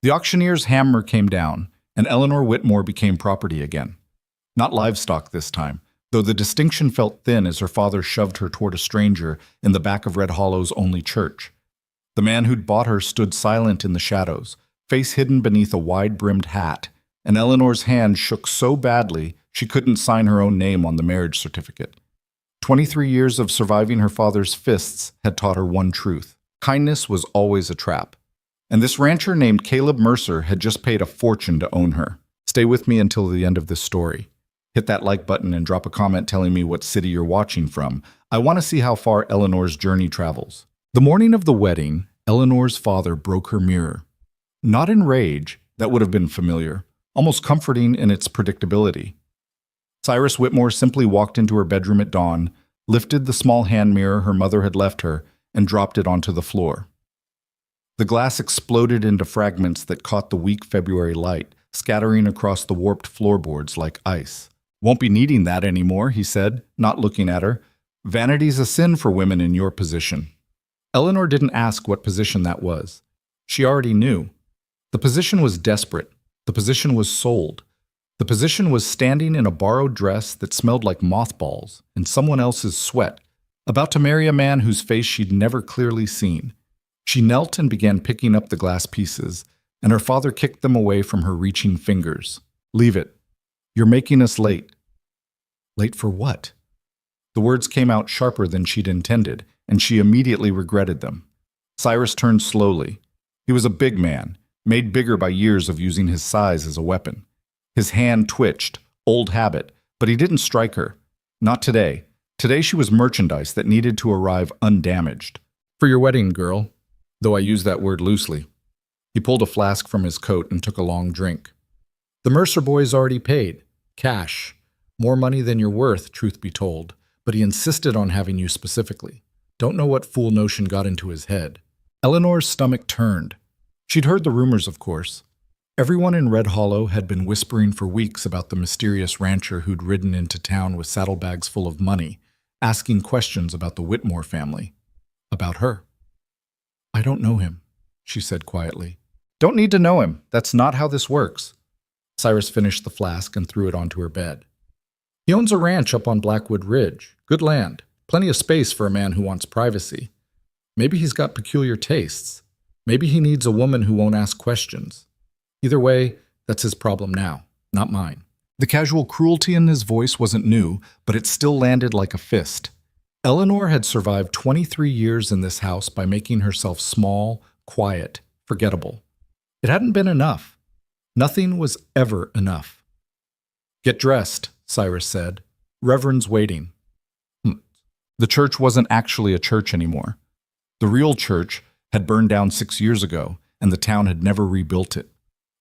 The auctioneer's hammer came down, and Eleanor Whitmore became property again. Not livestock this time, though the distinction felt thin as her father shoved her toward a stranger in the back of Red Hollow's only church. The man who'd bought her stood silent in the shadows, face hidden beneath a wide-brimmed hat, and Eleanor's hand shook so badly she couldn't sign her own name on the marriage certificate. 23 years of surviving her father's fists had taught her one truth. Kindness was always a trap. And this rancher named Caleb Mercer had just paid a fortune to own her. Stay with me until the end of this story. Hit that like button and drop a comment telling me what city you're watching from. I want to see how far Eleanor's journey travels. The morning of the wedding, Eleanor's father broke her mirror. Not in rage, that would have been familiar, almost comforting in its predictability. Cyrus Whitmore simply walked into her bedroom at dawn, lifted the small hand mirror her mother had left her, and dropped it onto the floor. The glass exploded into fragments that caught the weak February light, scattering across the warped floorboards like ice. "Won't be needing that anymore," he said, not looking at her. "Vanity's a sin for women in your position." Eleanor didn't ask what position that was. She already knew. The position was desperate. The position was sold. The position was standing in a borrowed dress that smelled like mothballs and someone else's sweat, about to marry a man whose face she'd never clearly seen. She knelt and began picking up the glass pieces, and her father kicked them away from her reaching fingers. "Leave it. You're making us late." Late for what? The words came out sharper than she'd intended, and she immediately regretted them. Cyrus turned slowly. He was a big man, made bigger by years of using his size as a weapon. His hand twitched, old habit, but he didn't strike her. Not today. Today she was merchandise that needed to arrive undamaged. "For your wedding, girl," though I use that word loosely. He pulled a flask from his coat and took a long drink. "The Mercer boys already paid. Cash. More money than you're worth, truth be told, but he insisted on having you specifically. Don't know what fool notion got into his head." Eleanor's stomach turned. She'd heard the rumors, of course. Everyone in Red Hollow had been whispering for weeks about the mysterious rancher who'd ridden into town with saddlebags full of money, asking questions about the Whitmore family. About her. "I don't know him," she said quietly. "Don't need to know him. That's not how this works." Cyrus finished the flask and threw it onto her bed. "He owns a ranch up on Blackwood Ridge. Good land. Plenty of space for a man who wants privacy. Maybe he's got peculiar tastes. Maybe he needs a woman who won't ask questions. Either way, that's his problem now, not mine." The casual cruelty in his voice wasn't new, but it still landed like a fist. Eleanor had survived 23 years in this house by making herself small, quiet, forgettable. It hadn't been enough. Nothing was ever enough. "Get dressed," Cyrus said. "Reverend's waiting." The church wasn't actually a church anymore. The real church had burned down 6 years ago, and the town had never rebuilt it.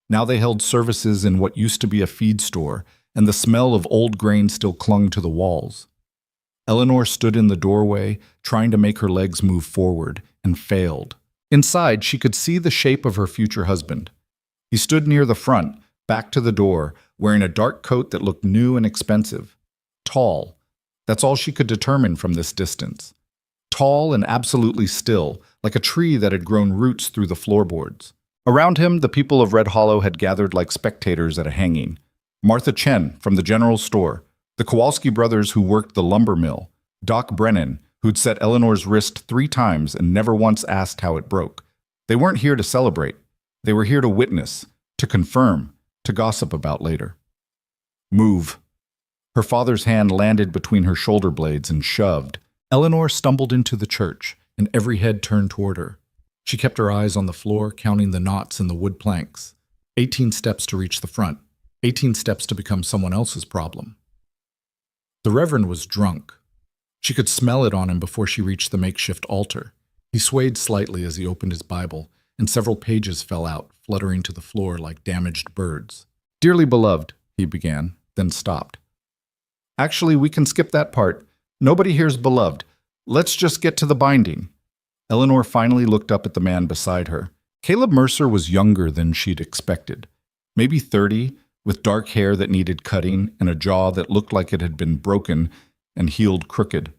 Now they held services in what used to be a feed store, and the smell of old grain still clung to the walls. Eleanor stood in the doorway, trying to make her legs move forward, and failed. Inside, she could see the shape of her future husband. He stood near the front, back to the door, wearing a dark coat that looked new and expensive. Tall. That's all she could determine from this distance. Tall and absolutely still, like a tree that had grown roots through the floorboards. Around him, the people of Red Hollow had gathered like spectators at a hanging. Martha Chen from the general store, the Kowalski brothers who worked the lumber mill, Doc Brennan, who'd set Eleanor's wrist 3 times and never once asked how it broke. They weren't here to celebrate. They were here to witness, to confirm, to gossip about later. "Move." Her father's hand landed between her shoulder blades and shoved. Eleanor stumbled into the church, and every head turned toward her. She kept her eyes on the floor, counting the knots in the wood planks. 18 steps to reach the front. 18 steps to become someone else's problem. The Reverend was drunk. She could smell it on him before she reached the makeshift altar. He swayed slightly as he opened his Bible, and several pages fell out, fluttering to the floor like damaged birds. "Dearly beloved," he began, then stopped. "Actually, we can skip that part. Nobody here's beloved. Let's just get to the binding." Eleanor finally looked up at the man beside her. Caleb Mercer was younger than she'd expected. Maybe 30, with dark hair that needed cutting and a jaw that looked like it had been broken and healed crooked.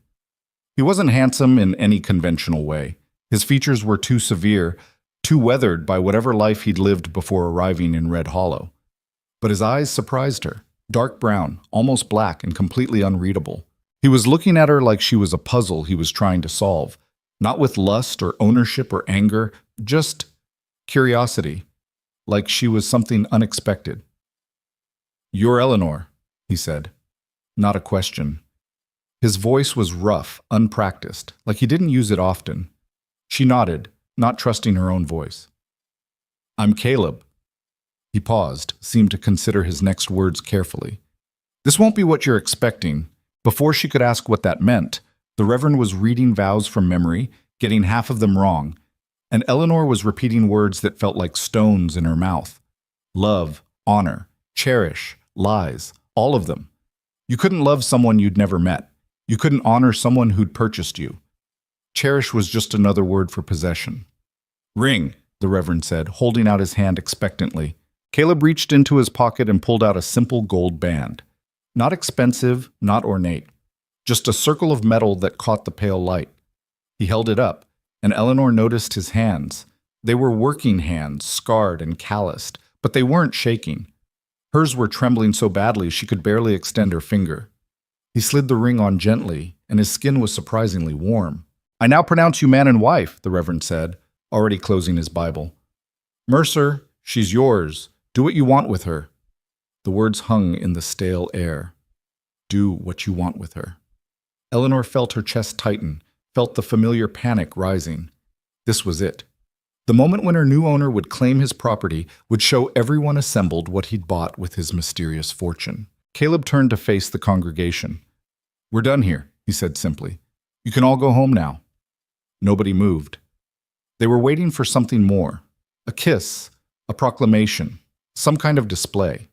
He wasn't handsome in any conventional way. His features were too severe, too weathered by whatever life he'd lived before arriving in Red Hollow. But his eyes surprised her, dark brown, almost black, and completely unreadable. He was looking at her like she was a puzzle he was trying to solve, not with lust or ownership or anger, just curiosity, like she was something unexpected. "You're Eleanor," he said. Not a question. His voice was rough, unpracticed, like he didn't use it often. She nodded, not trusting her own voice. "I'm Caleb." He paused, seemed to consider his next words carefully. "This won't be what you're expecting." Before she could ask what that meant, the Reverend was reading vows from memory, getting half of them wrong, and Eleanor was repeating words that felt like stones in her mouth. Love, honor, cherish, lies, all of them. You couldn't love someone you'd never met. You couldn't honor someone who'd purchased you. Cherish was just another word for possession. "Ring," the Reverend said, holding out his hand expectantly. Caleb reached into his pocket and pulled out a simple gold band. Not expensive, not ornate. Just a circle of metal that caught the pale light. He held it up, and Eleanor noticed his hands. They were working hands, scarred and calloused, but they weren't shaking. Hers were trembling so badly she could barely extend her finger. He slid the ring on gently, and his skin was surprisingly warm. "I now pronounce you man and wife," the Reverend said, already closing his Bible. "Mercer, she's yours. Do what you want with her." The words hung in the stale air. Do what you want with her. Eleanor felt her chest tighten, felt the familiar panic rising. This was it. The moment when her new owner would claim his property would show everyone assembled what he'd bought with his mysterious fortune. Caleb turned to face the congregation. "We're done here," he said simply. "You can all go home now." Nobody moved. They were waiting for something more. A kiss, a proclamation, some kind of display.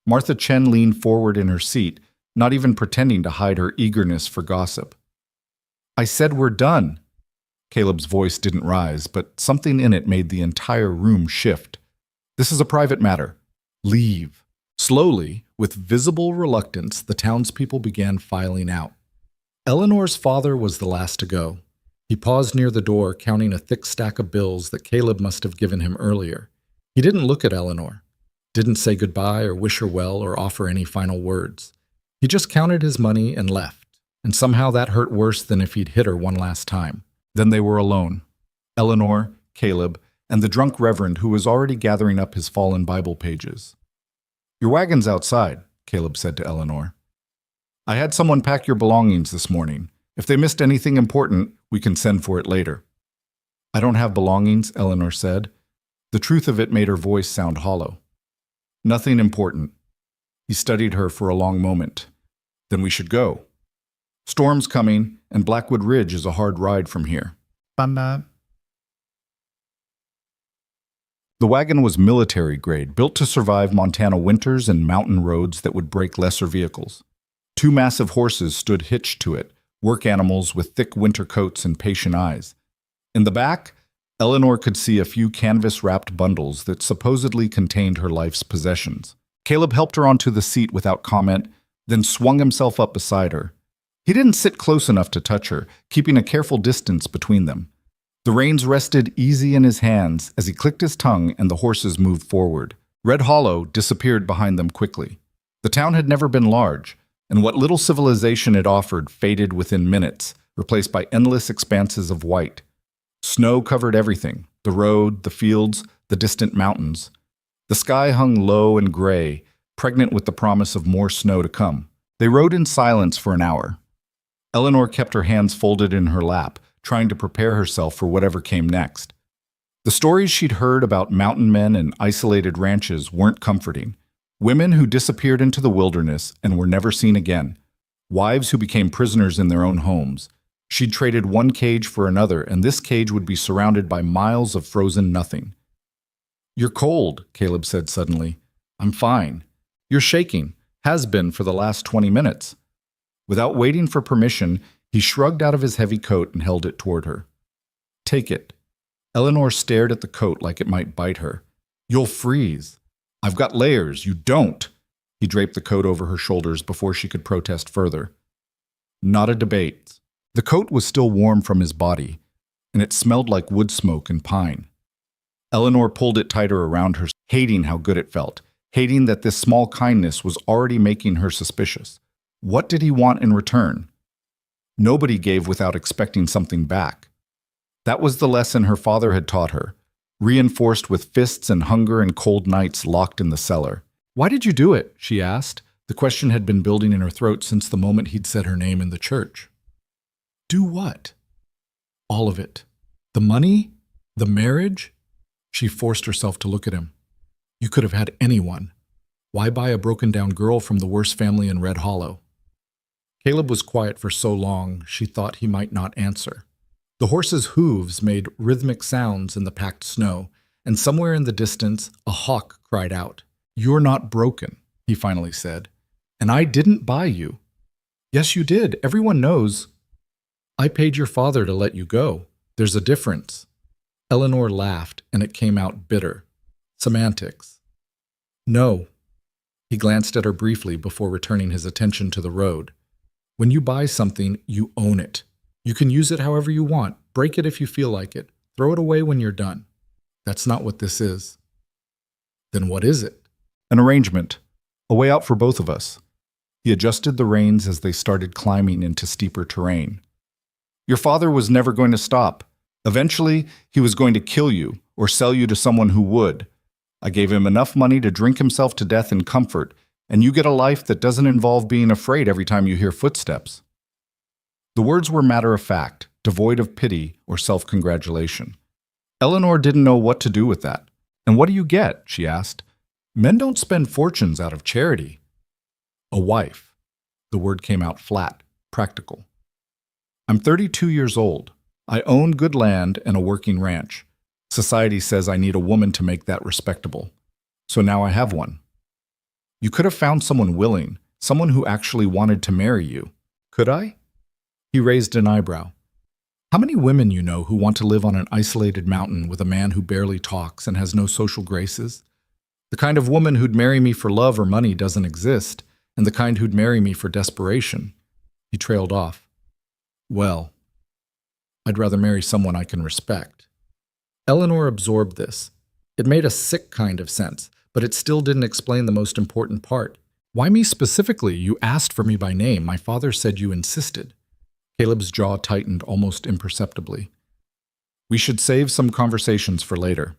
Martha Chen leaned forward in her seat, not even pretending to hide her eagerness for gossip. "I said we're done." Caleb's voice didn't rise, but something in it made the entire room shift. "This is a private matter. Leave." Slowly, with visible reluctance, the townspeople began filing out. Eleanor's father was the last to go. He paused near the door, counting a thick stack of bills that Caleb must have given him earlier. He didn't look at Eleanor, didn't say goodbye or wish her well or offer any final words. He just counted his money and left, and somehow that hurt worse than if he'd hit her one last time. Then they were alone. Eleanor, Caleb, and the drunk Reverend who was already gathering up his fallen Bible pages. "Your wagon's outside," Caleb said to Eleanor. "I had someone pack your belongings this morning. If they missed anything important, we can send for it later." "I don't have belongings," Eleanor said. The truth of it made her voice sound hollow. "Nothing important." He studied her for a long moment. "Then we should go. Storm's coming, and Blackwood Ridge is a hard ride from here." The wagon was military grade, built to survive Montana winters and mountain roads that would break lesser vehicles. 2 massive horses stood hitched to it, work animals with thick winter coats and patient eyes. In the back, Eleanor could see a few canvas-wrapped bundles that supposedly contained her life's possessions. Caleb helped her onto the seat without comment, then swung himself up beside her. He didn't sit close enough to touch her, keeping a careful distance between them. The reins rested easy in his hands as he clicked his tongue and the horses moved forward. Red Hollow disappeared behind them quickly. The town had never been large, and what little civilization it offered faded within minutes, replaced by endless expanses of white. Snow covered everything, the road, the fields, the distant mountains. The sky hung low and gray, pregnant with the promise of more snow to come. They rode in silence for an hour. Eleanor kept her hands folded in her lap, trying to prepare herself for whatever came next. The stories she'd heard about mountain men and isolated ranches weren't comforting. Women who disappeared into the wilderness and were never seen again. Wives who became prisoners in their own homes. She'd traded one cage for another, and this cage would be surrounded by miles of frozen nothing. "You're cold," Caleb said suddenly. "I'm fine." "You're shaking. Has been for the last 20 minutes. Without waiting for permission, he shrugged out of his heavy coat and held it toward her. "Take it." Eleanor stared at the coat like it might bite her. "You'll freeze." "I've got layers. You don't." He draped the coat over her shoulders before she could protest further. Not a debate. The coat was still warm from his body, and it smelled like wood smoke and pine. Eleanor pulled it tighter around her, hating how good it felt, hating that this small kindness was already making her suspicious. What did he want in return? Nobody gave without expecting something back. That was the lesson her father had taught her, reinforced with fists and hunger and cold nights locked in the cellar. "Why did you do it?" she asked. The question had been building in her throat since the moment he'd said her name in the church. Do what? All of it. The money? The marriage? She forced herself to look at him. You could have had anyone. Why buy a broken-down girl from the worst family in Red Hollow? Caleb was quiet for so long, she thought he might not answer. The horse's hooves made rhythmic sounds in the packed snow, and somewhere in the distance, a hawk cried out. "You're not broken," he finally said. "And I didn't buy you." "Yes, you did. Everyone knows." "I paid your father to let you go. There's a difference." Eleanor laughed, and it came out bitter. Semantics. "No." He glanced at her briefly before returning his attention to the road. "When you buy something, you own it. You can use it however you want, break it if you feel like it, throw it away when you're done. That's not what this is." "Then what is it?" "An arrangement. A way out for both of us." He adjusted the reins as they started climbing into steeper terrain. "Your father was never going to stop. Eventually, he was going to kill you or sell you to someone who would. I gave him enough money to drink himself to death in comfort, and you get a life that doesn't involve being afraid every time you hear footsteps." The words were matter-of-fact, devoid of pity or self-congratulation. Eleanor didn't know what to do with that. "And what do you get?" she asked. "Men don't spend fortunes out of charity." "A wife." The word came out flat, practical. "I'm 32 years old. I own good land and a working ranch. Society says I need a woman to make that respectable. So now I have one." "You could have found someone willing, someone who actually wanted to marry you." "Could I?" He raised an eyebrow. "How many women you know who want to live on an isolated mountain with a man who barely talks and has no social graces? The kind of woman who'd marry me for love or money doesn't exist, and the kind who'd marry me for desperation." He trailed off. "Well, I'd rather marry someone I can respect." Eleanor absorbed this. It made a sick kind of sense, but it still didn't explain the most important part. "Why me specifically? You asked for me by name. My father said you insisted." Caleb's jaw tightened almost imperceptibly. "We should save some conversations for later.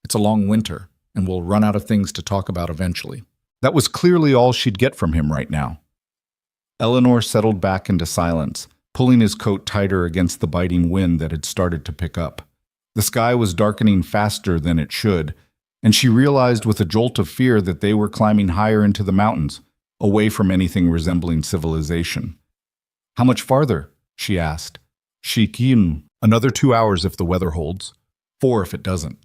It's a long winter, and we'll run out of things to talk about eventually." That was clearly all she'd get from him right now. Eleanor settled back into silence, pulling his coat tighter against the biting wind that had started to pick up. The sky was darkening faster than it should, and she realized with a jolt of fear that they were climbing higher into the mountains, away from anything resembling civilization. "How much farther?" she asked. "Shikin, another 2 hours if the weather holds, 4 if it doesn't."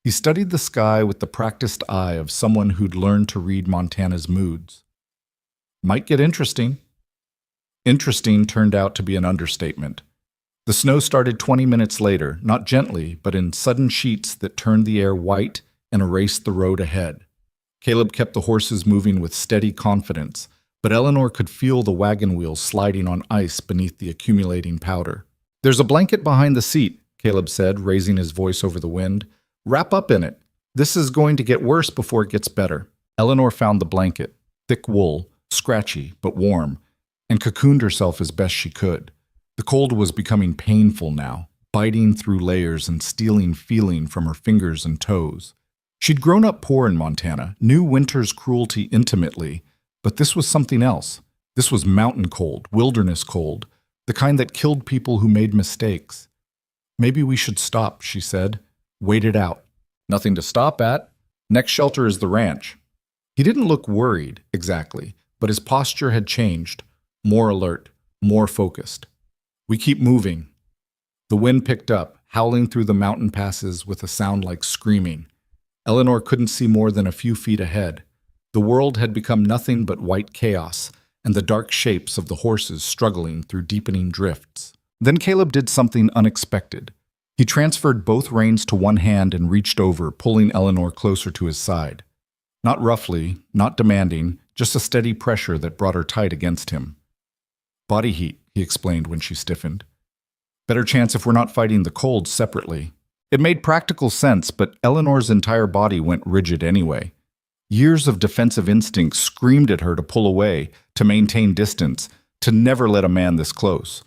He studied the sky with the practiced eye of someone who'd learned to read Montana's moods. "Might get interesting." Interesting turned out to be an understatement. The snow started 20 minutes later, not gently, but in sudden sheets that turned the air white and erased the road ahead. Caleb kept the horses moving with steady confidence, but Eleanor could feel the wagon wheels sliding on ice beneath the accumulating powder. "There's a blanket behind the seat," Caleb said, raising his voice over the wind. "Wrap up in it. This is going to get worse before it gets better." Eleanor found the blanket, thick wool, scratchy but warm, and cocooned herself as best she could. The cold was becoming painful now, biting through layers and stealing feeling from her fingers and toes. She'd grown up poor in Montana, knew winter's cruelty intimately, but this was something else. This was mountain cold, wilderness cold, the kind that killed people who made mistakes. "Maybe we should stop," she said. "Wait it out." "Nothing to stop at. Next shelter is the ranch." He didn't look worried, exactly, but his posture had changed, more alert, more focused. "We keep moving." The wind picked up, howling through the mountain passes with a sound like screaming. Eleanor couldn't see more than a few feet ahead. The world had become nothing but white chaos, and the dark shapes of the horses struggling through deepening drifts. Then Caleb did something unexpected. He transferred both reins to one hand and reached over, pulling Eleanor closer to his side. Not roughly, not demanding, just a steady pressure that brought her tight against him. "Body heat," he explained when she stiffened. "Better chance if we're not fighting the cold separately." It made practical sense, but Eleanor's entire body went rigid anyway. Years of defensive instinct screamed at her to pull away, to maintain distance, to never let a man this close.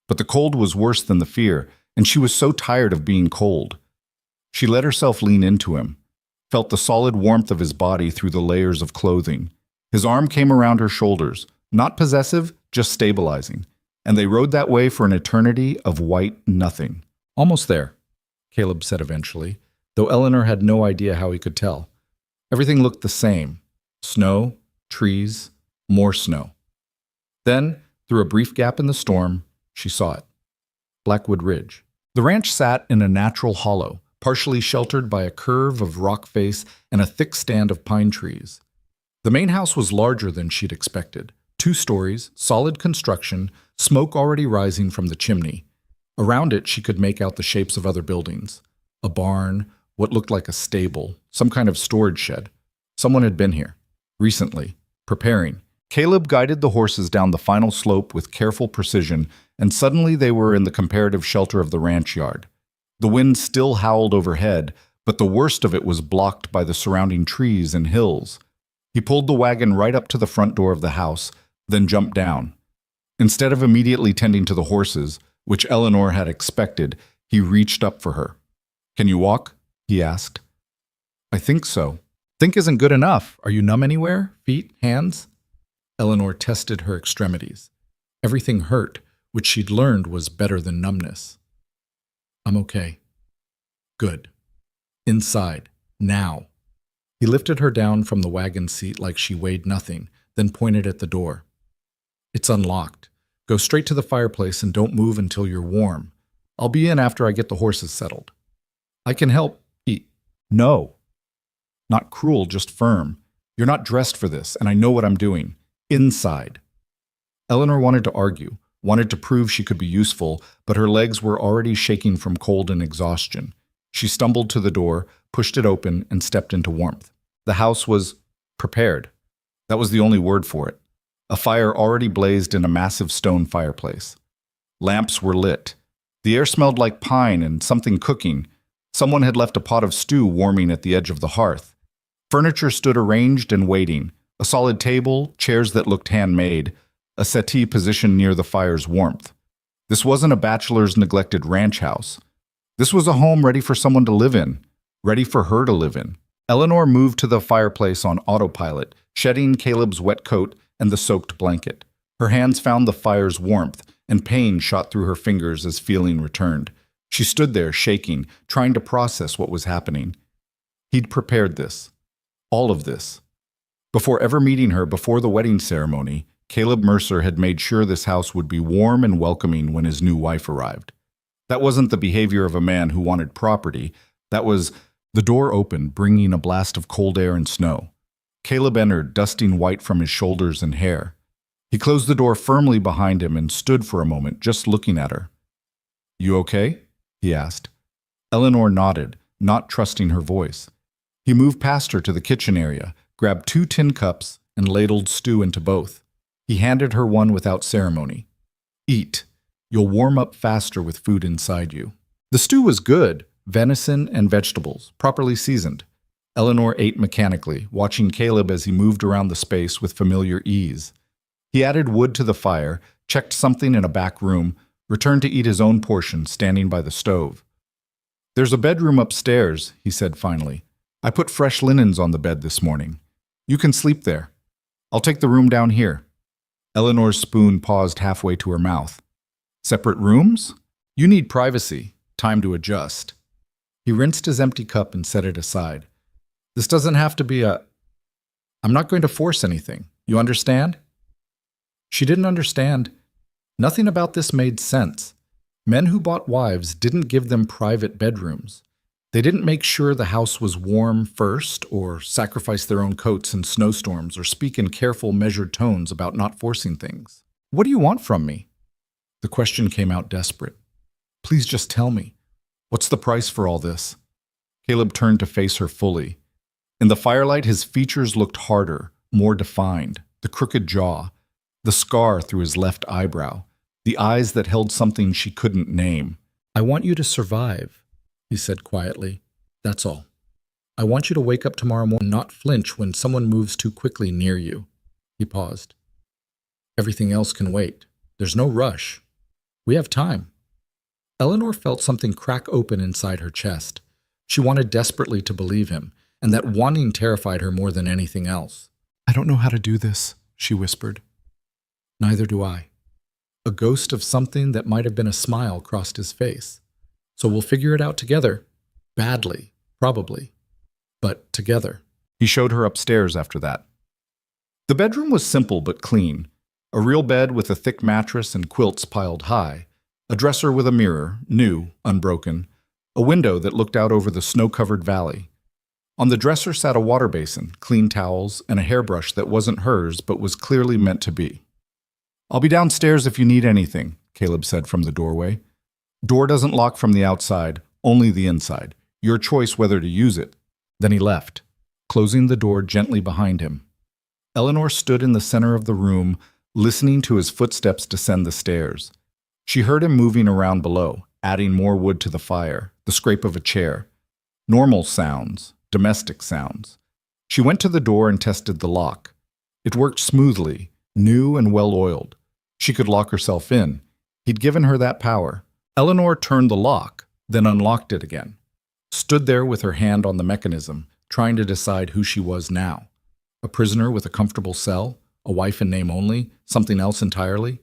But the cold was worse than the fear, and she was so tired of being cold. She let herself lean into him, felt the solid warmth of his body through the layers of clothing. His arm came around her shoulders, not possessive, just stabilizing, and they rode that way for an eternity of white nothing. Almost there, Caleb said eventually, though Eleanor had no idea how he could tell. Everything looked the same. Snow, trees, more snow. Then, through a brief gap in the storm, she saw it. Blackwood Ridge. The ranch sat in a natural hollow, partially sheltered by a curve of rock face and a thick stand of pine trees. The main house was larger than she'd expected. 2 stories, solid construction, smoke already rising from the chimney. Around it, she could make out the shapes of other buildings. A barn, what looked like a stable, some kind of storage shed. Someone had been here, recently, preparing. Caleb guided the horses down the final slope with careful precision, and suddenly they were in the comparative shelter of the ranch yard. The wind still howled overhead, but the worst of it was blocked by the surrounding trees and hills. He pulled the wagon right up to the front door of the house, then jumped down. Instead of immediately tending to the horses, which Eleanor had expected, he reached up for her. "Can you walk?" he asked. "I think so." "Think isn't good enough. Are you numb anywhere? Feet? Hands?" Eleanor tested her extremities. Everything hurt, which she'd learned was better than numbness. "I'm okay." "Good. Inside. Now." He lifted her down from the wagon seat like she weighed nothing, then pointed at the door. "It's unlocked. Go straight to the fireplace and don't move until you're warm. I'll be in after I get the horses settled." "I can help." "No." Not cruel, just firm. "You're not dressed for this, and I know what I'm doing. Inside." Eleanor wanted to argue, wanted to prove she could be useful, but her legs were already shaking from cold and exhaustion. She stumbled to the door, pushed it open, and stepped into warmth. The house was prepared. That was the only word for it. A fire already blazed in a massive stone fireplace. Lamps were lit. The air smelled like pine and something cooking. Someone had left a pot of stew warming at the edge of the hearth. Furniture stood arranged and waiting. A solid table, chairs that looked handmade, a settee positioned near the fire's warmth. This wasn't a bachelor's neglected ranch house. This was a home ready for someone to live in, ready for her to live in. Eleanor moved to the fireplace on autopilot, shedding Caleb's wet coat and the soaked blanket. Her hands found the fire's warmth, and pain shot through her fingers as feeling returned. She stood there, shaking, trying to process what was happening. He'd prepared this. All of this. Before ever meeting her, before the wedding ceremony, Caleb Mercer had made sure this house would be warm and welcoming when his new wife arrived. That wasn't the behavior of a man who wanted property. That was the door opened, bringing a blast of cold air and snow. Caleb entered, dusting white from his shoulders and hair. He closed the door firmly behind him and stood for a moment, just looking at her. "You okay?" he asked. Eleanor nodded, not trusting her voice. He moved past her to the kitchen area, grabbed 2 tin cups, and ladled stew into both. He handed her one without ceremony. "Eat. You'll warm up faster with food inside you." The stew was good, venison and vegetables, properly seasoned. Eleanor ate mechanically, watching Caleb as he moved around the space with familiar ease. He added wood to the fire, checked something in a back room, returned to eat his own portion, standing by the stove. "There's a bedroom upstairs," he said finally. "I put fresh linens on the bed this morning. You can sleep there. I'll take the room down here." Eleanor's spoon paused halfway to her mouth. "Separate rooms? You need privacy, time to adjust." He rinsed his empty cup and set it aside. "This doesn't have to be I'm not going to force anything. You understand?" She didn't understand. Nothing about this made sense. Men who bought wives didn't give them private bedrooms. They didn't make sure the house was warm first, or sacrifice their own coats in snowstorms, or speak in careful, measured tones about not forcing things. "What do you want from me?" The question came out desperate. "Please just tell me. What's the price for all this?" Caleb turned to face her fully. In the firelight, his features looked harder, more defined. The crooked jaw, the scar through his left eyebrow, the eyes that held something she couldn't name. "I want you to survive," he said quietly. That's all. I want you to wake up tomorrow morning and not flinch when someone moves too quickly near you. He paused. Everything else can wait. There's no rush. We have time. Eleanor felt something crack open inside her chest. She wanted desperately to believe him, and that wanting terrified her more than anything else. I don't know how to do this, she whispered. Neither do I. A ghost of something that might have been a smile crossed his face. So we'll figure it out together. Badly, probably. But together. He showed her upstairs after that. The bedroom was simple but clean. A real bed with a thick mattress and quilts piled high. A dresser with a mirror, new, unbroken. A window that looked out over the snow-covered valley. On the dresser sat a water basin, clean towels, and a hairbrush that wasn't hers but was clearly meant to be. I'll be downstairs if you need anything, Caleb said from the doorway. Door doesn't lock from the outside, only the inside. Your choice whether to use it. Then he left, closing the door gently behind him. Eleanor stood in the center of the room, listening to his footsteps descend the stairs. She heard him moving around below, adding more wood to the fire, the scrape of a chair. Normal sounds, domestic sounds. She went to the door and tested the lock. It worked smoothly, new and well-oiled. She could lock herself in. He'd given her that power. Eleanor turned the lock, then unlocked it again. Stood there with her hand on the mechanism, trying to decide who she was now. A prisoner with a comfortable cell? A wife in name only? Something else entirely?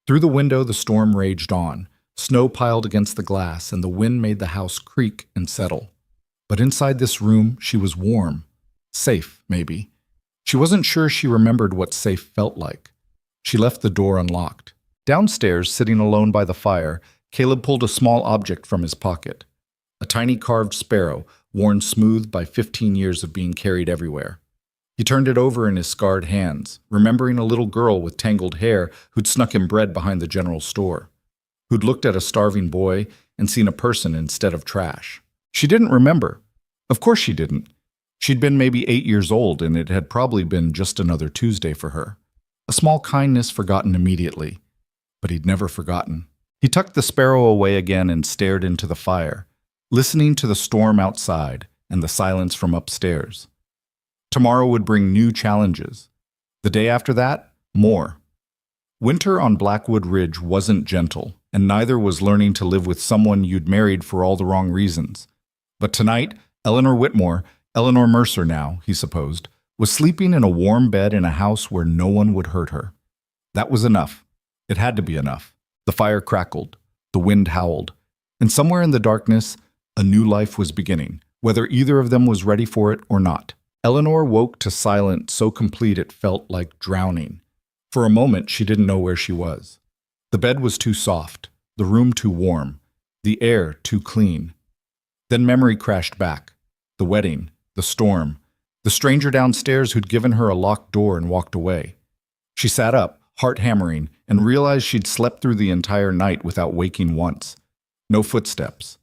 Through the window the storm raged on. Snow piled against the glass, and the wind made the house creak and settle. But inside this room she was warm. Safe, maybe. She wasn't sure she remembered what safe felt like. She left the door unlocked. Downstairs, sitting alone by the fire, Caleb pulled a small object from his pocket. A tiny carved sparrow, worn smooth by 15 years of being carried everywhere. He turned it over in his scarred hands, remembering a little girl with tangled hair who'd snuck him bread behind the general store, who'd looked at a starving boy and seen a person instead of trash. She didn't remember. Of course she didn't. She'd been maybe 8 years old, and it had probably been just another Tuesday for her. A small kindness forgotten immediately. But he'd never forgotten. He tucked the sparrow away again and stared into the fire, listening to the storm outside and the silence from upstairs. Tomorrow would bring new challenges. The day after that, more. Winter on Blackwood Ridge wasn't gentle, and neither was learning to live with someone you'd married for all the wrong reasons. But tonight, Eleanor Whitmore, Eleanor Mercer now, he supposed, was sleeping in a warm bed in a house where no one would hurt her. That was enough. It had to be enough. The fire crackled. The wind howled. And somewhere in the darkness, a new life was beginning, whether either of them was ready for it or not. Eleanor woke to silence so complete it felt like drowning. For a moment, she didn't know where she was. The bed was too soft, the room too warm, the air too clean. Then memory crashed back. The wedding, the storm, the stranger downstairs who'd given her a locked door and walked away. She sat up, heart hammering, and realized she'd slept through the entire night without waking once. No footsteps,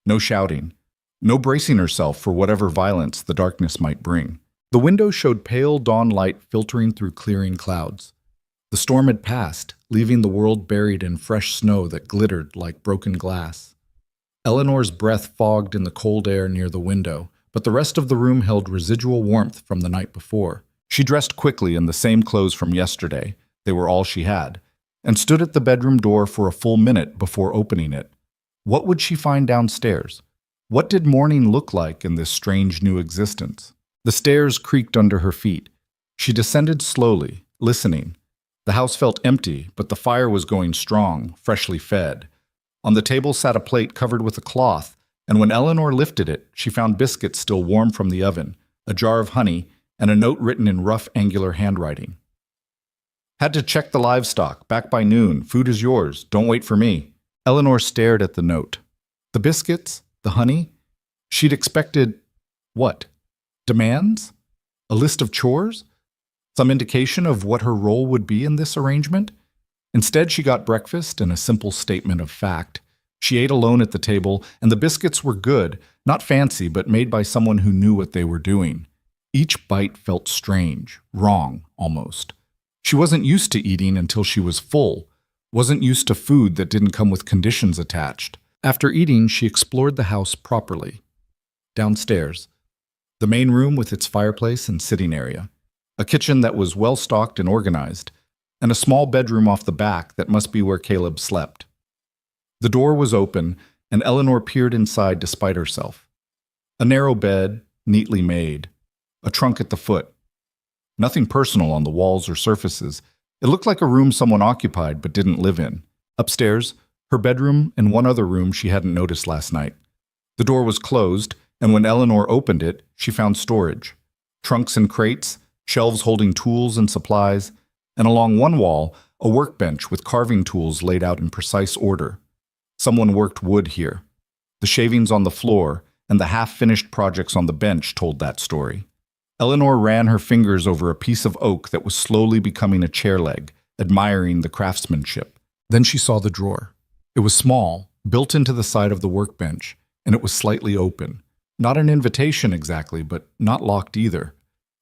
no shouting, no bracing herself for whatever violence the darkness might bring. The window showed pale dawn light filtering through clearing clouds. The storm had passed, leaving the world buried in fresh snow that glittered like broken glass. Eleanor's breath fogged in the cold air near the window, but the rest of the room held residual warmth from the night before. She dressed quickly in the same clothes from yesterday, they were all she had, and stood at the bedroom door for a full minute before opening it. What would she find downstairs? What did morning look like in this strange new existence? The stairs creaked under her feet. She descended slowly, listening. The house felt empty, but the fire was going strong, freshly fed. On the table sat a plate covered with a cloth, and when Eleanor lifted it, she found biscuits still warm from the oven, a jar of honey, and a note written in rough, angular handwriting. Had to check the livestock, back by noon, food is yours, don't wait for me. Eleanor stared at the note. The biscuits, the honey, she'd expected, what? Demands? A list of chores? Some indication of what her role would be in this arrangement? Instead, she got breakfast and a simple statement of fact. She ate alone at the table, and the biscuits were good, not fancy, but made by someone who knew what they were doing. Each bite felt strange, wrong, almost. She wasn't used to eating until she was full, wasn't used to food that didn't come with conditions attached. After eating, she explored the house properly. Downstairs, the main room with its fireplace and sitting area, a kitchen that was well stocked and organized, and a small bedroom off the back that must be where Caleb slept. The door was open, and Eleanor peered inside despite herself. A narrow bed, neatly made, a trunk at the foot. Nothing personal on the walls or surfaces. It looked like a room someone occupied but didn't live in. Upstairs, her bedroom and one other room she hadn't noticed last night. The door was closed, and when Eleanor opened it, she found storage. Trunks and crates, shelves holding tools and supplies, and along one wall, a workbench with carving tools laid out in precise order. Someone worked wood here. The shavings on the floor and the half-finished projects on the bench told that story. Eleanor ran her fingers over a piece of oak that was slowly becoming a chair leg, admiring the craftsmanship. Then she saw the drawer. It was small, built into the side of the workbench, and it was slightly open. Not an invitation exactly, but not locked either.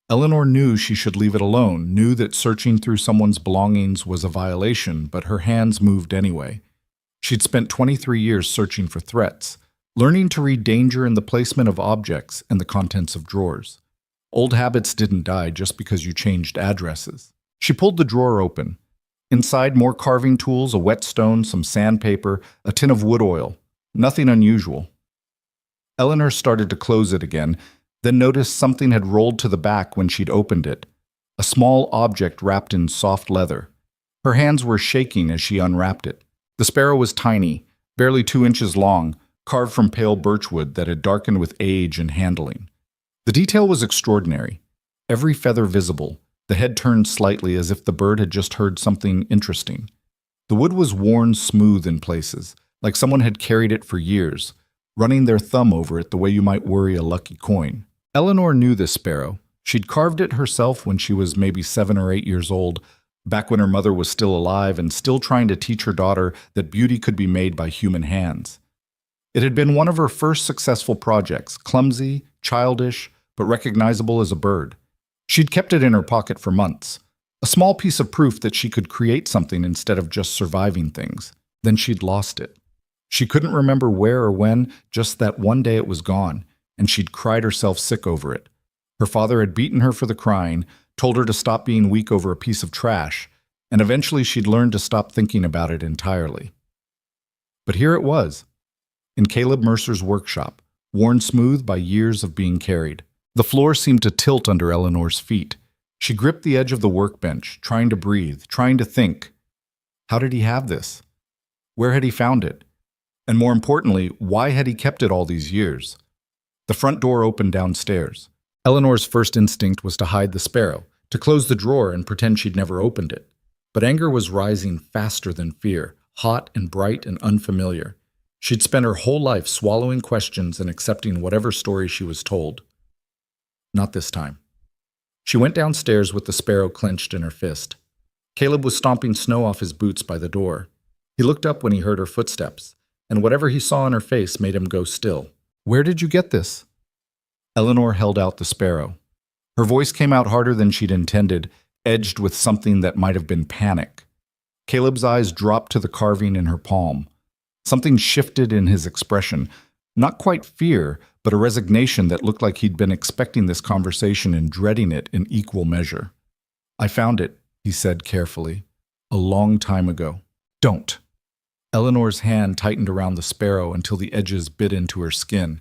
Eleanor knew she should leave it alone, knew that searching through someone's belongings was a violation, but her hands moved anyway. She'd spent 23 years searching for threats, learning to read danger in the placement of objects and the contents of drawers. Old habits didn't die just because you changed addresses. She pulled the drawer open. Inside, more carving tools, a whetstone, some sandpaper, a tin of wood oil. Nothing unusual. Eleanor started to close it again, then noticed something had rolled to the back when she'd opened it. A small object wrapped in soft leather. Her hands were shaking as she unwrapped it. The sparrow was tiny, barely 2 inches long, carved from pale birchwood that had darkened with age and handling. The detail was extraordinary. Every feather visible, the head turned slightly as if the bird had just heard something interesting. The wood was worn smooth in places, like someone had carried it for years, running their thumb over it the way you might worry a lucky coin. Eleanor knew this sparrow. She'd carved it herself when she was maybe 7 or 8 years old, back when her mother was still alive and still trying to teach her daughter that beauty could be made by human hands. It had been one of her first successful projects, clumsy, childish, but recognizable as a bird. She'd kept it in her pocket for months, a small piece of proof that she could create something instead of just surviving things. Then she'd lost it. She couldn't remember where or when, just that one day it was gone, and she'd cried herself sick over it. Her father had beaten her for the crying, told her to stop being weak over a piece of trash, and eventually she'd learned to stop thinking about it entirely. But here it was, in Caleb Mercer's workshop, worn smooth by years of being carried. The floor seemed to tilt under Eleanor's feet. She gripped the edge of the workbench, trying to breathe, trying to think. How did he have this? Where had he found it? And more importantly, why had he kept it all these years? The front door opened downstairs. Eleanor's first instinct was to hide the sparrow, to close the drawer and pretend she'd never opened it. But anger was rising faster than fear, hot and bright and unfamiliar. She'd spent her whole life swallowing questions and accepting whatever story she was told. Not this time. She went downstairs with the sparrow clenched in her fist. Caleb was stomping snow off his boots by the door. He looked up when he heard her footsteps, and whatever he saw in her face made him go still. "Where did you get this?" Eleanor held out the sparrow. Her voice came out harder than she'd intended, edged with something that might have been panic. Caleb's eyes dropped to the carving in her palm. Something shifted in his expression. Not quite fear, but a resignation that looked like he'd been expecting this conversation and dreading it in equal measure. "I found it," he said carefully, "a long time ago." "Don't." Eleanor's hand tightened around the sparrow until the edges bit into her skin.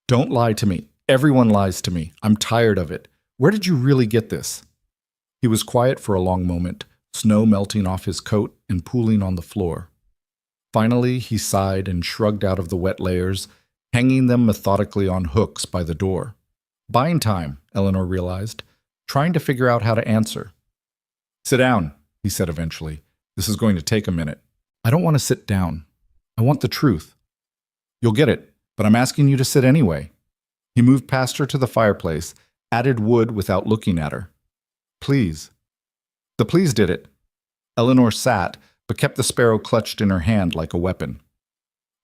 "Don't lie to me. Everyone lies to me. I'm tired of it. Where did you really get this?" He was quiet for a long moment, snow melting off his coat and pooling on the floor. Finally, he sighed and shrugged out of the wet layers, hanging them methodically on hooks by the door. Buying time, Eleanor realized, trying to figure out how to answer. "Sit down," he said eventually. "This is going to take a minute." "I don't want to sit down. I want the truth." "You'll get it, but I'm asking you to sit anyway." He moved past her to the fireplace, added wood without looking at her. "Please." The please did it. Eleanor sat, but kept the sparrow clutched in her hand like a weapon.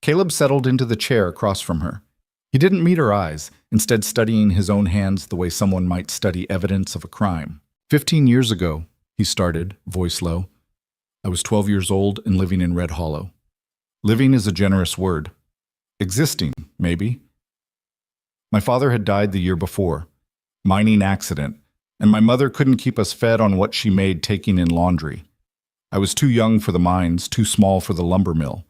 Caleb settled into the chair across from her. He didn't meet her eyes, instead studying his own hands the way someone might study evidence of a crime. 15 years ago, he started, voice low. I was 12 years old and living in Red Hollow. Living is a generous word. Existing, maybe. My father had died the year before. Mining accident. And my mother couldn't keep us fed on what she made taking in laundry. I was too young for the mines, too small for the lumber mill.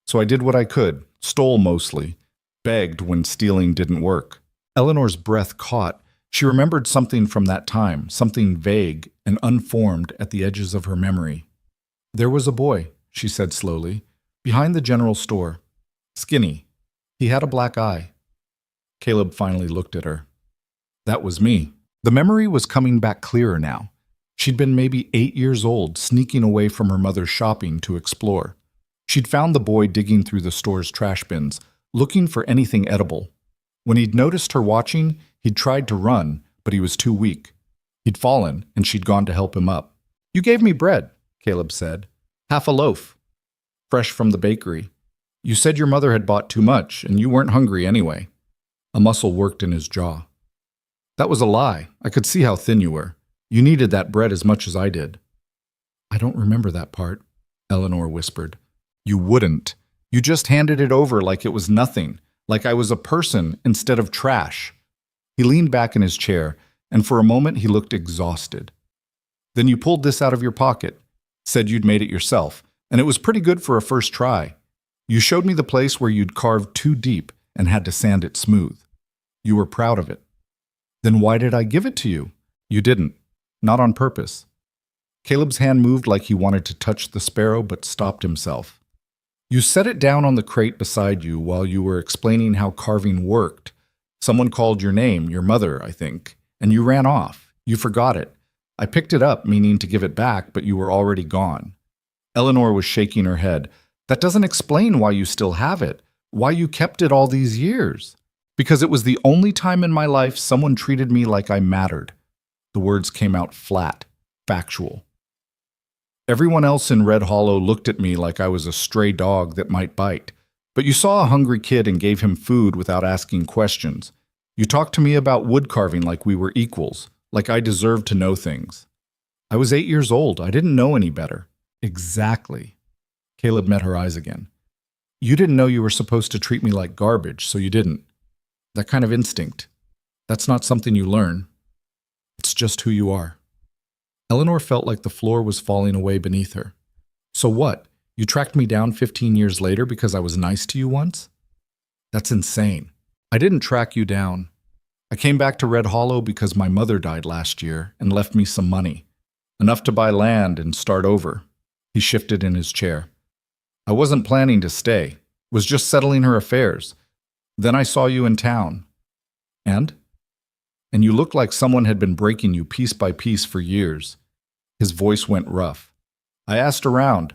So I did what I could, stole mostly, begged when stealing didn't work. Eleanor's breath caught. She remembered something from that time, something vague and unformed at the edges of her memory. There was a boy, she said slowly, behind the general store. Skinny. He had a black eye. Caleb finally looked at her. That was me. The memory was coming back clearer now. She'd been maybe 8 years old, sneaking away from her mother's shopping to explore. She'd found the boy digging through the store's trash bins, looking for anything edible. When he'd noticed her watching, he'd tried to run, but he was too weak. He'd fallen, and she'd gone to help him up. You gave me bread, Caleb said. Half a loaf. Fresh from the bakery. You said your mother had bought too much, and you weren't hungry anyway. A muscle worked in his jaw. That was a lie. I could see how thin you were. You needed that bread as much as I did. I don't remember that part, Eleanor whispered. You wouldn't. You just handed it over like it was nothing, like I was a person instead of trash. He leaned back in his chair, and for a moment he looked exhausted. Then you pulled this out of your pocket, said you'd made it yourself, and it was pretty good for a first try. You showed me the place where you'd carved too deep and had to sand it smooth. You were proud of it. Then why did I give it to you? You didn't. Not on purpose. Caleb's hand moved like he wanted to touch the sparrow, but stopped himself. You set it down on the crate beside you while you were explaining how carving worked. Someone called your name, your mother, I think, and you ran off. You forgot it. I picked it up, meaning to give it back, but you were already gone. Eleanor was shaking her head. That doesn't explain why you still have it, why you kept it all these years. Because it was the only time in my life someone treated me like I mattered. The words came out flat, factual. Everyone else in Red Hollow looked at me like I was a stray dog that might bite. But you saw a hungry kid and gave him food without asking questions. You talked to me about wood carving like we were equals, like I deserved to know things. I was 8 years old. I didn't know any better. Exactly. Caleb met her eyes again. You didn't know you were supposed to treat me like garbage, so you didn't. That kind of instinct. That's not something you learn. It's just who you are. Eleanor felt like the floor was falling away beneath her. So what? You tracked me down 15 years later because I was nice to you once? That's insane. I didn't track you down. I came back to Red Hollow because my mother died last year and left me some money. Enough to buy land and start over. He shifted in his chair. I wasn't planning to stay. Was just settling her affairs. Then I saw you in town. And you looked like someone had been breaking you piece by piece for years. His voice went rough. I asked around,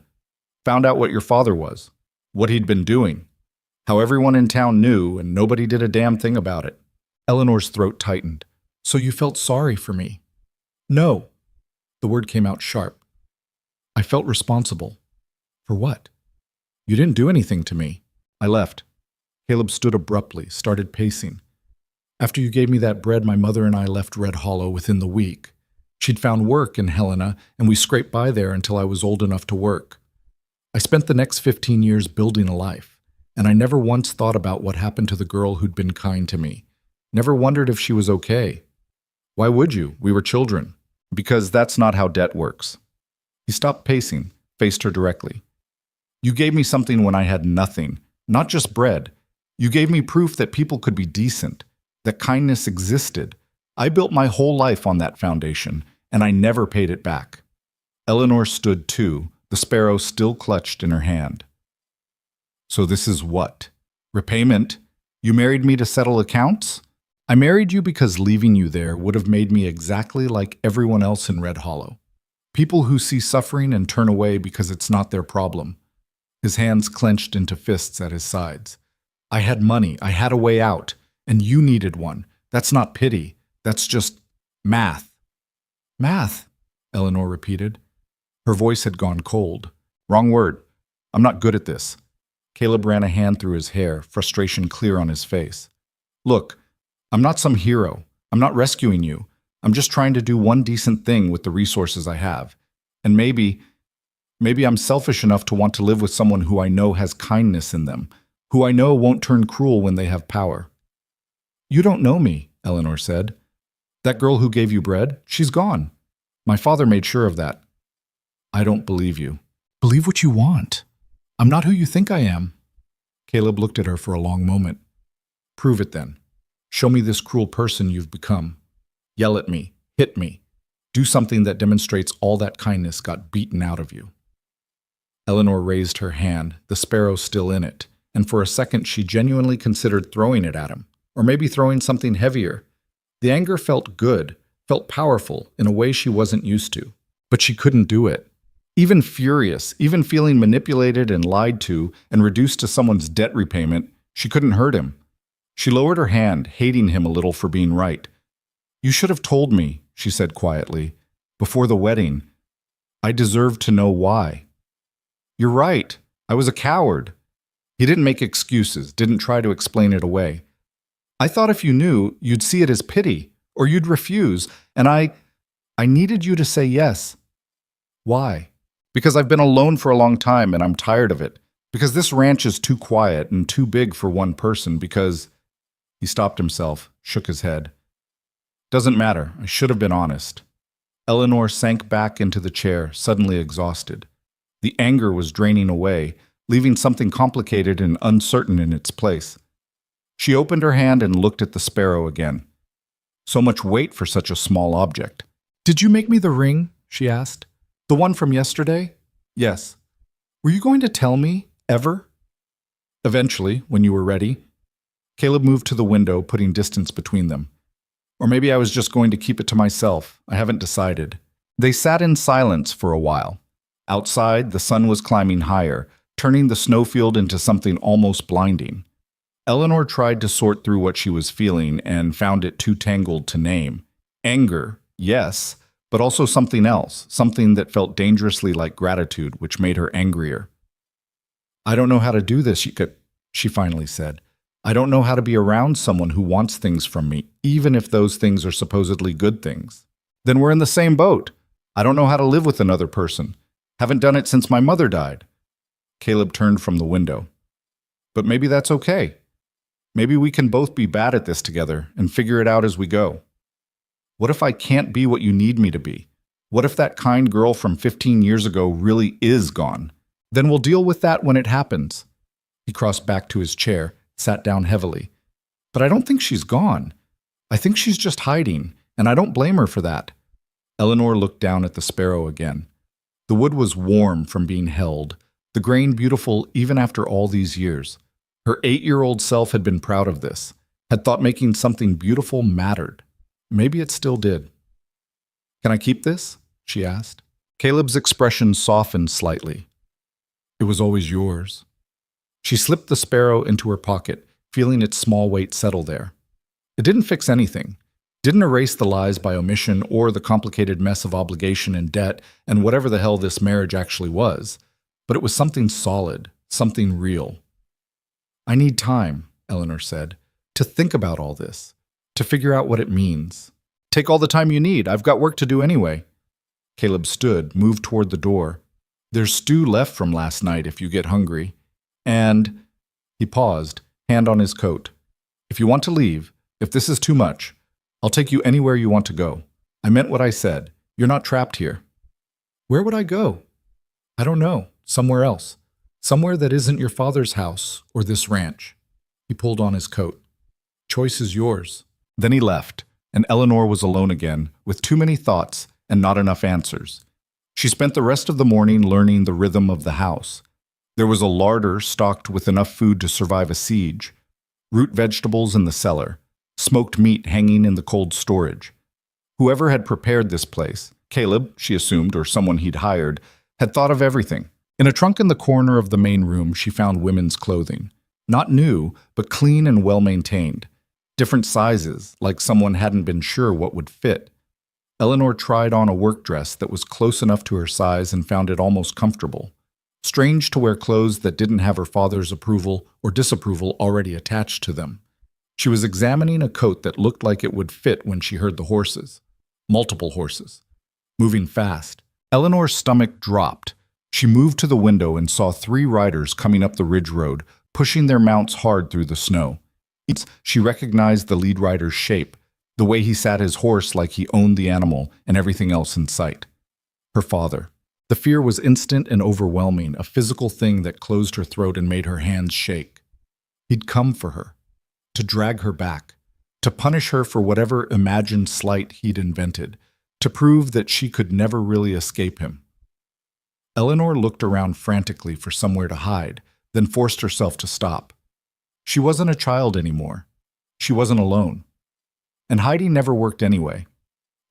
found out what your father was, what he'd been doing, how everyone in town knew and nobody did a damn thing about it. Eleanor's throat tightened. So you felt sorry for me? No. The word came out sharp. I felt responsible. For what? You didn't do anything to me. I left. Caleb stood abruptly, started pacing. After you gave me that bread, my mother and I left Red Hollow within the week. She'd found work in Helena, and we scraped by there until I was old enough to work. I spent the next 15 years building a life, and I never once thought about what happened to the girl who'd been kind to me. Never wondered if she was okay. Why would you? We were children. Because that's not how debt works. He stopped pacing, faced her directly. You gave me something when I had nothing, not just bread. You gave me proof that people could be decent, that kindness existed. I built my whole life on that foundation, and I never paid it back. Eleanor stood too, the sparrow still clutched in her hand. So this is what? Repayment? You married me to settle accounts? I married you because leaving you there would have made me exactly like everyone else in Red Hollow. People who see suffering and turn away because it's not their problem. His hands clenched into fists at his sides. I had money, I had a way out, and you needed one. That's not pity, that's just math. Math, Eleanor repeated. Her voice had gone cold. Wrong word. I'm not good at this. Caleb ran a hand through his hair, frustration clear on his face. Look, I'm not some hero. I'm not rescuing you. I'm just trying to do one decent thing with the resources I have. And maybe I'm selfish enough to want to live with someone who I know has kindness in them, who I know won't turn cruel when they have power. You don't know me, Eleanor said. That girl who gave you bread, she's gone. My father made sure of that. I don't believe you. Believe what you want. I'm not who you think I am. Caleb looked at her for a long moment. Prove it then. Show me this cruel person you've become. Yell at me. Hit me. Do something that demonstrates all that kindness got beaten out of you. Eleanor raised her hand, the sparrow still in it, and for a second she genuinely considered throwing it at him, or maybe throwing something heavier. The anger felt good, felt powerful in a way she wasn't used to, but she couldn't do it. Even furious, even feeling manipulated and lied to and reduced to someone's debt repayment, she couldn't hurt him. She lowered her hand, hating him a little for being right. You should have told me, she said quietly, before the wedding. I deserved to know why. You're right. I was a coward. He didn't make excuses, didn't try to explain it away. I thought if you knew, you'd see it as pity, or you'd refuse, and I needed you to say yes. Why? Because I've been alone for a long time and I'm tired of it. Because this ranch is too quiet and too big for one person. Because... He stopped himself, shook his head. Doesn't matter. I should have been honest. Eleanor sank back into the chair, suddenly exhausted. The anger was draining away, leaving something complicated and uncertain in its place. She opened her hand and looked at the sparrow again. So much weight for such a small object. Did you make me the ring? She asked. The one from yesterday? Yes. Were you going to tell me, ever? Eventually, when you were ready. Caleb moved to the window, putting distance between them. Or maybe I was just going to keep it to myself. I haven't decided. They sat in silence for a while. Outside, the sun was climbing higher, turning the snowfield into something almost blinding. Eleanor tried to sort through what she was feeling and found it too tangled to name. Anger, yes, but also something else, something that felt dangerously like gratitude, which made her angrier. I don't know how to do this, she finally said. I don't know how to be around someone who wants things from me, even if those things are supposedly good things. Then we're in the same boat. I don't know how to live with another person. Haven't done it since my mother died. Caleb turned from the window. But maybe that's okay. Maybe we can both be bad at this together and figure it out as we go. What if I can't be what you need me to be? What if that kind girl from 15 years ago really is gone? Then we'll deal with that when it happens. He crossed back to his chair, sat down heavily. But I don't think she's gone. I think she's just hiding, and I don't blame her for that. Eleanor looked down at the sparrow again. The wood was warm from being held, the grain beautiful even after all these years. Her 8-year-old self had been proud of this, had thought making something beautiful mattered. Maybe it still did. Can I keep this? She asked. Caleb's expression softened slightly. It was always yours. She slipped the sparrow into her pocket, feeling its small weight settle there. It didn't fix anything, didn't erase the lies by omission or the complicated mess of obligation and debt and whatever the hell this marriage actually was, but it was something solid, something real. I need time, Eleanor said, to think about all this, to figure out what it means. Take all the time you need. I've got work to do anyway. Caleb stood, moved toward the door. There's stew left from last night if you get hungry. And he paused, hand on his coat. If you want to leave, if this is too much, I'll take you anywhere you want to go. I meant what I said. You're not trapped here. Where would I go? I don't know. Somewhere else. Somewhere that isn't your father's house or this ranch. He pulled on his coat. Choice is yours. Then he left, and Eleanor was alone again, with too many thoughts and not enough answers. She spent the rest of the morning learning the rhythm of the house. There was a larder stocked with enough food to survive a siege, root vegetables in the cellar, smoked meat hanging in the cold storage. Whoever had prepared this place, Caleb, she assumed, or someone he'd hired, had thought of everything. In a trunk in the corner of the main room, she found women's clothing. Not new, but clean and well-maintained. Different sizes, like someone hadn't been sure what would fit. Eleanor tried on a work dress that was close enough to her size and found it almost comfortable. Strange to wear clothes that didn't have her father's approval or disapproval already attached to them. She was examining a coat that looked like it would fit when she heard the horses. Multiple horses. Moving fast. Eleanor's stomach dropped. She moved to the window and saw 3 riders coming up the ridge road, pushing their mounts hard through the snow. She recognized the lead rider's shape, the way he sat his horse like he owned the animal and everything else in sight. Her father. The fear was instant and overwhelming, a physical thing that closed her throat and made her hands shake. He'd come for her, to drag her back, to punish her for whatever imagined slight he'd invented, to prove that she could never really escape him. Eleanor looked around frantically for somewhere to hide, then forced herself to stop. She wasn't a child anymore. She wasn't alone. And hiding never worked anyway.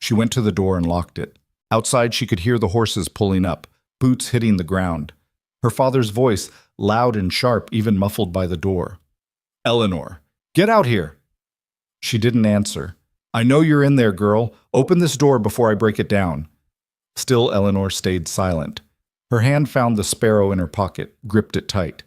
She went to the door and locked it. Outside, she could hear the horses pulling up, boots hitting the ground. Her father's voice, loud and sharp, even muffled by the door. "Eleanor, get out here!" She didn't answer. "I know you're in there, girl. Open this door before I break it down." Still, Eleanor stayed silent. Her hand found the sparrow in her pocket, gripped it tight.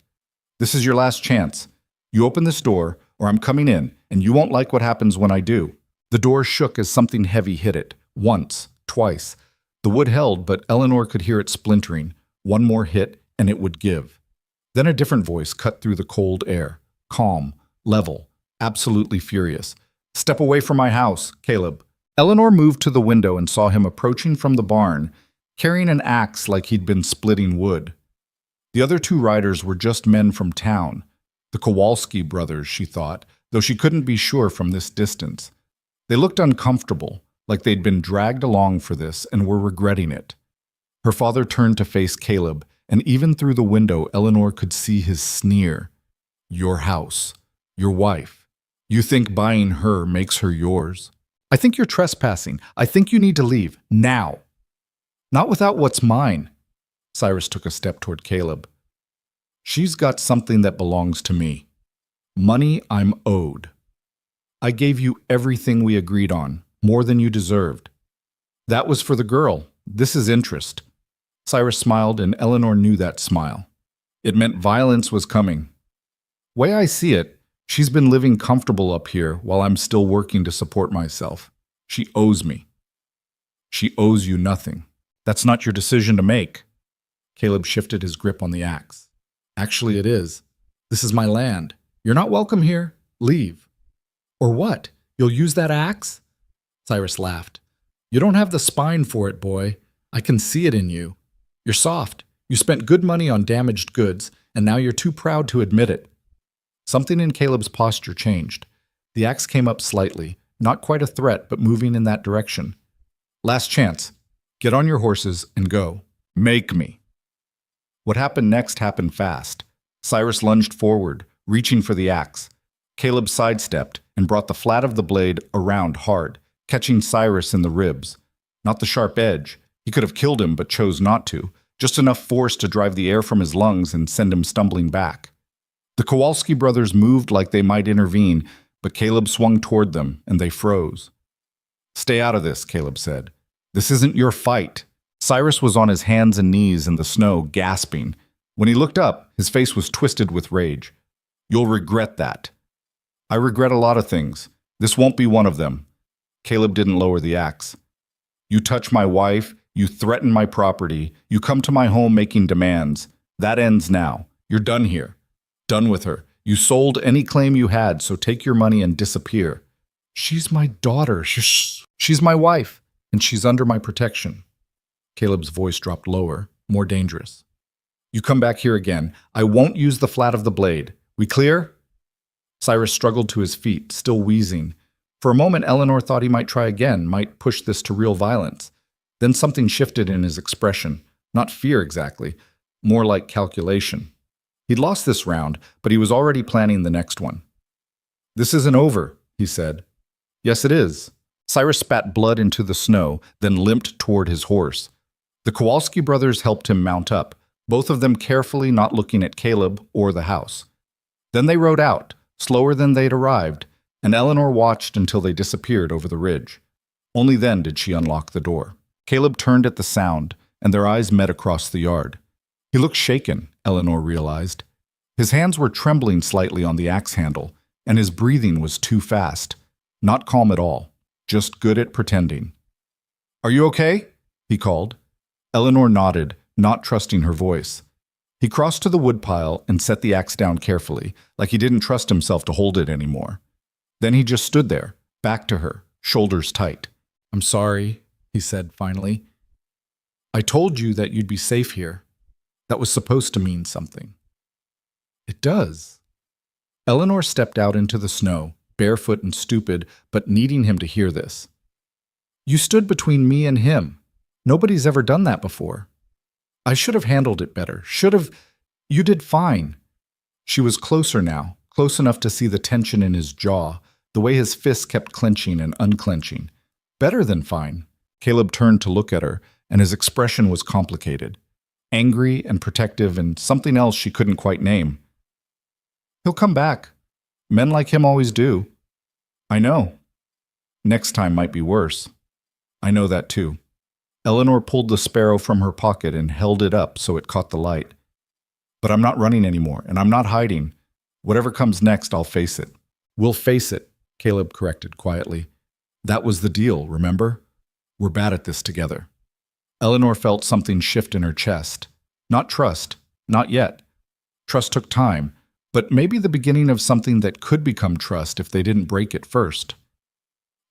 "This is your last chance. You open this door, or I'm coming in, and you won't like what happens when I do." The door shook as something heavy hit it. Once, twice. The wood held, but Eleanor could hear it splintering. One more hit, and it would give. Then a different voice cut through the cold air. Calm, level, absolutely furious. "Step away from my house, Caleb." Eleanor moved to the window and saw him approaching from the barn, carrying an axe like he'd been splitting wood. The other two riders were just men from town. The Kowalski brothers, she thought, though she couldn't be sure from this distance. They looked uncomfortable, like they'd been dragged along for this and were regretting it. Her father turned to face Caleb, and even through the window, Eleanor could see his sneer. "Your house. Your wife. You think buying her makes her yours? I think you're trespassing. I think you need to leave. Now." "Not without what's mine." Cyrus took a step toward Caleb. "She's got something that belongs to me. Money I'm owed. I gave you everything we agreed on, more than you deserved. That was for the girl. This is interest." Cyrus smiled, and Eleanor knew that smile. It meant violence was coming. "Way I see it, she's been living comfortable up here while I'm still working to support myself. She owes me." "She owes you nothing. That's not your decision to make." Caleb shifted his grip on the axe. "Actually, it is. This is my land. You're not welcome here. Leave." "Or what? You'll use that axe?" Cyrus laughed. "You don't have the spine for it, boy. I can see it in you. You're soft. You spent good money on damaged goods, and now you're too proud to admit it." Something in Caleb's posture changed. The axe came up slightly, not quite a threat, but moving in that direction. "Last chance. Get on your horses and go. Make me." What happened next happened fast. Cyrus lunged forward, reaching for the axe. Caleb sidestepped and brought the flat of the blade around hard, catching Cyrus in the ribs. Not the sharp edge. He could have killed him, but chose not to. Just enough force to drive the air from his lungs and send him stumbling back. The Kowalski brothers moved like they might intervene, but Caleb swung toward them, and they froze. "Stay out of this," Caleb said. "This isn't your fight." Cyrus was on his hands and knees in the snow, gasping. When he looked up, his face was twisted with rage. "You'll regret that." "I regret a lot of things. This won't be one of them." Caleb didn't lower the axe. "You touch my wife, you threaten my property, you come to my home making demands. That ends now. You're done here. Done with her. You sold any claim you had, so take your money and disappear." "She's my daughter. She's my wife, and she's under my protection." Caleb's voice dropped lower, more dangerous. "You come back here again. I won't use the flat of the blade. We clear?" Cyrus struggled to his feet, still wheezing. For a moment, Eleanor thought he might try again, might push this to real violence. Then something shifted in his expression. Not fear exactly, more like calculation. He'd lost this round, but he was already planning the next one. "This isn't over," he said. "Yes, it is." Cyrus spat blood into the snow, then limped toward his horse. The Kowalski brothers helped him mount up, both of them carefully not looking at Caleb or the house. Then they rode out, slower than they'd arrived, and Eleanor watched until they disappeared over the ridge. Only then did she unlock the door. Caleb turned at the sound, and their eyes met across the yard. He looked shaken, Eleanor realized. His hands were trembling slightly on the axe handle, and his breathing was too fast. Not calm at all, just good at pretending. "Are you okay?" he called. Eleanor nodded, not trusting her voice. He crossed to the woodpile and set the axe down carefully, like he didn't trust himself to hold it anymore. Then he just stood there, back to her, shoulders tight. "I'm sorry," he said finally. "I told you that you'd be safe here. That was supposed to mean something." "It does." Eleanor stepped out into the snow, barefoot and stupid, but needing him to hear this. "You stood between me and him. Nobody's ever done that before. I should have handled it better. You did fine." She was closer now, close enough to see the tension in his jaw, the way his fists kept clenching and unclenching. "Better than fine." Caleb turned to look at her, and his expression was complicated. Angry and protective and something else she couldn't quite name. "He'll come back. Men like him always do." "I know. Next time might be worse." "I know that too." Eleanor pulled the sparrow from her pocket and held it up so it caught the light. "But I'm not running anymore, and I'm not hiding. Whatever comes next, I'll face it." "We'll face it," Caleb corrected quietly. "That was the deal, remember? We're bad at this together." Eleanor felt something shift in her chest. Not trust, not yet. Trust took time, but maybe the beginning of something that could become trust if they didn't break it first.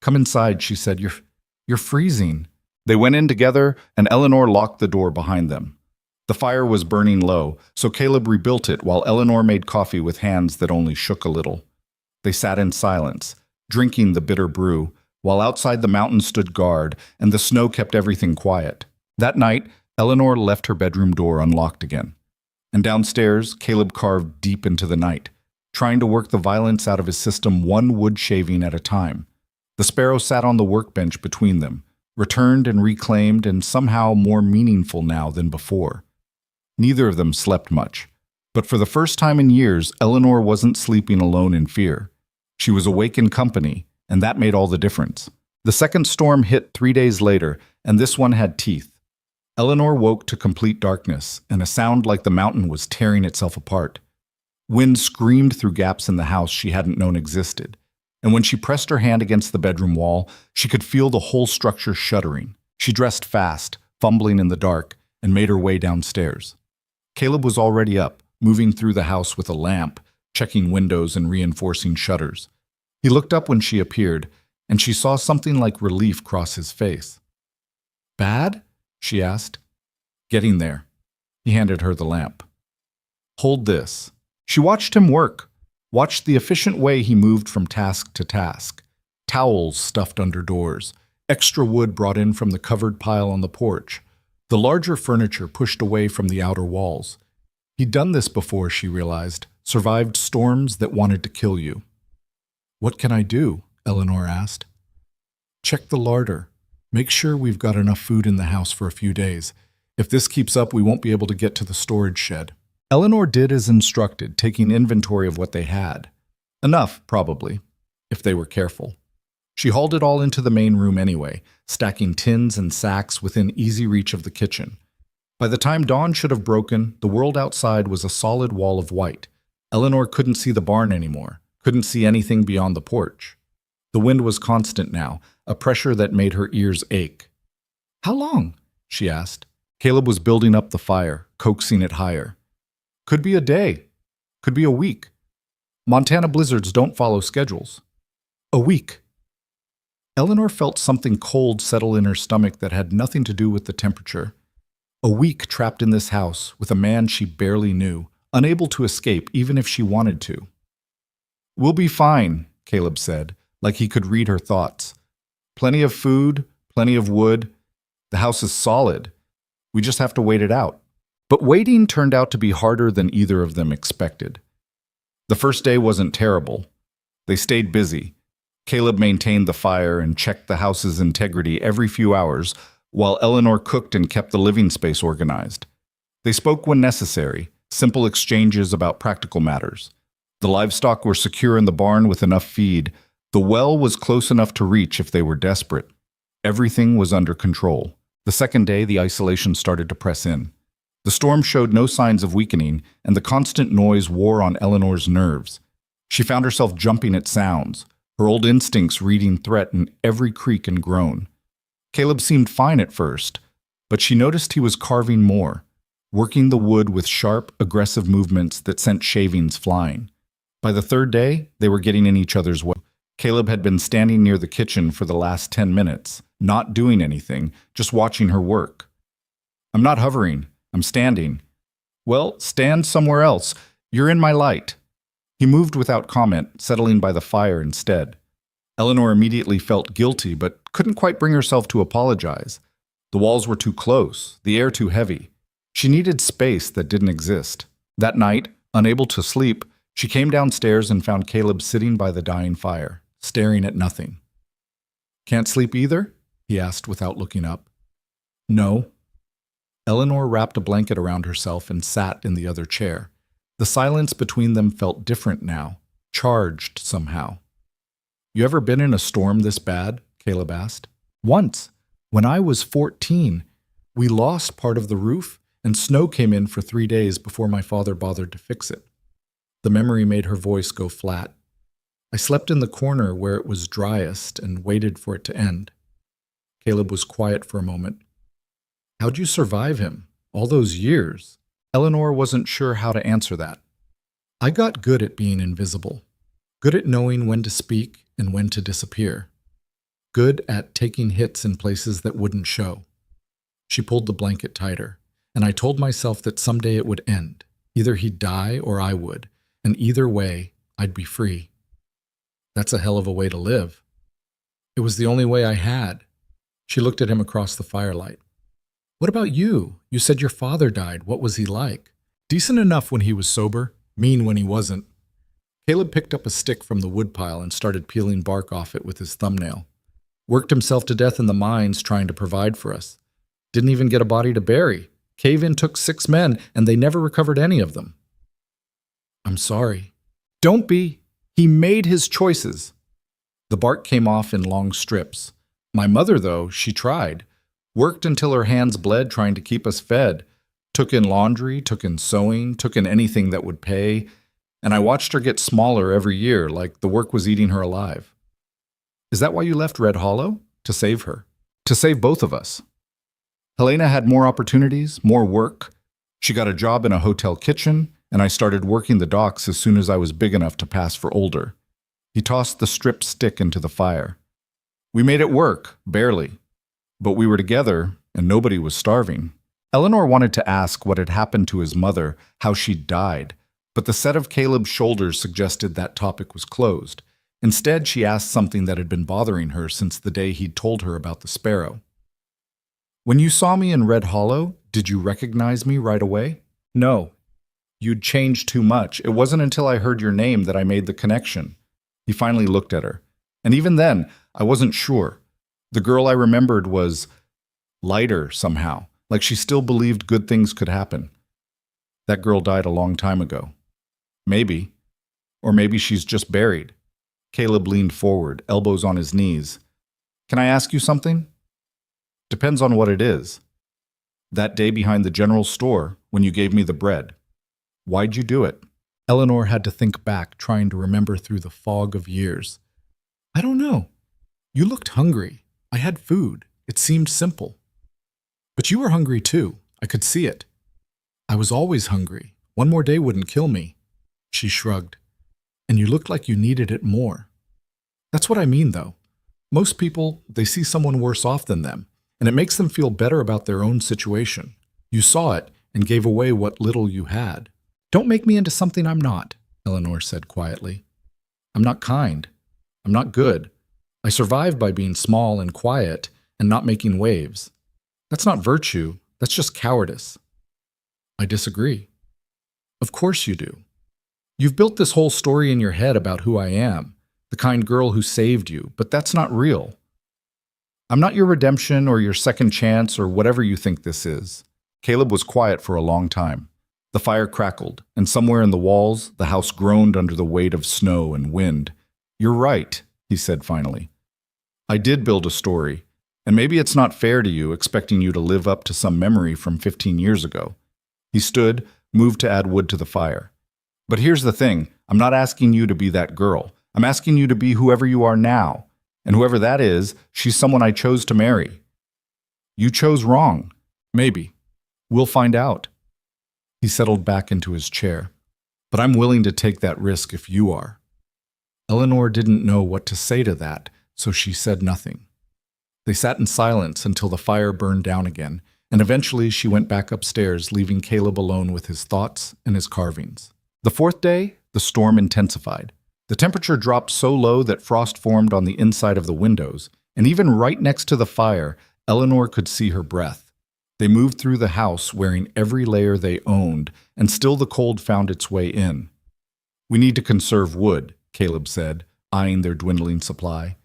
"Come inside," she said. You're freezing." They went in together, and Eleanor locked the door behind them. The fire was burning low, so Caleb rebuilt it while Eleanor made coffee with hands that only shook a little. They sat in silence, drinking the bitter brew, while outside the mountain stood guard, and the snow kept everything quiet. That night, Eleanor left her bedroom door unlocked again. And downstairs, Caleb carved deep into the night, trying to work the violence out of his system one wood shaving at a time. The sparrow sat on the workbench between them, returned and reclaimed and somehow more meaningful now than before. Neither of them slept much, but for the first time in years, Eleanor wasn't sleeping alone in fear. She was awake in company, and that made all the difference. The second storm hit 3 days later, and this one had teeth. Eleanor woke to complete darkness, and a sound like the mountain was tearing itself apart. Wind screamed through gaps in the house she hadn't known existed, and when she pressed her hand against the bedroom wall, she could feel the whole structure shuddering. She dressed fast, fumbling in the dark, and made her way downstairs. Caleb was already up, moving through the house with a lamp, checking windows and reinforcing shutters. He looked up when she appeared, and she saw something like relief cross his face. "Bad?" she asked. "Getting there." He handed her the lamp. "Hold this." She watched him work, watched the efficient way he moved from task to task. Towels stuffed under doors, extra wood brought in from the covered pile on the porch, the larger furniture pushed away from the outer walls. He'd done this before, she realized, survived storms that wanted to kill you. "What can I do?" Eleanor asked. "Check the larder. Make sure we've got enough food in the house for a few days. If this keeps up, we won't be able to get to the storage shed." Eleanor did as instructed, taking inventory of what they had. Enough, probably, if they were careful. She hauled it all into the main room anyway, stacking tins and sacks within easy reach of the kitchen. By the time dawn should have broken, the world outside was a solid wall of white. Eleanor couldn't see the barn anymore, couldn't see anything beyond the porch. The wind was constant now, a pressure that made her ears ache. "How long?" she asked. Caleb was building up the fire, coaxing it higher. "Could be a day. Could be a week. Montana blizzards don't follow schedules." "A week." Eleanor felt something cold settle in her stomach that had nothing to do with the temperature. A week trapped in this house with a man she barely knew, unable to escape even if she wanted to. "We'll be fine," Caleb said, like he could read her thoughts. "Plenty of food, plenty of wood. The house is solid. We just have to wait it out." But waiting turned out to be harder than either of them expected. The first day wasn't terrible. They stayed busy. Caleb maintained the fire and checked the house's integrity every few hours, while Eleanor cooked and kept the living space organized. They spoke when necessary, simple exchanges about practical matters. The livestock were secure in the barn with enough feed. The well was close enough to reach if they were desperate. Everything was under control. The second day, the isolation started to press in. The storm showed no signs of weakening, and the constant noise wore on Eleanor's nerves. She found herself jumping at sounds, her old instincts reading threat in every creak and groan. Caleb seemed fine at first, but she noticed he was carving more. working the wood with sharp, aggressive movements that sent shavings flying. By the third day, they were getting in each other's way. Caleb had been standing near the kitchen for the last 10 minutes, not doing anything, just watching her work. I'm not hovering. I'm standing. Well, stand somewhere else. You're in my light. He moved without comment, settling by the fire instead. Eleanor immediately felt guilty, but couldn't quite bring herself to apologize. The walls were too close, the air too heavy. She needed space that didn't exist. That night, unable to sleep, she came downstairs and found Caleb sitting by the dying fire, staring at nothing. "Can't sleep either?" he asked without looking up. "No." Eleanor wrapped a blanket around herself and sat in the other chair. The silence between them felt different now, charged somehow. "You ever been in a storm this bad?" Caleb asked. "Once. When I was 14, we lost part of the roof, and snow came in for 3 days before my father bothered to fix it." The memory made her voice go flat. "I slept in the corner where it was driest and waited for it to end." Caleb was quiet for a moment. "How'd you survive him? All those years?" Eleanor wasn't sure how to answer that. "I got good at being invisible. Good at knowing when to speak and when to disappear. Good at taking hits in places that wouldn't show." She pulled the blanket tighter, and I told myself that someday it would end. Either he'd die or I would, and either way, I'd be free. That's a hell of a way to live. It was the only way I had. She looked at him across the firelight. "What about you? You said your father died. What was he like?" "Decent enough when he was sober, mean when he wasn't." Caleb picked up a stick from the woodpile and started peeling bark off it with his thumbnail. "Worked himself to death in the mines trying to provide for us. Didn't even get a body to bury. Cave-in took 6 men, and they never recovered any of them." "I'm sorry." "Don't be. He made his choices." The bark came off in long strips. "My mother, though, she tried. Worked until her hands bled trying to keep us fed. Took in laundry, took in sewing, took in anything that would pay. And I watched her get smaller every year, like the work was eating her alive." "Is that why you left Red Hollow?" "To save her. To save both of us. Helena had more opportunities, more work. She got a job in a hotel kitchen, and I started working the docks as soon as I was big enough to pass for older." He tossed the stripped stick into the fire. "We made it work, barely. But we were together, and nobody was starving." Eleanor wanted to ask what had happened to his mother, how she'd died, but the set of Caleb's shoulders suggested that topic was closed. Instead, she asked something that had been bothering her since the day he'd told her about the sparrow. "When you saw me in Red Hollow, did you recognize me right away?" "No. You'd changed too much. It wasn't until I heard your name that I made the connection." He finally looked at her. "And even then, I wasn't sure. The girl I remembered was lighter somehow, like she still believed good things could happen. That girl died a long time ago. Maybe. Or maybe she's just buried." Caleb leaned forward, elbows on his knees. "Can I ask you something?" "Depends on what it is." "That day behind the general store, when you gave me the bread. Why'd you do it?" Eleanor had to think back, trying to remember through the fog of years. "I don't know. You looked hungry. I had food. It seemed simple. But you were hungry too. I could see it. I was always hungry. One more day wouldn't kill me." She shrugged. "And you looked like you needed it more." "That's what I mean, though. Most people, they see someone worse off than them, and it makes them feel better about their own situation. You saw it and gave away what little you had." "Don't make me into something I'm not," Eleanor said quietly. "I'm not kind. I'm not good. I survive by being small and quiet and not making waves. That's not virtue. That's just cowardice." "I disagree." "Of course you do. You've built this whole story in your head about who I am, the kind girl who saved you, but that's not real. I'm not your redemption or your second chance or whatever you think this is." Caleb was quiet for a long time. The fire crackled, and somewhere in the walls, the house groaned under the weight of snow and wind. "You're right," he said finally. "I did build a story, and maybe it's not fair to you expecting you to live up to some memory from 15 years ago." He stood, moved to add wood to the fire. "But here's the thing. I'm not asking you to be that girl. I'm asking you to be whoever you are now. And whoever that is, she's someone I chose to marry." "You chose wrong." "Maybe. We'll find out." He settled back into his chair. But I'm willing to take that risk if you are. Eleanor didn't know what to say to that, so she said nothing. They sat in silence until the fire burned down again, and eventually she went back upstairs, leaving Caleb alone with his thoughts and his carvings. The fourth day, the storm intensified. The temperature dropped so low that frost formed on the inside of the windows, and even right next to the fire, Eleanor could see her breath. They moved through the house wearing every layer they owned, and still the cold found its way in. "We need to conserve wood," Caleb said, eyeing their dwindling supply.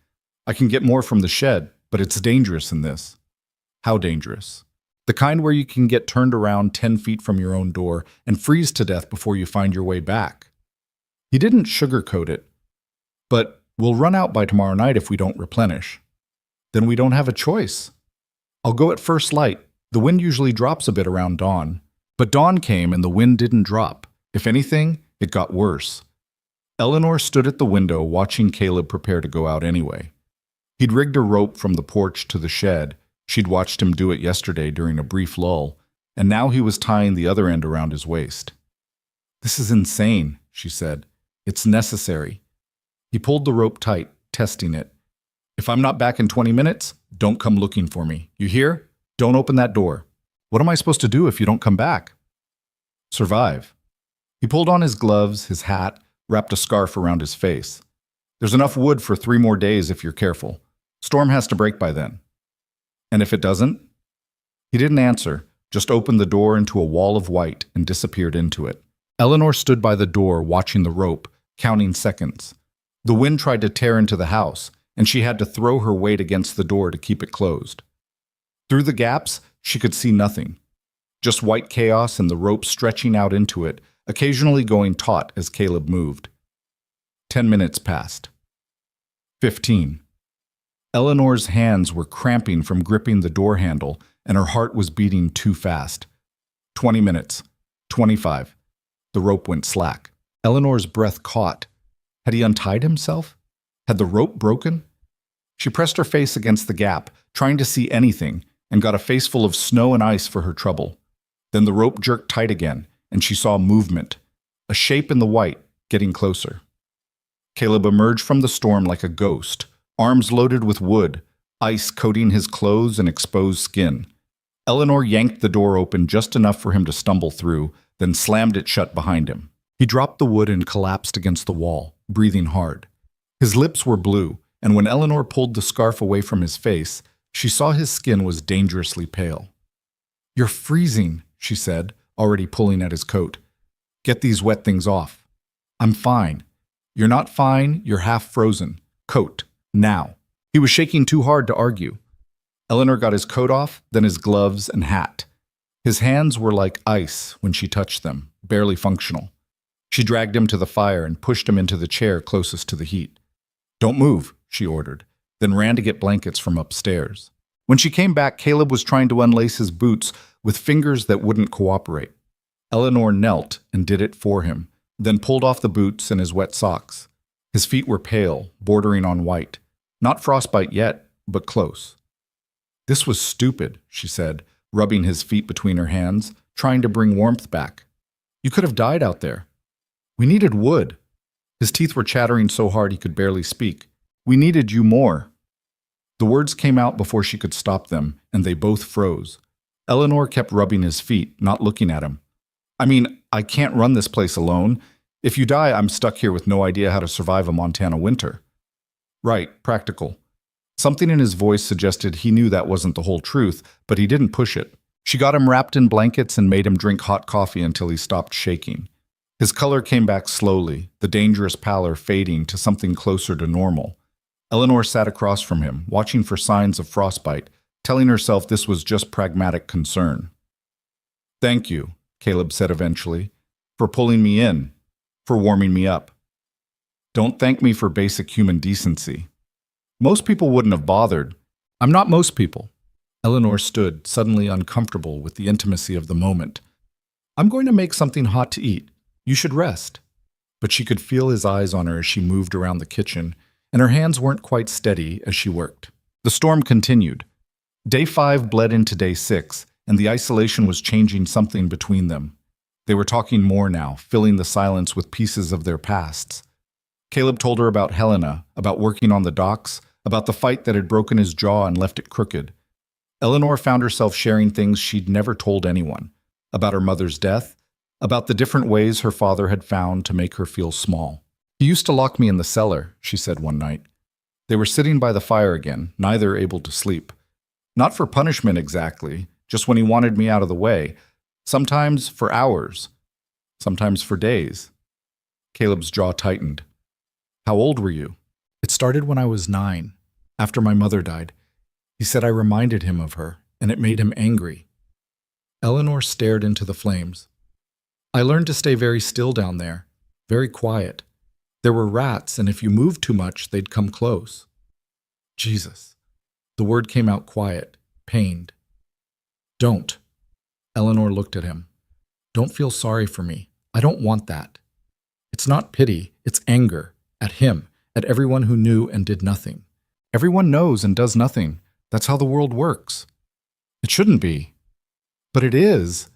"I can get more from the shed, but it's dangerous in this." "How dangerous?" "The kind where you can get turned around 10 feet from your own door and freeze to death before you find your way back." He didn't sugarcoat it. "But we'll run out by tomorrow night if we don't replenish." "Then we don't have a choice." "I'll go at first light. The wind usually drops a bit around dawn." But dawn came and the wind didn't drop. If anything, it got worse. Eleanor stood at the window watching Caleb prepare to go out anyway. He'd rigged a rope from the porch to the shed. She'd watched him do it yesterday during a brief lull, and now he was tying the other end around his waist. "This is insane," she said. "It's necessary." He pulled the rope tight, testing it. "If I'm not back in 20 minutes, don't come looking for me. You hear? Don't open that door." "What am I supposed to do if you don't come back?" "Survive." He pulled on his gloves, his hat, wrapped a scarf around his face. "There's enough wood for 3 more days if you're careful. Storm has to break by then." "And if it doesn't?" He didn't answer, just opened the door into a wall of white and disappeared into it. Eleanor stood by the door watching the rope, counting seconds. The wind tried to tear into the house, and she had to throw her weight against the door to keep it closed. Through the gaps, she could see nothing. Just white chaos and the rope stretching out into it, occasionally going taut as Caleb moved. 10 minutes passed. 15. Eleanor's hands were cramping from gripping the door handle, and her heart was beating too fast. 20 minutes. 25. The rope went slack. Eleanor's breath caught. Had he untied himself? Had the rope broken? She pressed her face against the gap, trying to see anything, and got a face full of snow and ice for her trouble. Then the rope jerked tight again, and she saw movement, a shape in the white, getting closer. Caleb emerged from the storm like a ghost, arms loaded with wood, ice coating his clothes and exposed skin. Eleanor yanked the door open just enough for him to stumble through, then slammed it shut behind him. He dropped the wood and collapsed against the wall, breathing hard. His lips were blue, and when Eleanor pulled the scarf away from his face, she saw his skin was dangerously pale. "You're freezing," she said, already pulling at his coat. "Get these wet things off." "I'm fine." "You're not fine, you're half frozen. Coat, now." He was shaking too hard to argue. Eleanor got his coat off, then his gloves and hat. His hands were like ice when she touched them, barely functional. She dragged him to the fire and pushed him into the chair closest to the heat. "Don't move," she ordered, then ran to get blankets from upstairs. When she came back, Caleb was trying to unlace his boots with fingers that wouldn't cooperate. Eleanor knelt and did it for him, then pulled off the boots and his wet socks. His feet were pale, bordering on white. Not frostbite yet, but close. "This was stupid," she said, rubbing his feet between her hands, trying to bring warmth back. "You could have died out there. We needed wood." His teeth were chattering so hard he could barely speak. "We needed you more." The words came out before she could stop them, and they both froze. Eleanor kept rubbing his feet, not looking at him. "I mean, I can't run this place alone. If you die, I'm stuck here with no idea how to survive a Montana winter." "Right, practical." Something in his voice suggested he knew that wasn't the whole truth, but he didn't push it. She got him wrapped in blankets and made him drink hot coffee until he stopped shaking. His color came back slowly, the dangerous pallor fading to something closer to normal. Eleanor sat across from him, watching for signs of frostbite, telling herself this was just pragmatic concern. "Thank you," Caleb said eventually, "for pulling me in, for warming me up. Don't thank me for basic human decency. Most people wouldn't have bothered." "I'm not most people." Eleanor stood, suddenly uncomfortable with the intimacy of the moment. "I'm going to make something hot to eat. You should rest." But she could feel his eyes on her as she moved around the kitchen, and her hands weren't quite steady as she worked. The storm continued. Day 5 bled into day 6, and the isolation was changing something between them. They were talking more now, filling the silence with pieces of their pasts. Caleb told her about Helena, about working on the docks, about the fight that had broken his jaw and left it crooked. Eleanor found herself sharing things she'd never told anyone, about her mother's death, about the different ways her father had found to make her feel small. "He used to lock me in the cellar," she said one night. They were sitting by the fire again, neither able to sleep. Not for punishment exactly, just when he wanted me out of the way, sometimes for hours, sometimes for days. Caleb's jaw tightened. "How old were you?" "It started when I was 9, after my mother died. He said I reminded him of her, and it made him angry." Eleanor stared into the flames. "I learned to stay very still down there, very quiet. There were rats, and if you moved too much, they'd come close." Jesus. The word came out quiet, pained. "Don't." Eleanor looked at him. "Don't feel sorry for me. I don't want that. It's not pity, it's anger. At him, at everyone who knew and did nothing." "Everyone knows and does nothing. That's how the world works." "It shouldn't be." "But it is."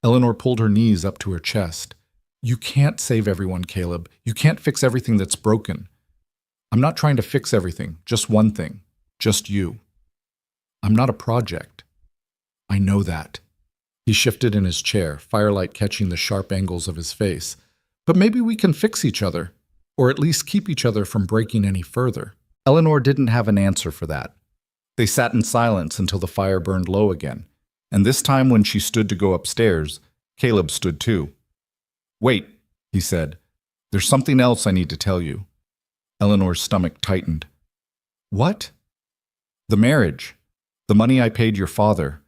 Eleanor pulled her knees up to her chest. "You can't save everyone, Caleb. You can't fix everything that's broken. I'm not trying to fix everything, just one thing. Just you. I'm not a project. I know that." He shifted in his chair, firelight catching the sharp angles of his face. "But maybe we can fix each other, or at least keep each other from breaking any further." Eleanor didn't have an answer for that. They sat in silence until the fire burned low again, and this time when she stood to go upstairs, Caleb stood too. "Wait," he said. "There's something else I need to tell you." Eleanor's stomach tightened. "What?" "The marriage. The money I paid your father."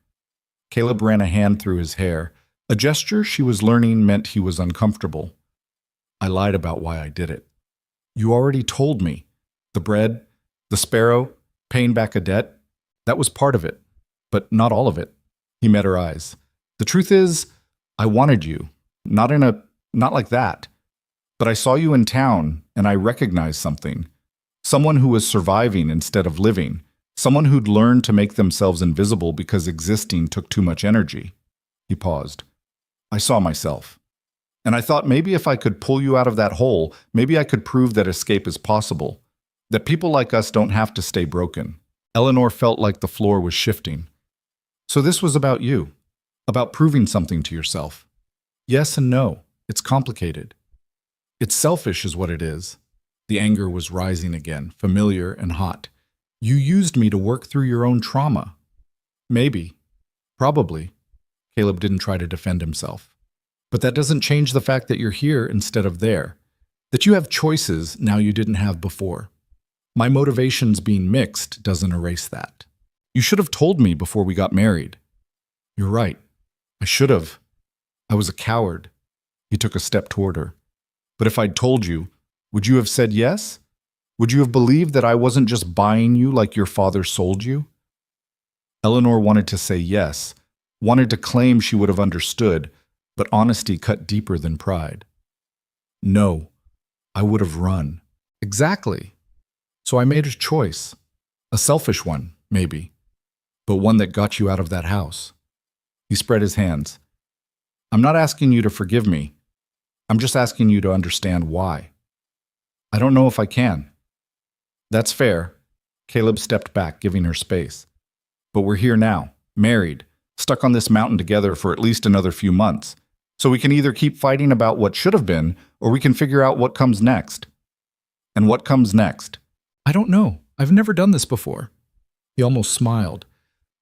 Caleb ran a hand through his hair, a gesture she was learning meant he was uncomfortable. "I lied about why I did it." "You already told me. The bread, the sparrow, paying back a debt. That was part of it, but not all of it." He met her eyes. "The truth is, I wanted you. Not like that. But I saw you in town, and I recognized something. Someone who was surviving instead of living. Someone who'd learned to make themselves invisible because existing took too much energy." He paused. "I saw myself. And I thought maybe if I could pull you out of that hole, maybe I could prove that escape is possible. That people like us don't have to stay broken." Eleanor felt like the floor was shifting. "So this was about you. About proving something to yourself." "Yes and no. It's complicated. It's selfish is what it is." The anger was rising again, familiar and hot. "You used me to work through your own trauma." "Maybe. Probably." Caleb didn't try to defend himself. "But that doesn't change the fact that you're here instead of there. That you have choices now you didn't have before. My motivations being mixed doesn't erase that. You should have told me before we got married." "You're right. I should have. I was a coward." He took a step toward her. "But if I'd told you, would you have said yes? Would you have believed that I wasn't just buying you like your father sold you?" Eleanor wanted to say yes, wanted to claim she would have understood, but honesty cut deeper than pride. "No, I would have run." "Exactly. So I made a choice. A selfish one, maybe, but one that got you out of that house." He spread his hands. "I'm not asking you to forgive me. I'm just asking you to understand why." "I don't know if I can." "That's fair." Caleb stepped back, giving her space. "But we're here now, married, stuck on this mountain together for at least another few months. So we can either keep fighting about what should have been, or we can figure out what comes next." "And what comes next?" "I don't know. I've never done this before." He almost smiled.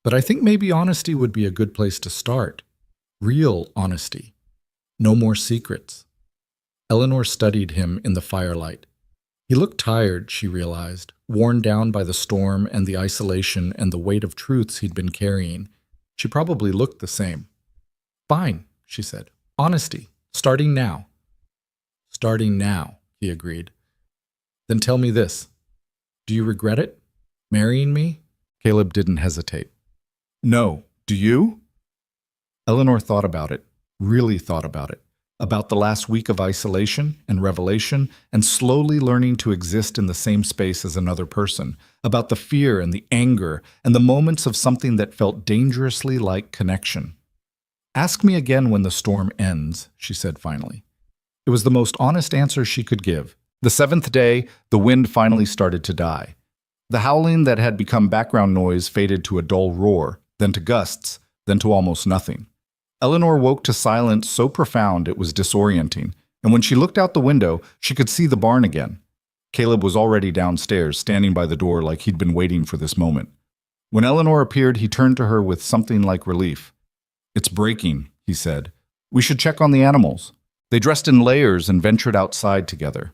"But I think maybe honesty would be a good place to start. Real honesty. No more secrets." Eleanor studied him in the firelight. He looked tired, she realized, worn down by the storm and the isolation and the weight of truths he'd been carrying. She probably looked the same. "Fine," she said. "Honesty. Starting now." "Starting now," he agreed. "Then tell me this. Do you regret it? Marrying me?" Caleb didn't hesitate. "No. Do you?" Eleanor thought about it, really thought about it, about the last week of isolation and revelation and slowly learning to exist in the same space as another person, about the fear and the anger and the moments of something that felt dangerously like connection. Ask me again when the storm ends, she said finally. It was the most honest answer she could give. The seventh day, the wind finally started to die. The howling that had become background noise faded to a dull roar, then to gusts, then to almost nothing. Eleanor woke to silence so profound it was disorienting, and when she looked out the window, she could see the barn again. Caleb was already downstairs, standing by the door like he'd been waiting for this moment. When Eleanor appeared, he turned to her with something like relief. "It's breaking," he said. "We should check on the animals." They dressed in layers and ventured outside together.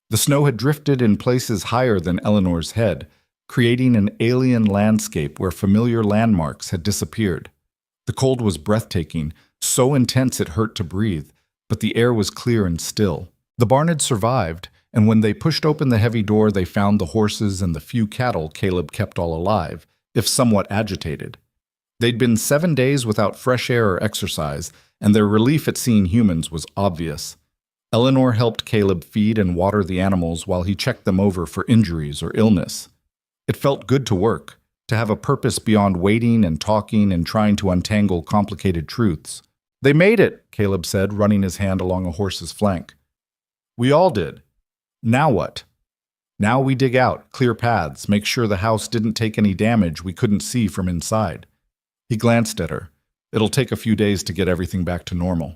The snow had drifted in places higher than Eleanor's head, creating an alien landscape where familiar landmarks had disappeared. The cold was breathtaking, so intense it hurt to breathe, but the air was clear and still. The barn had survived, and when they pushed open the heavy door, they found the horses and the few cattle Caleb kept all alive, if somewhat agitated. They'd been 7 days without fresh air or exercise, and their relief at seeing humans was obvious. Eleanor helped Caleb feed and water the animals while he checked them over for injuries or illness. It felt good to work, to have a purpose beyond waiting and talking and trying to untangle complicated truths. "They made it," Caleb said, running his hand along a horse's flank. "We all did. Now what?" "Now we dig out, clear paths, make sure the house didn't take any damage we couldn't see from inside." He glanced at her. "It'll take a few days to get everything back to normal."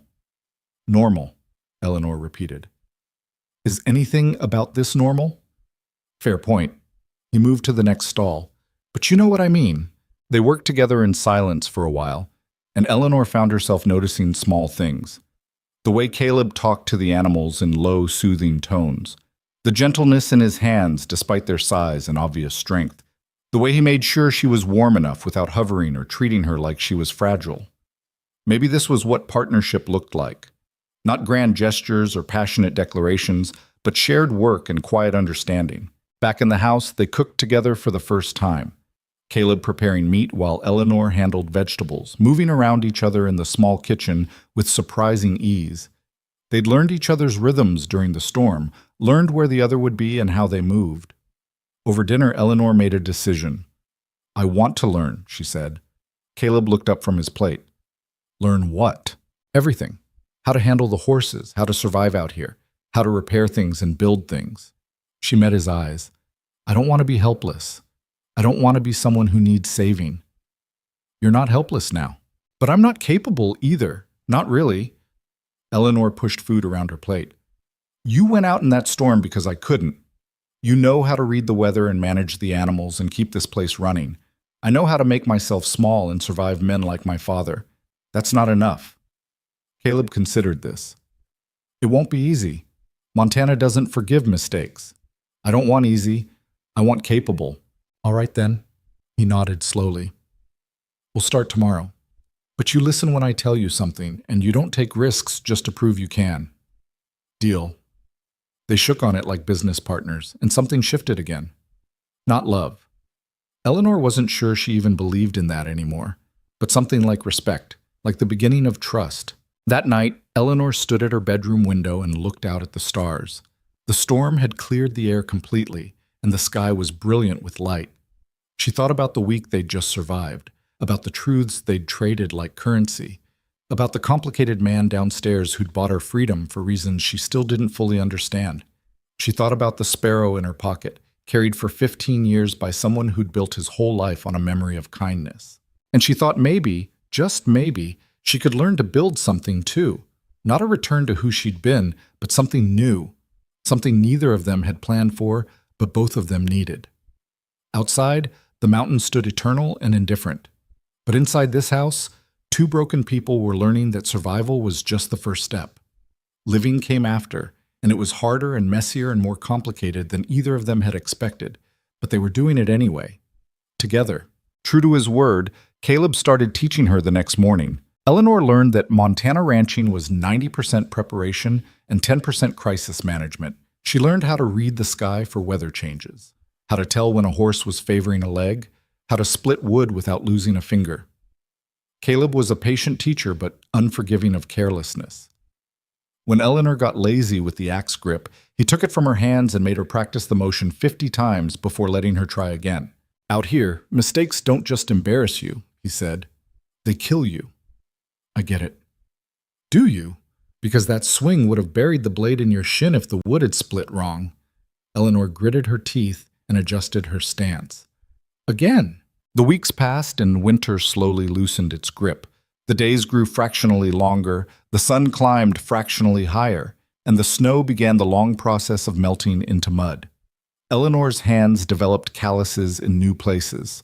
"Normal," Eleanor repeated. "Is anything about this normal?" "Fair point." He moved to the next stall. "But you know what I mean." They worked together in silence for a while, and Eleanor found herself noticing small things. The way Caleb talked to the animals in low, soothing tones. The gentleness in his hands despite their size and obvious strength. The way he made sure she was warm enough without hovering or treating her like she was fragile. Maybe this was what partnership looked like. Not grand gestures or passionate declarations, but shared work and quiet understanding. Back in the house, they cooked together for the first time. Caleb preparing meat while Eleanor handled vegetables, moving around each other in the small kitchen with surprising ease. They'd learned each other's rhythms during the storm, learned where the other would be and how they moved. Over dinner, Eleanor made a decision. "I want to learn," she said. Caleb looked up from his plate. "Learn what?" "Everything. How to handle the horses, how to survive out here, how to repair things and build things." She met his eyes. "I don't want to be helpless. I don't want to be someone who needs saving." "You're not helpless now." "But I'm not capable either. Not really." Eleanor pushed food around her plate. "You went out in that storm because I couldn't. You know how to read the weather and manage the animals and keep this place running. I know how to make myself small and survive men like my father. That's not enough." Caleb considered this. "It won't be easy. Montana doesn't forgive mistakes. I don't want easy. I want capable." "All right then." He nodded slowly. "We'll start tomorrow. But you listen when I tell you something, and you don't take risks just to prove you can." "Deal." They shook on it like business partners, and something shifted again. Not love. Eleanor wasn't sure she even believed in that anymore, but something like respect, like the beginning of trust. That night, Eleanor stood at her bedroom window and looked out at the stars. The storm had cleared the air completely, and the sky was brilliant with light. She thought about the week they'd just survived, about the truths they'd traded like currency, about the complicated man downstairs who'd bought her freedom for reasons she still didn't fully understand. She thought about the sparrow in her pocket, carried for 15 years by someone who'd built his whole life on a memory of kindness. And she thought maybe, just maybe, she could learn to build something too. Not a return to who she'd been, but something new. Something neither of them had planned for, but both of them needed. Outside, the mountain stood eternal and indifferent. But inside this house, two broken people were learning that survival was just the first step. Living came after, and it was harder and messier and more complicated than either of them had expected, but they were doing it anyway. Together. True to his word, Caleb started teaching her the next morning. Eleanor learned that Montana ranching was 90% preparation and 10% crisis management. She learned how to read the sky for weather changes, how to tell when a horse was favoring a leg, how to split wood without losing a finger. Caleb was a patient teacher, but unforgiving of carelessness. When Eleanor got lazy with the axe grip, he took it from her hands and made her practice the motion 50 times before letting her try again. "Out here, mistakes don't just embarrass you," he said. "They kill you." I get it. Do you? Because that swing would have buried the blade in your shin if the wood had split wrong. Eleanor gritted her teeth and adjusted her stance. Again. The weeks passed and winter slowly loosened its grip. The days grew fractionally longer, the sun climbed fractionally higher, and the snow began the long process of melting into mud. Eleanor's hands developed calluses in new places.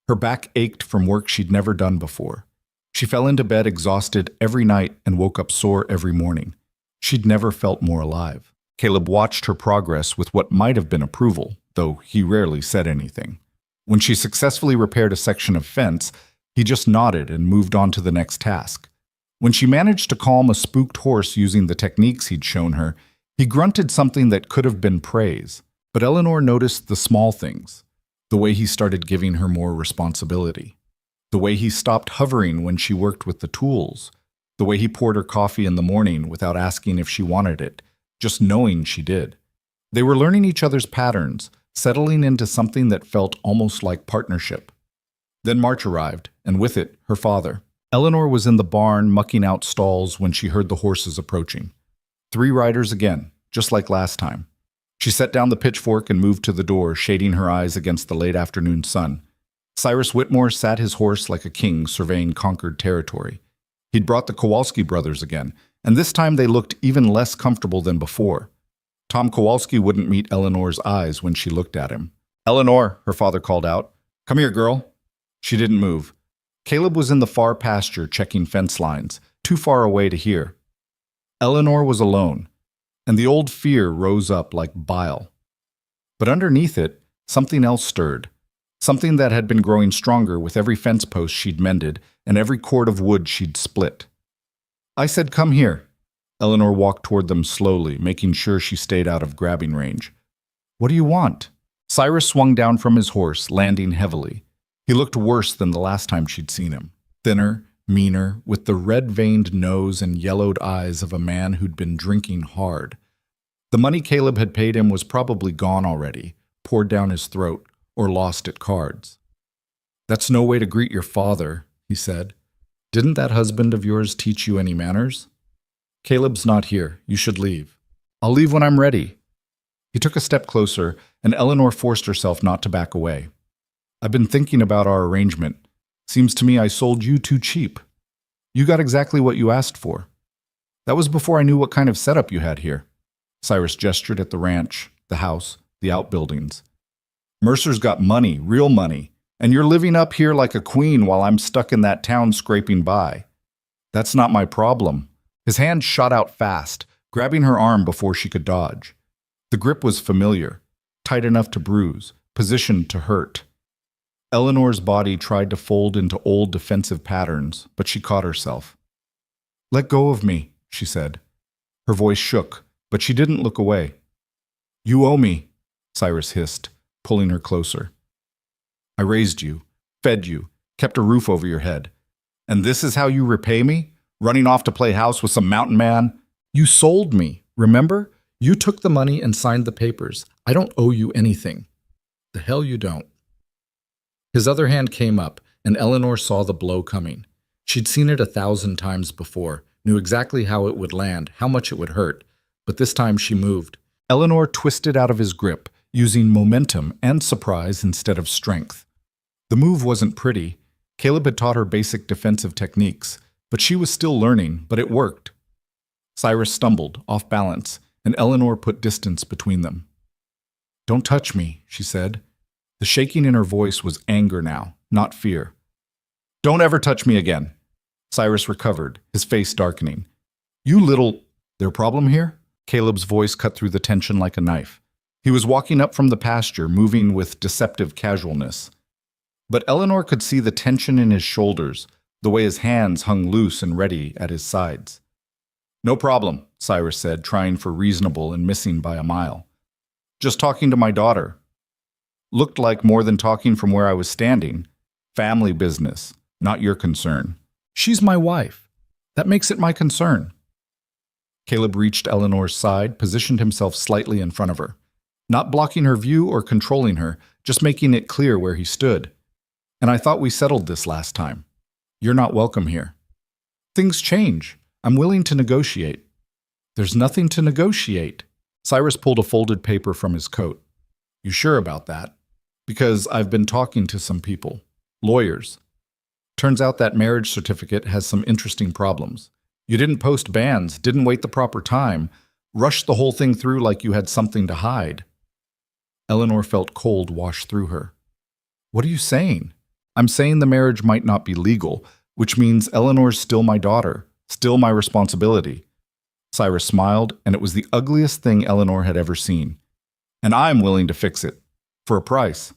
Her back ached from work she'd never done before. She fell into bed exhausted every night and woke up sore every morning. She'd never felt more alive. Caleb watched her progress with what might have been approval, though he rarely said anything. When she successfully repaired a section of fence, he just nodded and moved on to the next task. When she managed to calm a spooked horse using the techniques he'd shown her, he grunted something that could have been praise. But Eleanor noticed the small things, the way he started giving her more responsibility, the way he stopped hovering when she worked with the tools, the way he poured her coffee in the morning without asking if she wanted it, just knowing she did. They were learning each other's patterns, settling into something that felt almost like partnership. Then March arrived, and with it, her father. Eleanor was in the barn mucking out stalls when she heard the horses approaching. 3 riders again, just like last time. She set down the pitchfork and moved to the door, shading her eyes against the late afternoon sun. Cyrus Whitmore sat his horse like a king surveying conquered territory. He'd brought the Kowalski brothers again, and this time they looked even less comfortable than before. Tom Kowalski wouldn't meet Eleanor's eyes when she looked at him. "Eleanor," her father called out. "Come here, girl." She didn't move. Caleb was in the far pasture checking fence lines, too far away to hear. Eleanor was alone, and the old fear rose up like bile. But underneath it, something else stirred, something that had been growing stronger with every fence post she'd mended and every cord of wood she'd split. "I said come here." Eleanor walked toward them slowly, making sure she stayed out of grabbing range. "What do you want?" Cyrus swung down from his horse, landing heavily. He looked worse than the last time she'd seen him. Thinner, meaner, with the red-veined nose and yellowed eyes of a man who'd been drinking hard. The money Caleb had paid him was probably gone already, poured down his throat, or lost at cards. "That's no way to greet your father," he said. "Didn't that husband of yours teach you any manners?" "Caleb's not here. You should leave." "I'll leave when I'm ready." He took a step closer, and Eleanor forced herself not to back away. "I've been thinking about our arrangement. Seems to me I sold you too cheap. You got exactly what you asked for. That was before I knew what kind of setup you had here." Cyrus gestured at the ranch, the house, the outbuildings. "Mercer's got money, real money, and you're living up here like a queen while I'm stuck in that town scraping by. That's not my problem." His hand shot out fast, grabbing her arm before she could dodge. The grip was familiar, tight enough to bruise, positioned to hurt. Eleanor's body tried to fold into old defensive patterns, but she caught herself. "Let go of me," she said. Her voice shook, but she didn't look away. "You owe me," Cyrus hissed, pulling her closer. "I raised you, fed you, kept a roof over your head. And this is how you repay me? Running off to play house with some mountain man? You sold me, remember? You took the money and signed the papers. I don't owe you anything." "The hell you don't." His other hand came up, and Eleanor saw the blow coming. She'd seen it 1,000 times before, knew exactly how it would land, how much it would hurt, but this time she moved. Eleanor twisted out of his grip, using momentum and surprise instead of strength. The move wasn't pretty. Caleb had taught her basic defensive techniques, but she was still learning, but it worked. Cyrus stumbled, off balance, and Eleanor put distance between them. "Don't touch me," she said. The shaking in her voice was anger now, not fear. "Don't ever touch me again." Cyrus recovered, his face darkening. "You little—" "There a problem here?" Caleb's voice cut through the tension like a knife. He was walking up from the pasture, moving with deceptive casualness. But Eleanor could see the tension in his shoulders, the way his hands hung loose and ready at his sides. "No problem," Cyrus said, trying for reasonable and missing by a mile. "Just talking to my daughter. Looked like more than talking from where I was standing. Family business, not your concern." "She's my wife. That makes it my concern." Caleb reached Eleanor's side, positioned himself slightly in front of her. Not blocking her view or controlling her, just making it clear where he stood. "And I thought we settled this last time. You're not welcome here." Things change. I'm willing to negotiate. There's nothing to negotiate. Cyrus pulled a folded paper from his coat. You sure about that? Because I've been talking to some people. Lawyers. Turns out that marriage certificate has some interesting problems. You didn't post banns, didn't wait the proper time, rushed the whole thing through like you had something to hide. Eleanor felt cold wash through her. What are you saying? I'm saying the marriage might not be legal, which means Eleanor's still my daughter, still my responsibility. Cyrus smiled, and it was the ugliest thing Eleanor had ever seen. And I'm willing to fix it. For a price.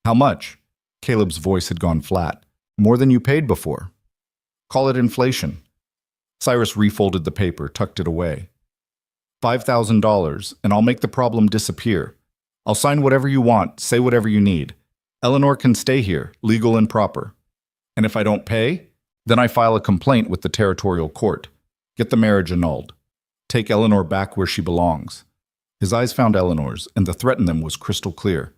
How much? Caleb's voice had gone flat. More than you paid before. Call it inflation. Cyrus refolded the paper, tucked it away. $5,000, and I'll make the problem disappear. I'll sign whatever you want, say whatever you need. Eleanor can stay here, legal and proper. And if I don't pay, then I file a complaint with the territorial court. Get the marriage annulled. Take Eleanor back where she belongs. His eyes found Eleanor's, and the threat in them was crystal clear.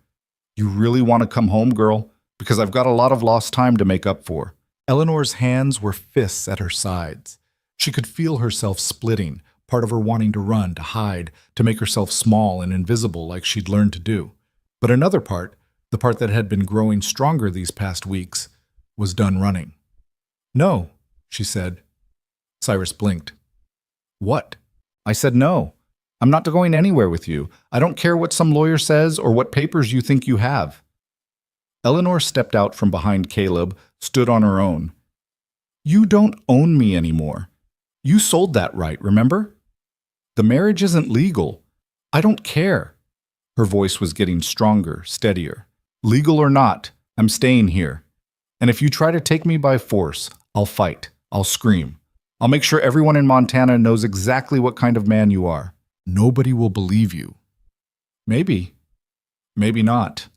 You really want to come home, girl? Because I've got a lot of lost time to make up for. Eleanor's hands were fists at her sides. She could feel herself splitting, part of her wanting to run, to hide, to make herself small and invisible like she'd learned to do. But another part, the part that had been growing stronger these past weeks, was done running. No, she said. Cyrus blinked. What? I said no. I'm not going anywhere with you. I don't care what some lawyer says or what papers you think you have. Eleanor stepped out from behind Caleb, stood on her own. You don't own me anymore. You sold that right, remember? The marriage isn't legal. I don't care. Her voice was getting stronger, steadier. Legal or not, I'm staying here. And if you try to take me by force, I'll fight. I'll scream. I'll make sure everyone in Montana knows exactly what kind of man you are. Nobody will believe you. Maybe. Maybe not.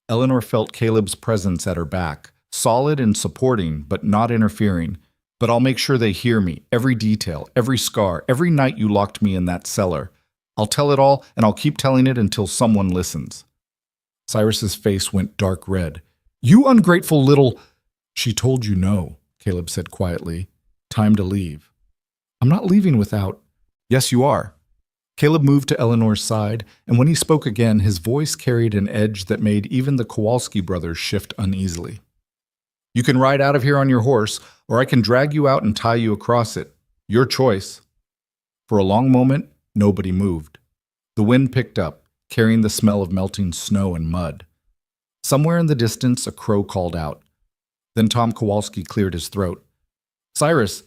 Eleanor felt Caleb's presence at her back, solid and supporting, but not interfering. But I'll make sure they hear me, every detail, every scar, every night you locked me in that cellar. I'll tell it all, and I'll keep telling it until someone listens. Cyrus's face went dark red. You ungrateful little... She told you no, Caleb said quietly. Time to leave. I'm not leaving without... Yes, you are. Caleb moved to Eleanor's side, and when he spoke again, his voice carried an edge that made even the Kowalski brothers shift uneasily. You can ride out of here on your horse, or I can drag you out and tie you across it. Your choice. For a long moment, nobody moved. The wind picked up, carrying the smell of melting snow and mud. Somewhere in the distance, a crow called out. Then Tom Kowalski cleared his throat. Cyrus,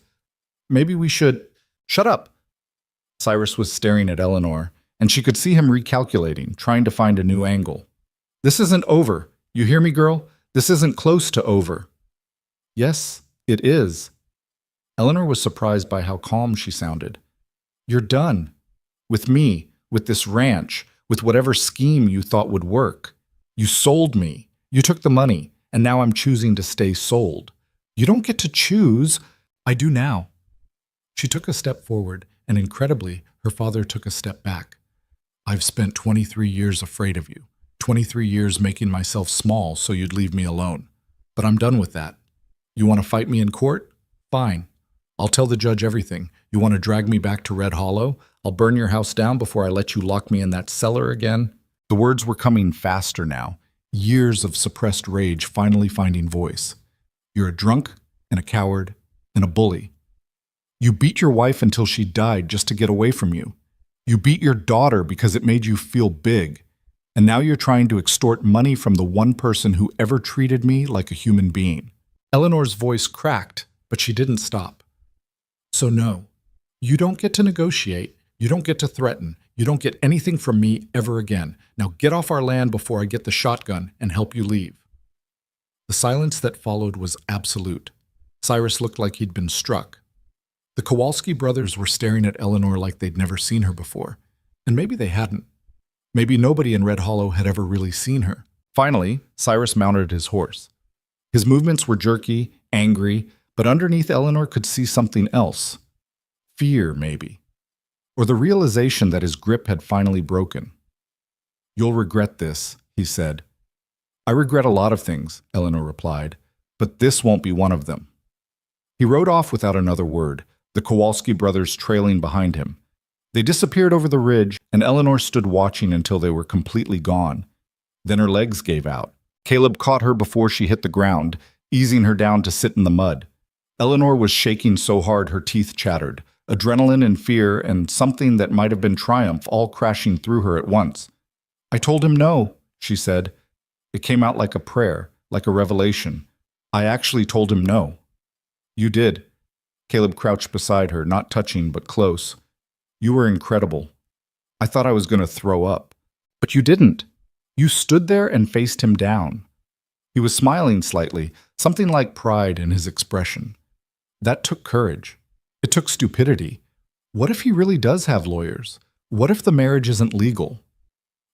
maybe we should... Shut up! Cyrus was staring at Eleanor, and she could see him recalculating, trying to find a new angle. This isn't over. You hear me, girl? This isn't close to over. Yes, it is. Eleanor was surprised by how calm she sounded. You're done. With me, with this ranch, with whatever scheme you thought would work. You sold me. You took the money, and now I'm choosing to stay sold. You don't get to choose. I do now. She took a step forward, and incredibly, her father took a step back. I've spent 23 years afraid of you. 23 years making myself small so you'd leave me alone. But I'm done with that. You want to fight me in court? Fine. I'll tell the judge everything. You want to drag me back to Red Hollow? I'll burn your house down before I let you lock me in that cellar again. The words were coming faster now, years of suppressed rage finally finding voice. You're a drunk and a coward and a bully. You beat your wife until she died just to get away from you. You beat your daughter because it made you feel big. And now you're trying to extort money from the one person who ever treated me like a human being. Eleanor's voice cracked, but she didn't stop. So no, you don't get to negotiate, you don't get to threaten, you don't get anything from me ever again. Now get off our land before I get the shotgun and help you leave. The silence that followed was absolute. Cyrus looked like he'd been struck. The Kowalski brothers were staring at Eleanor like they'd never seen her before, and maybe they hadn't. Maybe nobody in Red Hollow had ever really seen her. Finally, Cyrus mounted his horse. His movements were jerky, angry, but underneath Eleanor could see something else. Fear, maybe. Or the realization that his grip had finally broken. You'll regret this, he said. I regret a lot of things, Eleanor replied, but this won't be one of them. He rode off without another word, the Kowalski brothers trailing behind him. They disappeared over the ridge, and Eleanor stood watching until they were completely gone. Then her legs gave out. Caleb caught her before she hit the ground, easing her down to sit in the mud. Eleanor was shaking so hard her teeth chattered, adrenaline and fear and something that might have been triumph all crashing through her at once. "I told him no," she said. It came out like a prayer, like a revelation. "I actually told him no." "You did." Caleb crouched beside her, not touching but close. "You were incredible. I thought I was going to throw up. But you didn't. You stood there and faced him down." He was smiling slightly, something like pride in his expression. That took courage. It took stupidity. What if he really does have lawyers? What if the marriage isn't legal?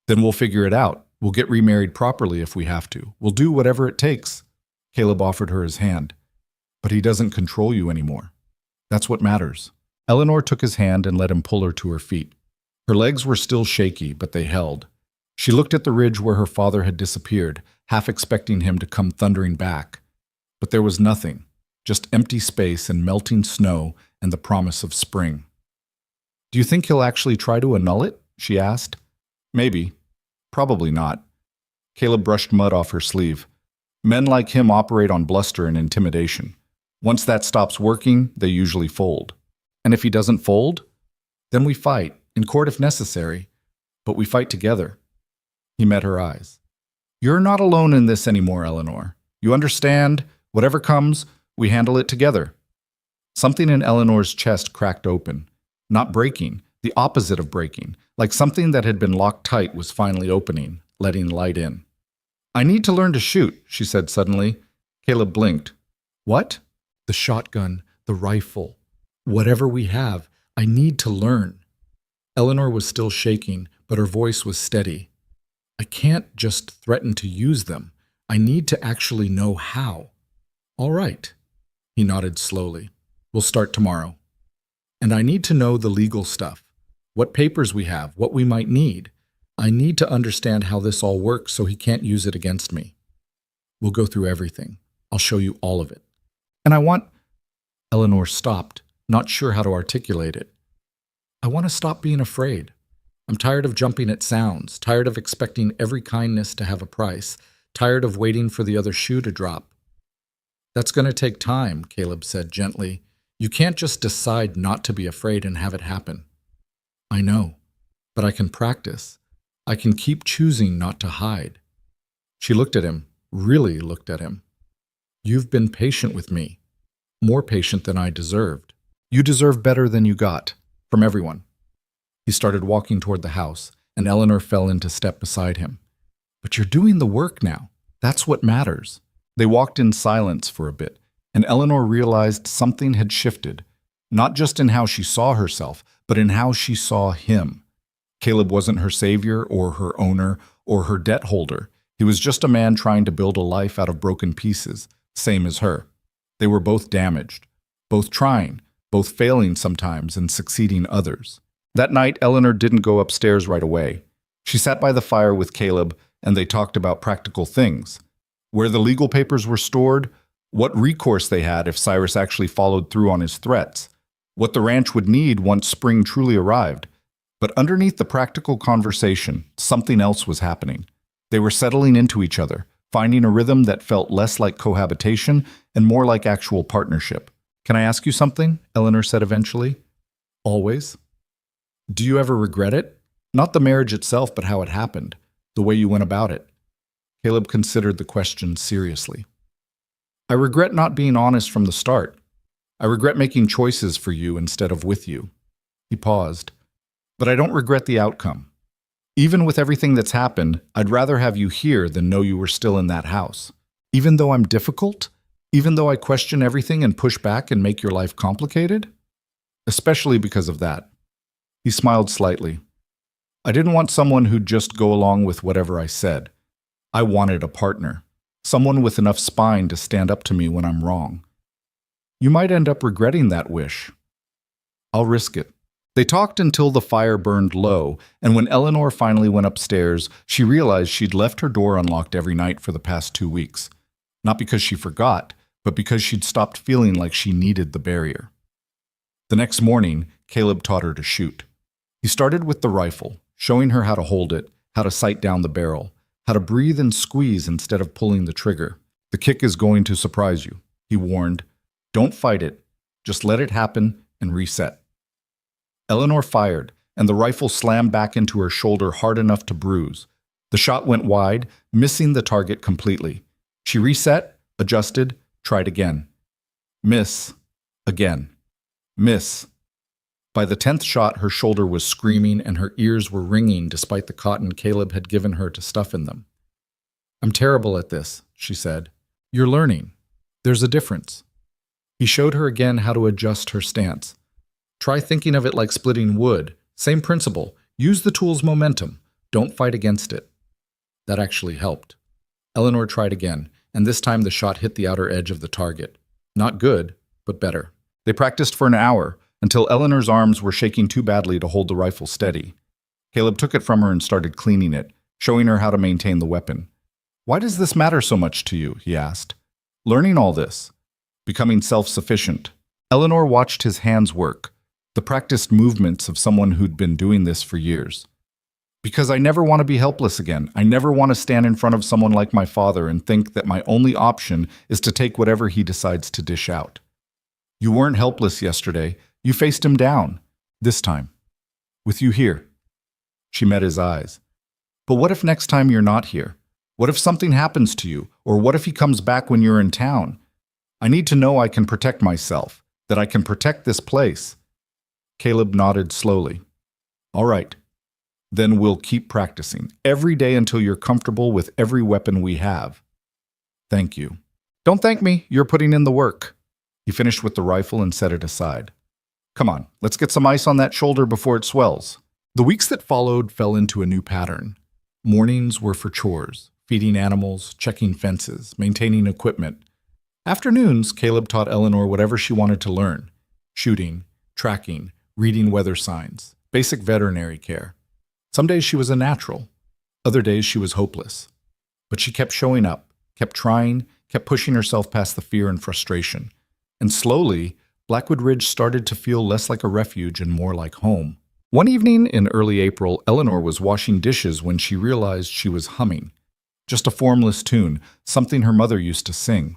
"Then we'll figure it out. We'll get remarried properly if we have to. We'll do whatever it takes." Caleb offered her his hand. "But he doesn't control you anymore. That's what matters." Eleanor took his hand and let him pull her to her feet. Her legs were still shaky, but they held. She looked at the ridge where her father had disappeared, half expecting him to come thundering back. But there was nothing, just empty space and melting snow and the promise of spring. "Do you think he'll actually try to annul it?" she asked. "Maybe. Probably not." Caleb brushed mud off her sleeve. "Men like him operate on bluster and intimidation. Once that stops working, they usually fold. And if he doesn't fold, then we fight, in court if necessary, but we fight together." He met her eyes. "You're not alone in this anymore, Eleanor. You understand? Whatever comes, we handle it together." Something in Eleanor's chest cracked open. Not breaking, the opposite of breaking, like something that had been locked tight was finally opening, letting light in. "I need to learn to shoot," she said suddenly. Caleb blinked. "What?" "The shotgun, the rifle. Whatever we have, I need to learn." Eleanor was still shaking, but her voice was steady. "I can't just threaten to use them. I need to actually know how." "All right." He nodded slowly. "We'll start tomorrow. And I need to know the legal stuff. What papers we have, what we might need. I need to understand how this all works so he can't use it against me. We'll go through everything. I'll show you all of it. And I want—" Eleanor stopped, not sure how to articulate it. "I want to stop being afraid. I'm tired of jumping at sounds, tired of expecting every kindness to have a price, tired of waiting for the other shoe to drop." "That's going to take time," Caleb said gently. "You can't just decide not to be afraid and have it happen." "I know, but I can practice. I can keep choosing not to hide." She looked at him, really looked at him. "You've been patient with me, more patient than I deserved. You deserve better than you got, from everyone." He started walking toward the house, and Eleanor fell into step beside him. "But you're doing the work now. That's what matters." They walked in silence for a bit, and Eleanor realized something had shifted, not just in how she saw herself, but in how she saw him. Caleb wasn't her savior or her owner or her debt holder. He was just a man trying to build a life out of broken pieces, same as her. They were both damaged, both trying, both failing sometimes and succeeding others. That night, Eleanor didn't go upstairs right away. She sat by the fire with Caleb, and they talked about practical things. Where the legal papers were stored, what recourse they had if Cyrus actually followed through on his threats, what the ranch would need once spring truly arrived. But underneath the practical conversation, something else was happening. They were settling into each other, finding a rhythm that felt less like cohabitation and more like actual partnership. "Can I ask you something?" Eleanor said eventually. "Always." "Do you ever regret it? Not the marriage itself, but how it happened, the way you went about it." Caleb considered the question seriously. "I regret not being honest from the start. I regret making choices for you instead of with you." He paused. "But I don't regret the outcome. Even with everything that's happened, I'd rather have you here than know you were still in that house. Even though I'm difficult? Even though I question everything and push back and make your life complicated? Especially because of that." He smiled slightly. "I didn't want someone who'd just go along with whatever I said. I wanted a partner, someone with enough spine to stand up to me when I'm wrong. You might end up regretting that wish. I'll risk it." They talked until the fire burned low, and when Eleanor finally went upstairs, she realized she'd left her door unlocked every night for the past 2 weeks. Not because she forgot, but because she'd stopped feeling like she needed the barrier. The next morning, Caleb taught her to shoot. He started with the rifle, showing her how to hold it, how to sight down the barrel, how to breathe and squeeze instead of pulling the trigger. The kick is going to surprise you, he warned. Don't fight it. Just let it happen and reset. Eleanor fired, and the rifle slammed back into her shoulder hard enough to bruise. The shot went wide, missing the target completely. She reset, adjusted, tried again. Miss. Again. Miss. By the 10th shot, her shoulder was screaming and her ears were ringing despite the cotton Caleb had given her to stuff in them. I'm terrible at this, she said. You're learning. There's a difference. He showed her again how to adjust her stance. Try thinking of it like splitting wood. Same principle. Use the tool's momentum. Don't fight against it. That actually helped. Eleanor tried again, and this time the shot hit the outer edge of the target. Not good, but better. They practiced for an hour, until Eleanor's arms were shaking too badly to hold the rifle steady. Caleb took it from her and started cleaning it, showing her how to maintain the weapon. Why does this matter so much to you? He asked. Learning all this. Becoming self-sufficient. Eleanor watched his hands work, the practiced movements of someone who'd been doing this for years. Because I never want to be helpless again. I never want to stand in front of someone like my father and think that my only option is to take whatever he decides to dish out. You weren't helpless yesterday. You faced him down. This time. With you here. She met his eyes. But what if next time you're not here? What if something happens to you? Or what if he comes back when you're in town? I need to know I can protect myself, that I can protect this place. Caleb nodded slowly. All right. Then we'll keep practicing, every day until you're comfortable with every weapon we have. Thank you. Don't thank me, you're putting in the work. He finished with the rifle and set it aside. Come on, let's get some ice on that shoulder before it swells. The weeks that followed fell into a new pattern. Mornings were for chores, feeding animals, checking fences, maintaining equipment. Afternoons, Caleb taught Eleanor whatever she wanted to learn. Shooting, tracking, reading weather signs, basic veterinary care. Some days she was a natural. Other days she was hopeless. But she kept showing up, kept trying, kept pushing herself past the fear and frustration. And slowly, Blackwood Ridge started to feel less like a refuge and more like home. One evening in early April, Eleanor was washing dishes when she realized she was humming. Just a formless tune, something her mother used to sing.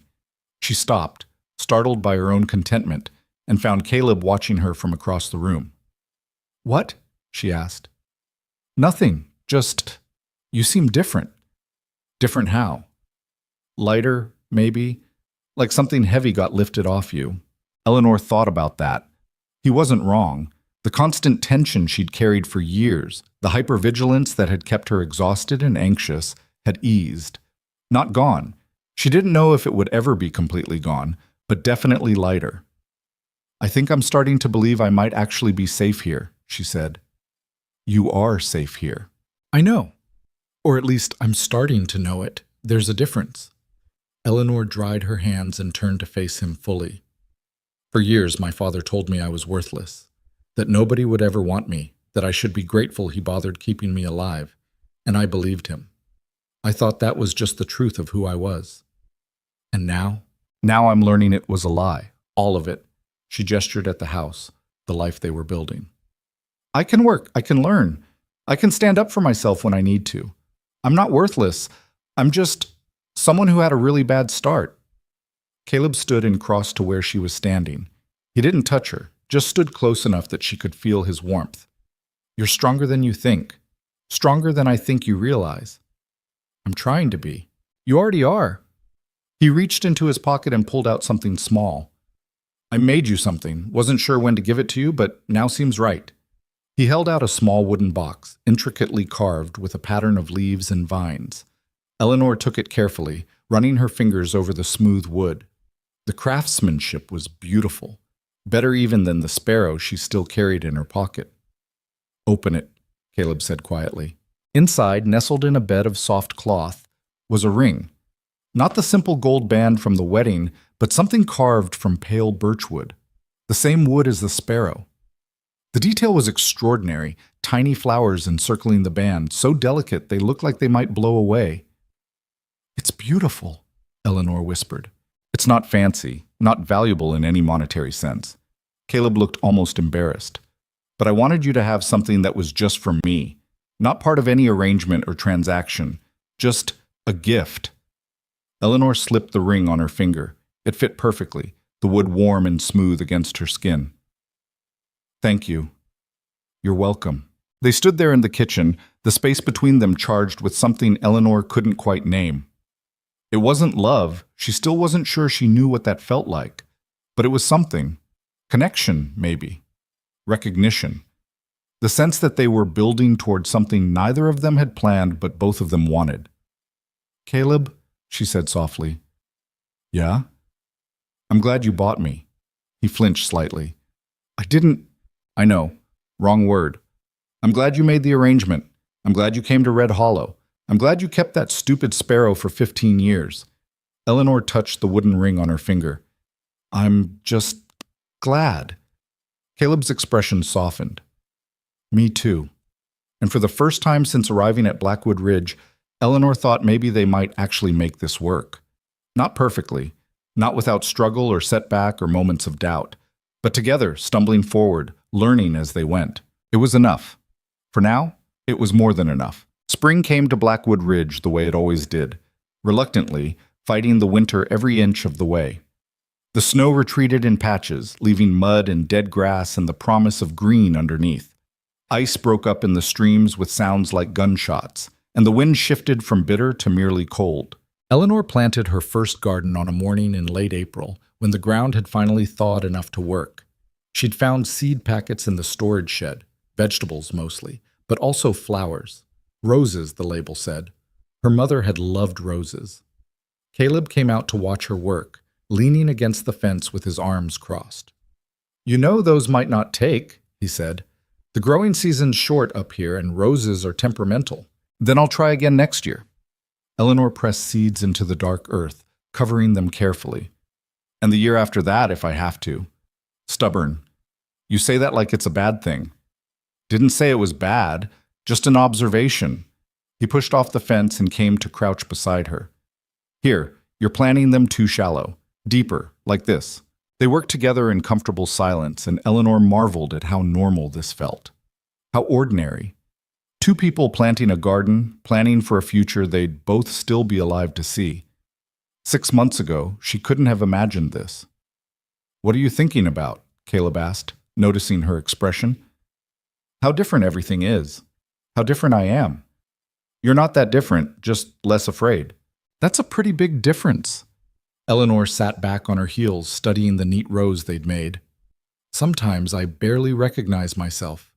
She stopped, startled by her own contentment, and found Caleb watching her from across the room. What? She asked. Nothing, just, you seem different. Different how? Lighter, maybe? Like something heavy got lifted off you. Eleanor thought about that. He wasn't wrong. The constant tension she'd carried for years, the hypervigilance that had kept her exhausted and anxious, had eased. Not gone. She didn't know if it would ever be completely gone, but definitely lighter. I think I'm starting to believe I might actually be safe here, she said. You are safe here. I know. Or at least I'm starting to know it. There's a difference. Eleanor dried her hands and turned to face him fully. For years, my father told me I was worthless, that nobody would ever want me, that I should be grateful he bothered keeping me alive, and I believed him. I thought that was just the truth of who I was. And now? Now I'm learning it was a lie, all of it. She gestured at the house, the life they were building. I can work, I can learn. I can stand up for myself when I need to. I'm not worthless. I'm just someone who had a really bad start. Caleb stood and crossed to where she was standing. He didn't touch her, just stood close enough that she could feel his warmth. You're stronger than you think. Stronger than I think you realize. I'm trying to be. You already are. He reached into his pocket and pulled out something small. I made you something. Wasn't sure when to give it to you, but now seems right. He held out a small wooden box, intricately carved with a pattern of leaves and vines. Eleanor took it carefully, running her fingers over the smooth wood. The craftsmanship was beautiful, better even than the sparrow she still carried in her pocket. Open it, Caleb said quietly. Inside, nestled in a bed of soft cloth, was a ring. Not the simple gold band from the wedding, but something carved from pale birchwood, the same wood as the sparrow. The detail was extraordinary, tiny flowers encircling the band, so delicate they looked like they might blow away. It's beautiful, Eleanor whispered. It's not fancy, not valuable in any monetary sense. Caleb looked almost embarrassed. But I wanted you to have something that was just for me, not part of any arrangement or transaction, just a gift. Eleanor slipped the ring on her finger. It fit perfectly, the wood warm and smooth against her skin. Thank you. You're welcome. They stood there in the kitchen, the space between them charged with something Eleanor couldn't quite name. It wasn't love. She still wasn't sure she knew what that felt like. But it was something. Connection, maybe. Recognition. The sense that they were building toward something neither of them had planned but both of them wanted. Caleb, she said softly. Yeah? I'm glad you bought me. He flinched slightly. I know. Wrong word. I'm glad you made the arrangement. I'm glad you came to Red Hollow. I'm glad you kept that stupid sparrow for 15 years. Eleanor touched the wooden ring on her finger. I'm just glad. Caleb's expression softened. Me too. And for the first time since arriving at Blackwood Ridge, Eleanor thought maybe they might actually make this work. Not perfectly, not without struggle or setback or moments of doubt, but together, stumbling forward, learning as they went. It was enough. For now, it was more than enough. Spring came to Blackwood Ridge the way it always did, reluctantly, fighting the winter every inch of the way. The snow retreated in patches, leaving mud and dead grass and the promise of green underneath. Ice broke up in the streams with sounds like gunshots, and the wind shifted from bitter to merely cold. Eleanor planted her first garden on a morning in late April, when the ground had finally thawed enough to work. She'd found seed packets in the storage shed, vegetables mostly, but also flowers. Roses, the label said. Her mother had loved roses. Caleb came out to watch her work, leaning against the fence with his arms crossed. You know those might not take, he said. The growing season's short up here and roses are temperamental. Then I'll try again next year. Eleanor pressed seeds into the dark earth, covering them carefully. And the year after that, if I have to. Stubborn. You say that like it's a bad thing. Didn't say it was bad, just an observation. He pushed off the fence and came to crouch beside her. Here, you're planting them too shallow. Deeper, like this. They worked together in comfortable silence, and Eleanor marveled at how normal this felt. How ordinary. Two people planting a garden, planning for a future they'd both still be alive to see. 6 months ago, she couldn't have imagined this. What are you thinking about? Caleb asked, noticing her expression. How different everything is. How different I am. You're not that different, just less afraid. That's a pretty big difference. Eleanor sat back on her heels, studying the neat rows they'd made. Sometimes I barely recognize myself.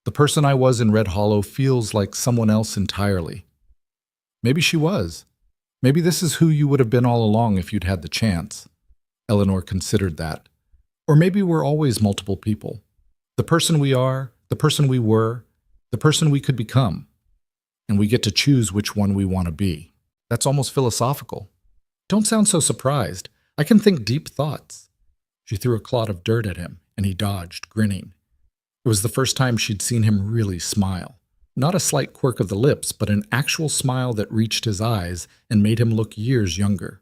The person I was in Red Hollow feels like someone else entirely. Maybe she was. Maybe this is who you would have been all along if you'd had the chance. Eleanor considered that. Or maybe we're always multiple people. The person we are, the person we were, the person we could become. And we get to choose which one we want to be. That's almost philosophical. Don't sound so surprised. I can think deep thoughts. She threw a clod of dirt at him, and he dodged, grinning. It was the first time she'd seen him really smile. Not a slight quirk of the lips, but an actual smile that reached his eyes and made him look years younger.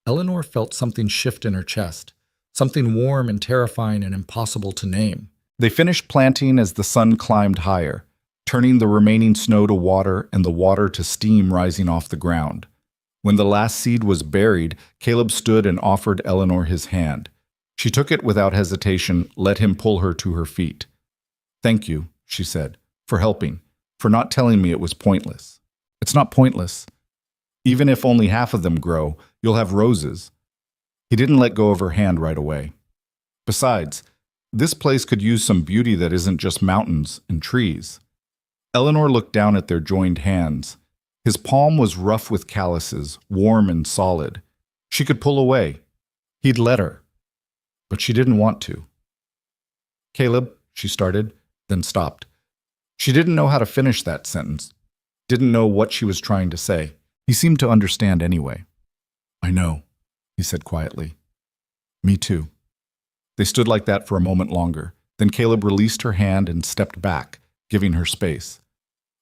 Eleanor felt something shift in her chest, something warm and terrifying and impossible to name. They finished planting as the sun climbed higher, turning the remaining snow to water and the water to steam rising off the ground. When the last seed was buried, Caleb stood and offered Eleanor his hand. She took it without hesitation, let him pull her to her feet. Thank you, she said, for helping, for not telling me it was pointless. It's not pointless. Even if only half of them grow, you'll have roses. He didn't let go of her hand right away. Besides, this place could use some beauty that isn't just mountains and trees. Eleanor looked down at their joined hands. His palm was rough with calluses, warm and solid. She could pull away. He'd let her. But she didn't want to. Caleb, she started, then stopped. She didn't know how to finish that sentence. Didn't know what she was trying to say. He seemed to understand anyway. I know, he said quietly. Me too. They stood like that for a moment longer. Then Caleb released her hand and stepped back, giving her space.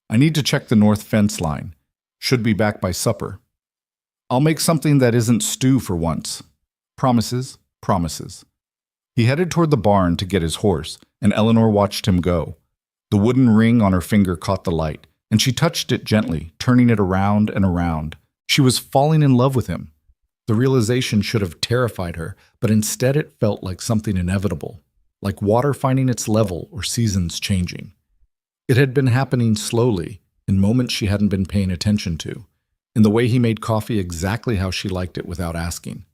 I need to check the north fence line. Should be back by supper. I'll make something that isn't stew for once. Promises, promises. He headed toward the barn to get his horse, and Eleanor watched him go. The wooden ring on her finger caught the light, and she touched it gently, turning it around and around. She was falling in love with him. The realization should have terrified her, but instead it felt like something inevitable, like water finding its level or seasons changing. It had been happening slowly, in moments she hadn't been paying attention to, in the way he made coffee exactly how she liked it without asking,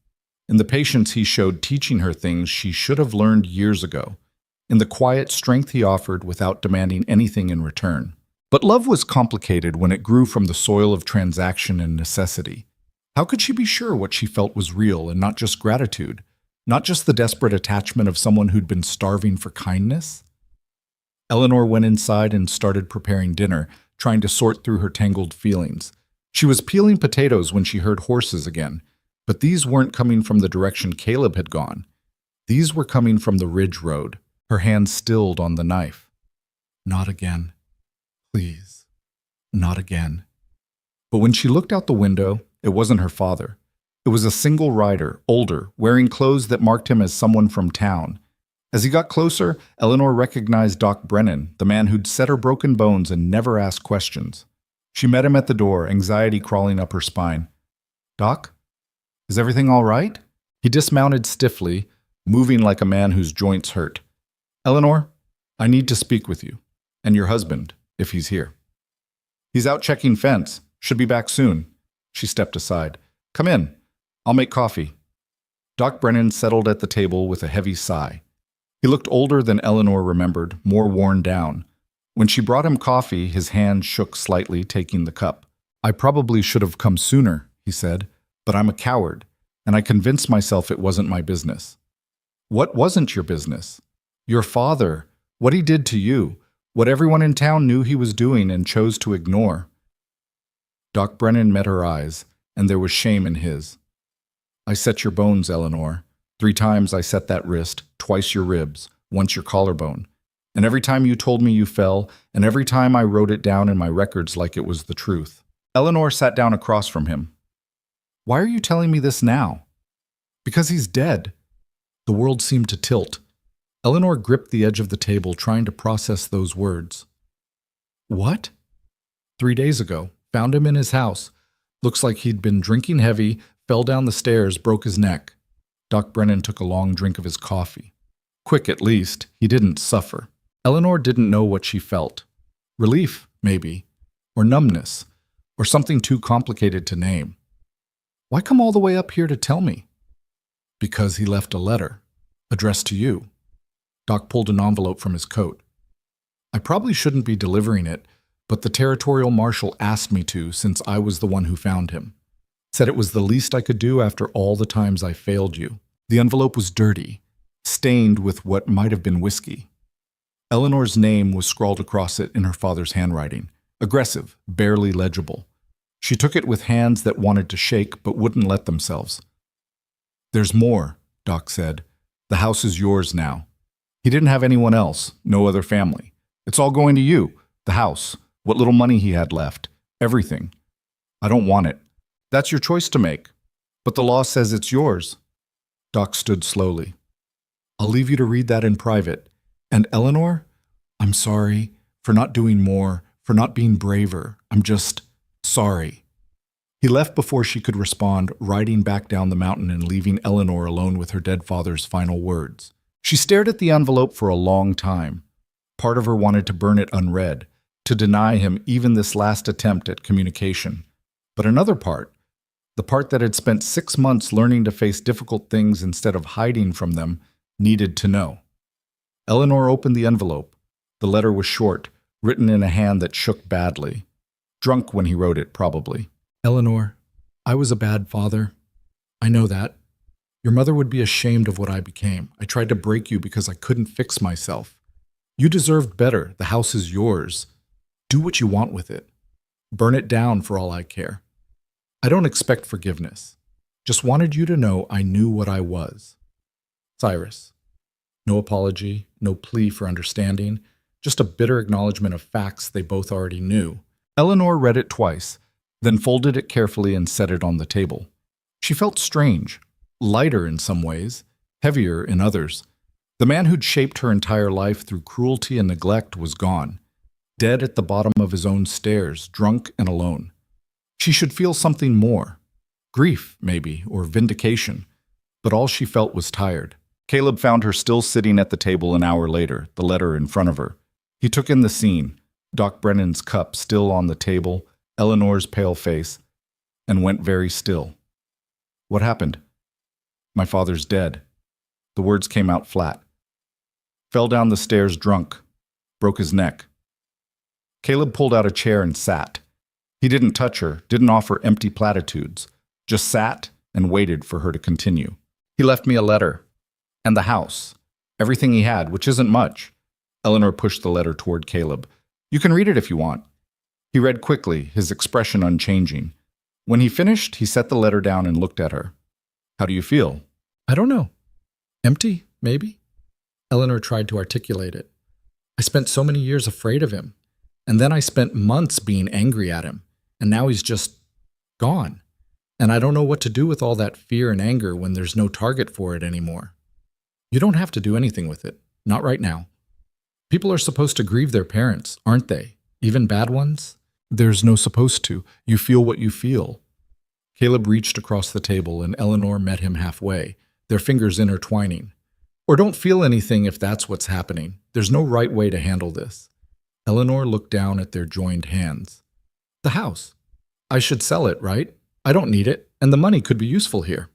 in the patience he showed teaching her things she should have learned years ago, in the quiet strength he offered without demanding anything in return. But love was complicated when it grew from the soil of transaction and necessity. How could she be sure what she felt was real and not just gratitude, not just the desperate attachment of someone who'd been starving for kindness? Eleanor went inside and started preparing dinner, trying to sort through her tangled feelings. She was peeling potatoes when she heard horses again, but these weren't coming from the direction Caleb had gone. These were coming from the ridge road, her hand stilled on the knife. Not again. Please, not again. But when she looked out the window, it wasn't her father. It was a single rider, older, wearing clothes that marked him as someone from town. As he got closer, Eleanor recognized Doc Brennan, the man who'd set her broken bones and never asked questions. She met him at the door, anxiety crawling up her spine. "Doc? Is everything all right?" He dismounted stiffly, moving like a man whose joints hurt. "Eleanor, I need to speak with you. And your husband, if he's here." "He's out checking fence. Should be back soon." She stepped aside. "Come in. I'll make coffee." Doc Brennan settled at the table with a heavy sigh. He looked older than Eleanor remembered, more worn down. When she brought him coffee, his hand shook slightly, taking the cup. "I probably should have come sooner," he said, "but I'm a coward, and I convinced myself it wasn't my business." "What wasn't your business?" "Your father, what he did to you, what everyone in town knew he was doing and chose to ignore." Doc Brennan met her eyes, and there was shame in his. "I set your bones, Eleanor. 3 times I set that wrist, twice your ribs, once your collarbone. And every time you told me you fell, and every time I wrote it down in my records like it was the truth." Eleanor sat down across from him. "Why are you telling me this now?" "Because he's dead." The world seemed to tilt. Eleanor gripped the edge of the table, trying to process those words. "What?" 3 days ago. Found him in his house. Looks like he'd been drinking heavy, fell down the stairs, broke his neck. Doc Brennan took a long drink of his coffee. Quick, at least. He didn't suffer. Eleanor didn't know what she felt. Relief, maybe. Or numbness. Or something too complicated to name. "Why come all the way up here to tell me?" "Because he left a letter. Addressed to you." Doc pulled an envelope from his coat. "I probably shouldn't be delivering it, but the territorial marshal asked me to since I was the one who found him. Said it was the least I could do after all the times I failed you." The envelope was dirty, stained with what might have been whiskey. Eleanor's name was scrawled across it in her father's handwriting, aggressive, barely legible. She took it with hands that wanted to shake but wouldn't let themselves. "There's more," Doc said. "The house is yours now. He didn't have anyone else, no other family. It's all going to you, the house, what little money he had left, everything. I don't want it. That's your choice to make. But the law says it's yours." Doc stood slowly. "I'll leave you to read that in private. And Eleanor, I'm sorry for not doing more, for not being braver. I'm just sorry." He left before she could respond, riding back down the mountain and leaving Eleanor alone with her dead father's final words. She stared at the envelope for a long time. Part of her wanted to burn it unread, to deny him even this last attempt at communication. But another part, the part that had spent 6 months learning to face difficult things instead of hiding from them, needed to know. Eleanor opened the envelope. The letter was short, written in a hand that shook badly. Drunk when he wrote it, probably. "Eleanor, I was a bad father. I know that. Your mother would be ashamed of what I became. I tried to break you because I couldn't fix myself. You deserved better. The house is yours. Do what you want with it. Burn it down for all I care. I don't expect forgiveness. Just wanted you to know I knew what I was. Cyrus." No apology, no plea for understanding, just a bitter acknowledgement of facts they both already knew. Eleanor read it twice, then folded it carefully and set it on the table. She felt strange, lighter in some ways, heavier in others. The man who'd shaped her entire life through cruelty and neglect was gone, dead at the bottom of his own stairs, drunk and alone. She should feel something more. Grief, maybe, or vindication. But all she felt was tired. Caleb found her still sitting at the table an hour later, the letter in front of her. He took in the scene, Doc Brennan's cup still on the table, Eleanor's pale face, and went very still. What happened? My father's dead. The words came out flat. Fell down the stairs drunk. Broke his neck. Caleb pulled out a chair and sat. He didn't touch her, didn't offer empty platitudes, just sat and waited for her to continue. He left me a letter. And the house. Everything he had, which isn't much. Eleanor pushed the letter toward Caleb. You can read it if you want. He read quickly, his expression unchanging. When he finished, he set the letter down and looked at her. How do you feel? I don't know. Empty, maybe? Eleanor tried to articulate it. I spent so many years afraid of him. And then I spent months being angry at him. And now he's just gone. And I don't know what to do with all that fear and anger when there's no target for it anymore. You don't have to do anything with it. Not right now. People are supposed to grieve their parents, aren't they? Even bad ones? There's no supposed to. You feel what you feel. Caleb reached across the table and Eleanor met him halfway, their fingers intertwining. Or don't feel anything if that's what's happening. There's no right way to handle this. Eleanor looked down at their joined hands. The house. I should sell it, right? I don't need it, and the money could be useful here.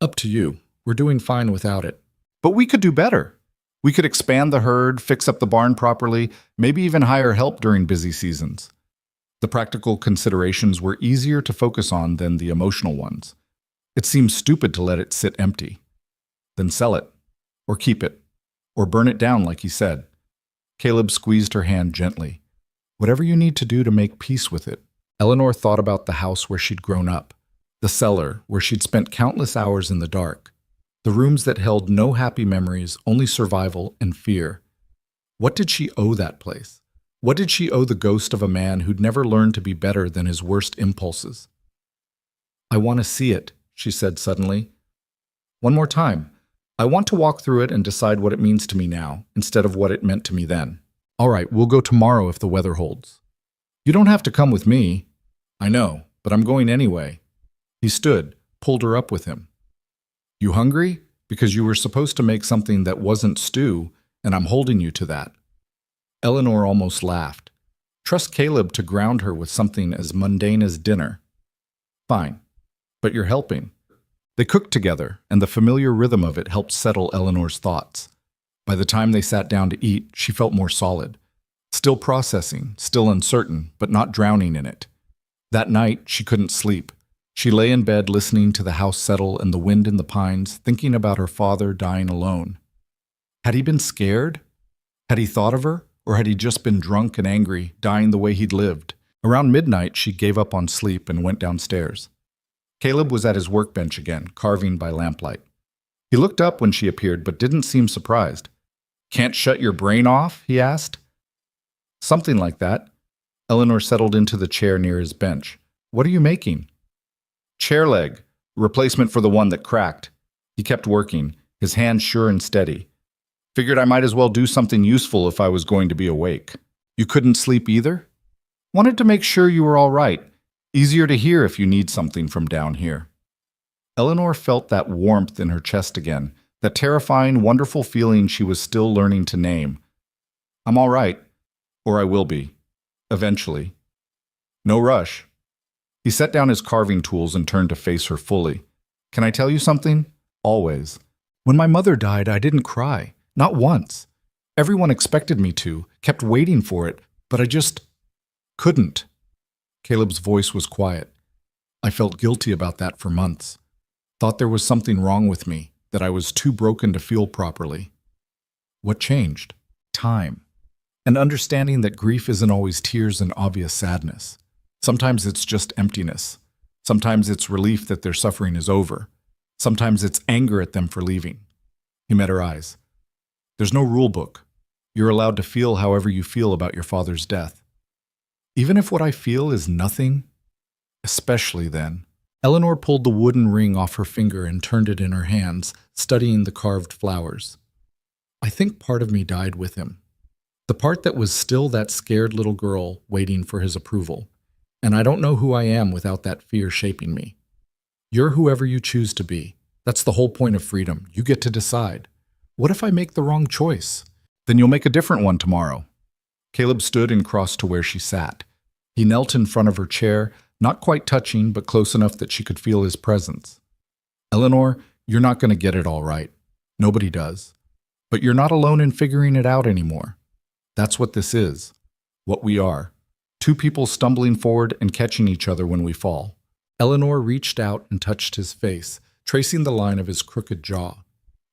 Up to you. We're doing fine without it. But we could do better. We could expand the herd, fix up the barn properly, maybe even hire help during busy seasons. The practical considerations were easier to focus on than the emotional ones. It seemed stupid to let it sit empty. Then sell it, or keep it, or burn it down like he said. Caleb squeezed her hand gently. Whatever you need to do to make peace with it. Eleanor thought about the house where she'd grown up, the cellar where she'd spent countless hours in the dark. The rooms that held no happy memories, only survival and fear. What did she owe that place? What did she owe the ghost of a man who'd never learned to be better than his worst impulses? I want to see it, she said suddenly. One more time. I want to walk through it and decide what it means to me now, instead of what it meant to me then. All right, we'll go tomorrow if the weather holds. You don't have to come with me. I know, but I'm going anyway. He stood, pulled her up with him. You hungry? Because you were supposed to make something that wasn't stew, and I'm holding you to that. Eleanor almost laughed. Trust Caleb to ground her with something as mundane as dinner. Fine, but you're helping. They cooked together, and the familiar rhythm of it helped settle Eleanor's thoughts. By the time they sat down to eat, she felt more solid. Still processing, still uncertain, but not drowning in it. That night, she couldn't sleep. She lay in bed listening to the house settle and the wind in the pines, thinking about her father dying alone. Had he been scared? Had he thought of her? Or had he just been drunk and angry, dying the way he'd lived? Around midnight, she gave up on sleep and went downstairs. Caleb was at his workbench again, carving by lamplight. He looked up when she appeared, but didn't seem surprised. Can't shut your brain off? He asked. Something like that. Eleanor settled into the chair near his bench. What are you making? Chair leg, replacement for the one that cracked. He kept working, his hand sure and steady. Figured I might as well do something useful if I was going to be awake. You couldn't sleep either? Wanted to make sure you were all right. Easier to hear if you need something from down here. Eleanor felt that warmth in her chest again, that terrifying, wonderful feeling she was still learning to name. I'm all right, or I will be. Eventually. No rush. He set down his carving tools and turned to face her fully. Can I tell you something? Always. When my mother died, I didn't cry. Not once. Everyone expected me to, kept waiting for it, but I just couldn't. Caleb's voice was quiet. I felt guilty about that for months. Thought there was something wrong with me, that I was too broken to feel properly. What changed? Time. And understanding that grief isn't always tears and obvious sadness. Sometimes it's just emptiness. Sometimes it's relief that their suffering is over. Sometimes it's anger at them for leaving. He met her eyes. There's no rule book. You're allowed to feel however you feel about your father's death. Even if what I feel is nothing, especially then. Eleanor pulled the wooden ring off her finger and turned it in her hands, studying the carved flowers. I think part of me died with him. The part that was still that scared little girl waiting for his approval. And I don't know who I am without that fear shaping me. You're whoever you choose to be. That's the whole point of freedom. You get to decide. What if I make the wrong choice? Then you'll make a different one tomorrow. Caleb stood and crossed to where she sat. He knelt in front of her chair, not quite touching, but close enough that she could feel his presence. Eleanor, you're not going to get it all right. Nobody does. But you're not alone in figuring it out anymore. That's what this is. What we are. Two people stumbling forward and catching each other when we fall. Eleanor reached out and touched his face, tracing the line of his crooked jaw.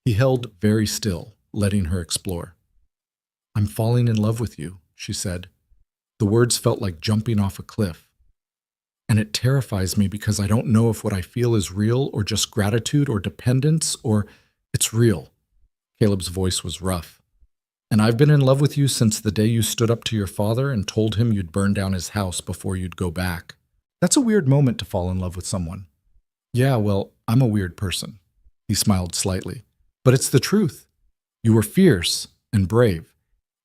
He held very still, letting her explore. I'm falling in love with you, she said. The words felt like jumping off a cliff. And it terrifies me because I don't know if what I feel is real or just gratitude or dependence or it's real. Caleb's voice was rough. And I've been in love with you since the day you stood up to your father and told him you'd burn down his house before you'd go back. That's a weird moment to fall in love with someone. Yeah, well, I'm a weird person. He smiled slightly. But it's the truth. You were fierce and brave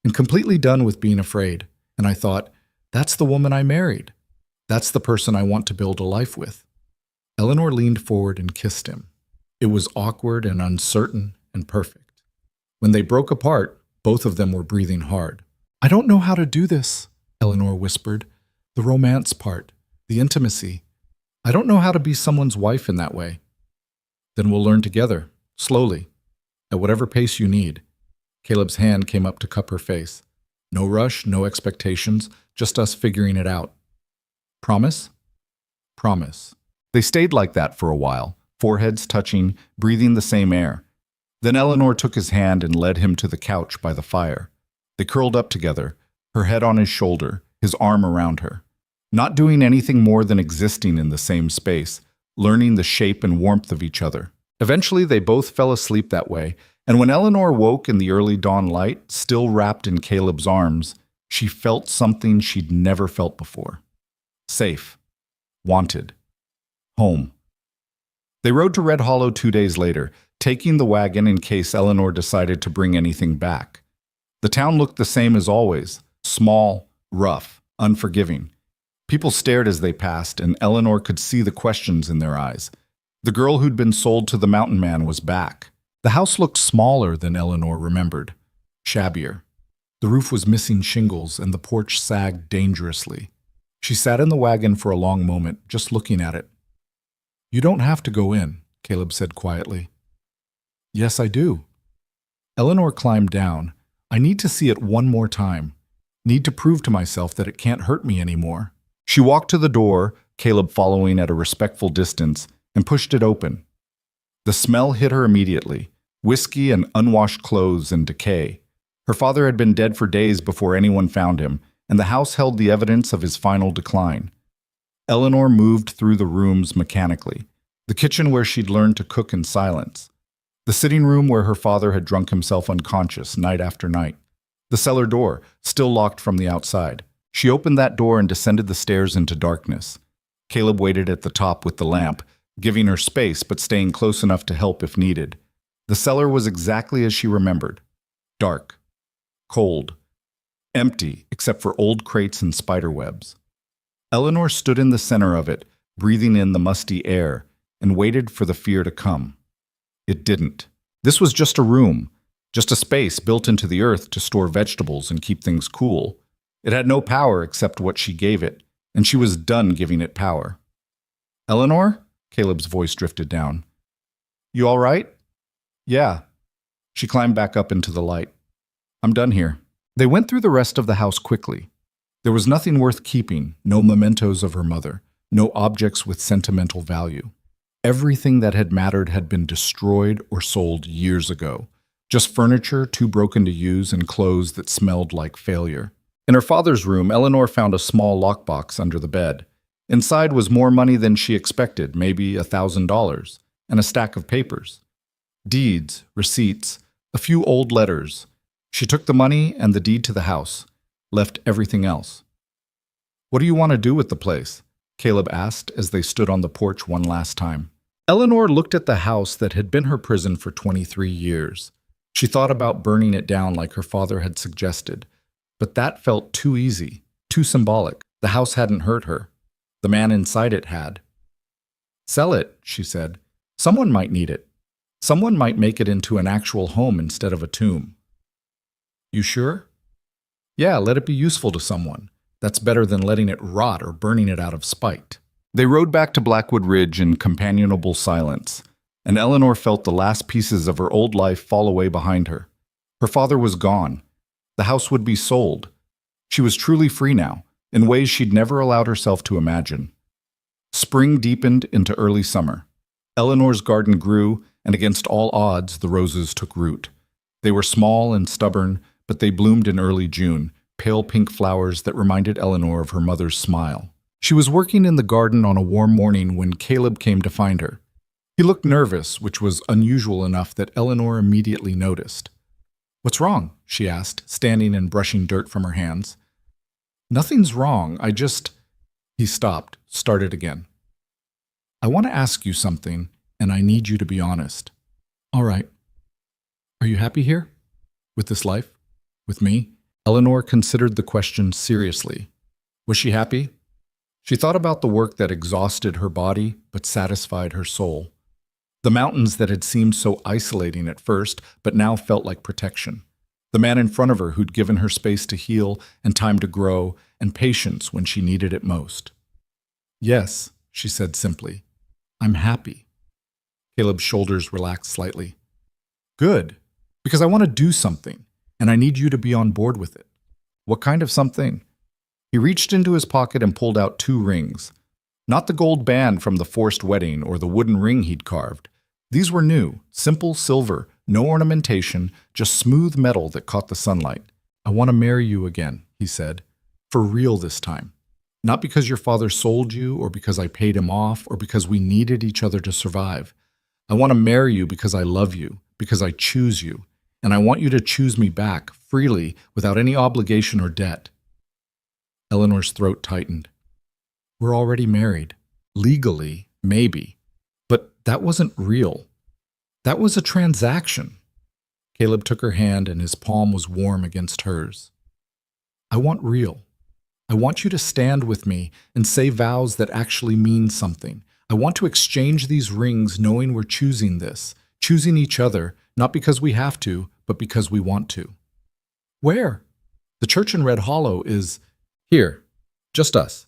and completely done with being afraid. And I thought, that's the woman I married. That's the person I want to build a life with. Eleanor leaned forward and kissed him. It was awkward and uncertain and perfect. When they broke apart, both of them were breathing hard. I don't know how to do this, Eleanor whispered. The romance part, the intimacy. I don't know how to be someone's wife in that way. Then we'll learn together, slowly, at whatever pace you need. Caleb's hand came up to cup her face. No rush, no expectations, just us figuring it out. Promise? Promise. They stayed like that for a while, foreheads touching, breathing the same air. Then Eleanor took his hand and led him to the couch by the fire. They curled up together, her head on his shoulder, his arm around her. Not doing anything more than existing in the same space, learning the shape and warmth of each other. Eventually, they both fell asleep that way, and when Eleanor woke in the early dawn light, still wrapped in Caleb's arms, she felt something she'd never felt before. Safe. Wanted. Home. They rode to Red Hollow 2 days later, taking the wagon in case Eleanor decided to bring anything back. The town looked the same as always, small, rough, unforgiving. People stared as they passed, and Eleanor could see the questions in their eyes. The girl who'd been sold to the mountain man was back. The house looked smaller than Eleanor remembered, shabbier. The roof was missing shingles, and the porch sagged dangerously. She sat in the wagon for a long moment, just looking at it. You don't have to go in, Caleb said quietly. Yes, I do. Eleanor climbed down. I need to see it one more time. Need to prove to myself that it can't hurt me anymore. She walked to the door, Caleb following at a respectful distance, and pushed it open. The smell hit her immediately. Whiskey and unwashed clothes and decay. Her father had been dead for days before anyone found him, and the house held the evidence of his final decline. Eleanor moved through the rooms mechanically. The kitchen where she'd learned to cook in silence. The sitting room where her father had drunk himself unconscious night after night. The cellar door, still locked from the outside. She opened that door and descended the stairs into darkness. Caleb waited at the top with the lamp, giving her space but staying close enough to help if needed. The cellar was exactly as she remembered. Dark. Cold. Empty, except for old crates and spider webs. Eleanor stood in the center of it, breathing in the musty air, and waited for the fear to come. It didn't. This was just a room, just a space built into the earth to store vegetables and keep things cool. It had no power except what she gave it, and she was done giving it power. Eleanor? Caleb's voice drifted down. You all right? Yeah. She climbed back up into the light. I'm done here. They went through the rest of the house quickly. There was nothing worth keeping, no mementos of her mother, no objects with sentimental value. Everything that had mattered had been destroyed or sold years ago. Just furniture too broken to use and clothes that smelled like failure. In her father's room, Eleanor found a small lockbox under the bed. Inside was more money than she expected, maybe $1,000, and a stack of papers. Deeds, receipts, a few old letters. She took the money and the deed to the house, left everything else. What do you want to do with the place? Caleb asked as they stood on the porch one last time. Eleanor looked at the house that had been her prison for 23 years. She thought about burning it down like her father had suggested, but that felt too easy, too symbolic. The house hadn't hurt her. The man inside it had. Sell it, she said. Someone might need it. Someone might make it into an actual home instead of a tomb. You sure? Yeah, let it be useful to someone. That's better than letting it rot or burning it out of spite. They rode back to Blackwood Ridge in companionable silence, and Eleanor felt the last pieces of her old life fall away behind her. Her father was gone. The house would be sold. She was truly free now, in ways she'd never allowed herself to imagine. Spring deepened into early summer. Eleanor's garden grew, and against all odds, the roses took root. They were small and stubborn, but they bloomed in early June, pale pink flowers that reminded Eleanor of her mother's smile. She was working in the garden on a warm morning when Caleb came to find her. He looked nervous, which was unusual enough that Eleanor immediately noticed. "What's wrong?" she asked, standing and brushing dirt from her hands. "Nothing's wrong, He stopped, started again. "I want to ask you something, and I need you to be honest." "All right. Are you happy here? With this life? With me?" Eleanor considered the question seriously. Was she happy? She thought about the work that exhausted her body but satisfied her soul. The mountains that had seemed so isolating at first but now felt like protection. The man in front of her who'd given her space to heal and time to grow and patience when she needed it most. "Yes," she said simply. "I'm happy." Caleb's shoulders relaxed slightly. "Good, because I want to do something, and I need you to be on board with it." "What kind of something?" He reached into his pocket and pulled out 2 rings. Not the gold band from the forced wedding or the wooden ring he'd carved. These were new, simple silver, no ornamentation, just smooth metal that caught the sunlight. "I want to marry you again," he said. "For real this time. Not because your father sold you or because I paid him off or because we needed each other to survive. I want to marry you because I love you, because I choose you, and I want you to choose me back, freely, without any obligation or debt." Eleanor's throat tightened. "We're already married. Legally, maybe. But that wasn't real. That was a transaction." Caleb took her hand and his palm was warm against hers. "I want real. I want you to stand with me and say vows that actually mean something. I want to exchange these rings knowing we're choosing this, choosing each other, not because we have to, but because we want to." "Where?" "The church in Red Hollow is here. Just us."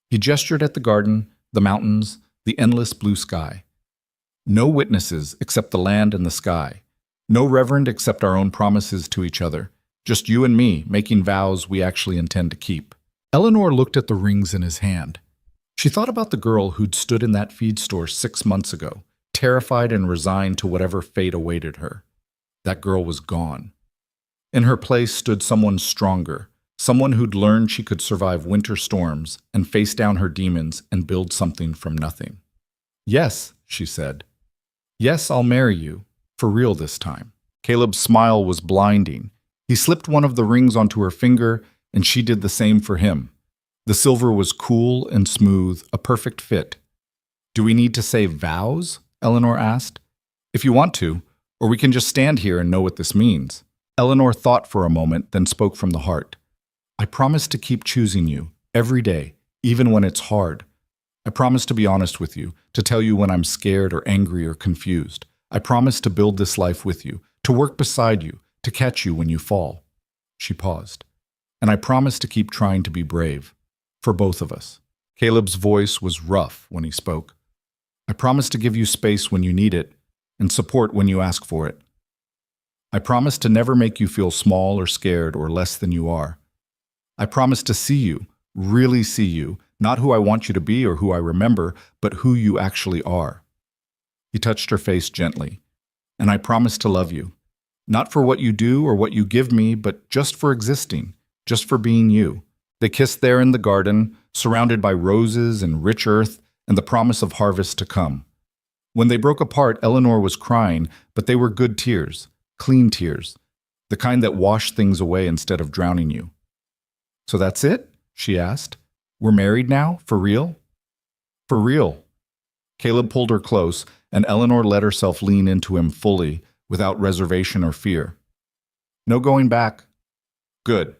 He gestured at the garden, the mountains, the endless blue sky. "No witnesses except the land and the sky. No reverend except our own promises to each other. Just you and me making vows we actually intend to keep." Eleanor looked at the rings in his hand. She thought about the girl who'd stood in that feed store 6 months ago, terrified and resigned to whatever fate awaited her. That girl was gone. In her place stood someone stronger, someone who'd learned she could survive winter storms and face down her demons and build something from nothing. "Yes," she said. "Yes, I'll marry you. For real this time." Caleb's smile was blinding. He slipped one of the rings onto her finger, and she did the same for him. The silver was cool and smooth, a perfect fit. "Do we need to say vows?" Eleanor asked. "If you want to, or we can just stand here and know what this means." Eleanor thought for a moment, then spoke from the heart. "I promise to keep choosing you, every day, even when it's hard. I promise to be honest with you, to tell you when I'm scared or angry or confused. I promise to build this life with you, to work beside you, to catch you when you fall." She paused. "And I promise to keep trying to be brave, for both of us." Caleb's voice was rough when he spoke. "I promise to give you space when you need it, and support when you ask for it. I promise to never make you feel small or scared or less than you are. I promise to see you, really see you, not who I want you to be or who I remember, but who you actually are." He touched her face gently. "And I promise to love you, not for what you do or what you give me, but just for existing, just for being you." They kissed there in the garden, surrounded by roses and rich earth and the promise of harvest to come. When they broke apart, Eleanor was crying, but they were good tears, clean tears, the kind that wash things away instead of drowning you. "So that's it?" she asked. "We're married now, for real?" For real. Caleb pulled her close, and Eleanor let herself lean into him fully, without reservation or fear. No going back. Good,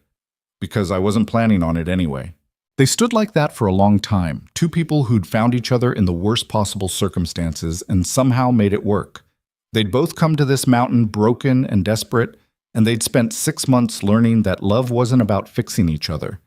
because I wasn't planning on it anyway. They stood like that for a long time, two people who'd found each other in the worst possible circumstances and somehow made it work. They'd both come to this mountain broken and desperate, and they'd spent 6 months learning that love wasn't about fixing each other.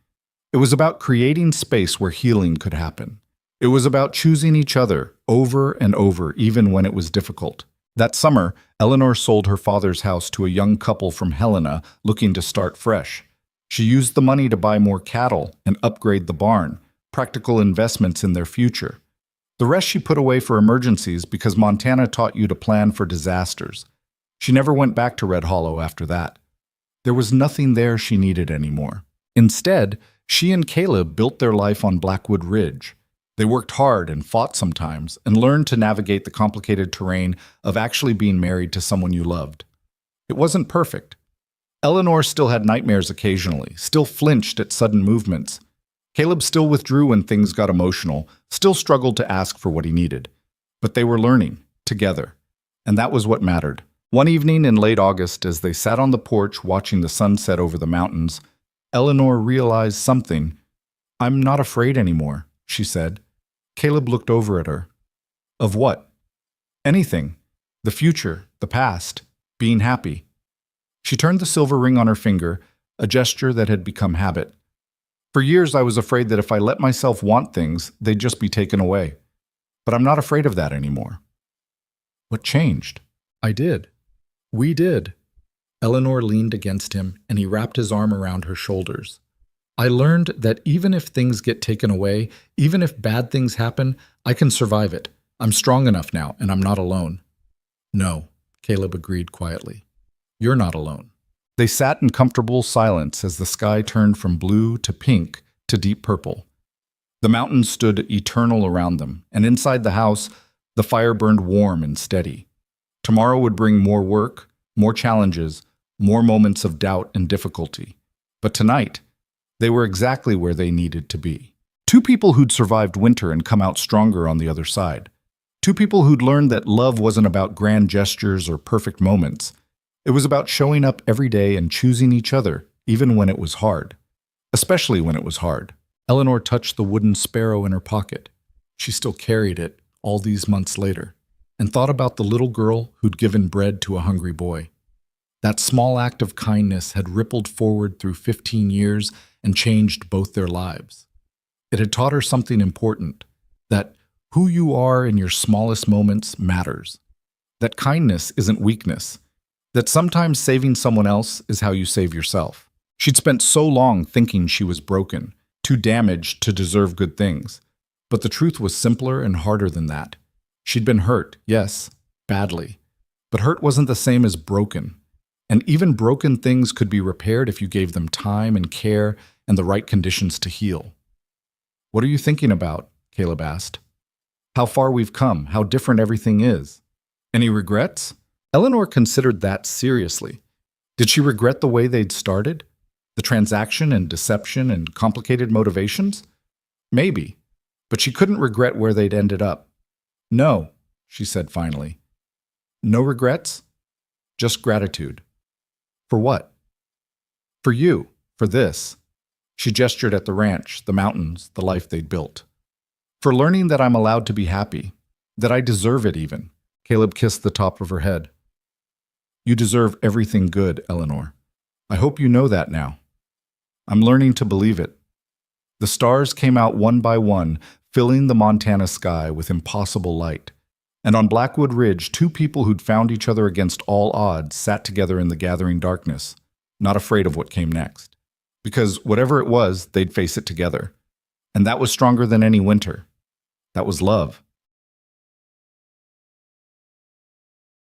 It was about creating space where healing could happen. It was about choosing each other over and over, even when it was difficult. That summer, Eleanor sold her father's house to a young couple from Helena looking to start fresh. She used the money to buy more cattle and upgrade the barn, practical investments in their future. The rest she put away for emergencies because Montana taught you to plan for disasters. She never went back to Red Hollow after that. There was nothing there she needed anymore. Instead, she and Caleb built their life on Blackwood Ridge. They worked hard and fought sometimes and learned to navigate the complicated terrain of actually being married to someone you loved. It wasn't perfect. Eleanor still had nightmares occasionally, still flinched at sudden movements. Caleb still withdrew when things got emotional, still struggled to ask for what he needed. But they were learning, together. And that was what mattered. One evening in late August, as they sat on the porch watching the sunset over the mountains, Eleanor realized something. "I'm not afraid anymore," she said. Caleb looked over at her. "Of what?" "Anything. The future, the past, being happy." She turned the silver ring on her finger, a gesture that had become habit. "For years I was afraid that if I let myself want things, they'd just be taken away. But I'm not afraid of that anymore." "What changed?" "I did. We did." Eleanor leaned against him, and he wrapped his arm around her shoulders. "I learned that even if things get taken away, even if bad things happen, I can survive it. I'm strong enough now, and I'm not alone." "No," Caleb agreed quietly. "You're not alone." They sat in comfortable silence as the sky turned from blue to pink to deep purple. The mountains stood eternal around them, and inside the house, the fire burned warm and steady. Tomorrow would bring more work, more challenges, more moments of doubt and difficulty. But tonight, they were exactly where they needed to be. Two people who'd survived winter and come out stronger on the other side. Two people who'd learned that love wasn't about grand gestures or perfect moments. It was about showing up every day and choosing each other, even when it was hard. Especially when it was hard. Eleanor touched the wooden sparrow in her pocket. She still carried it all these months later, and thought about the little girl who'd given bread to a hungry boy. That small act of kindness had rippled forward through 15 years and changed both their lives. It had taught her something important, that who you are in your smallest moments matters. That kindness isn't weakness. That sometimes saving someone else is how you save yourself. She'd spent so long thinking she was broken, too damaged to deserve good things. But the truth was simpler and harder than that. She'd been hurt, yes, badly. But hurt wasn't the same as broken. And even broken things could be repaired if you gave them time and care and the right conditions to heal. "What are you thinking about?" Caleb asked. "How far we've come, how different everything is. Any regrets?" Eleanor considered that seriously. Did she regret the way they'd started? The transaction and deception and complicated motivations? Maybe, but she couldn't regret where they'd ended up. "No," she said finally. "No regrets? Just gratitude." "For what?" "For you, for this." She gestured at the ranch, the mountains, the life they'd built. "For learning that I'm allowed to be happy, that I deserve it even." Caleb kissed the top of her head. "You deserve everything good, Eleanor. I hope you know that now." "I'm learning to believe it." The stars came out one by one, filling the Montana sky with impossible light. And on Blackwood Ridge, two people who'd found each other against all odds sat together in the gathering darkness, not afraid of what came next. Because whatever it was, they'd face it together. And that was stronger than any winter. That was love.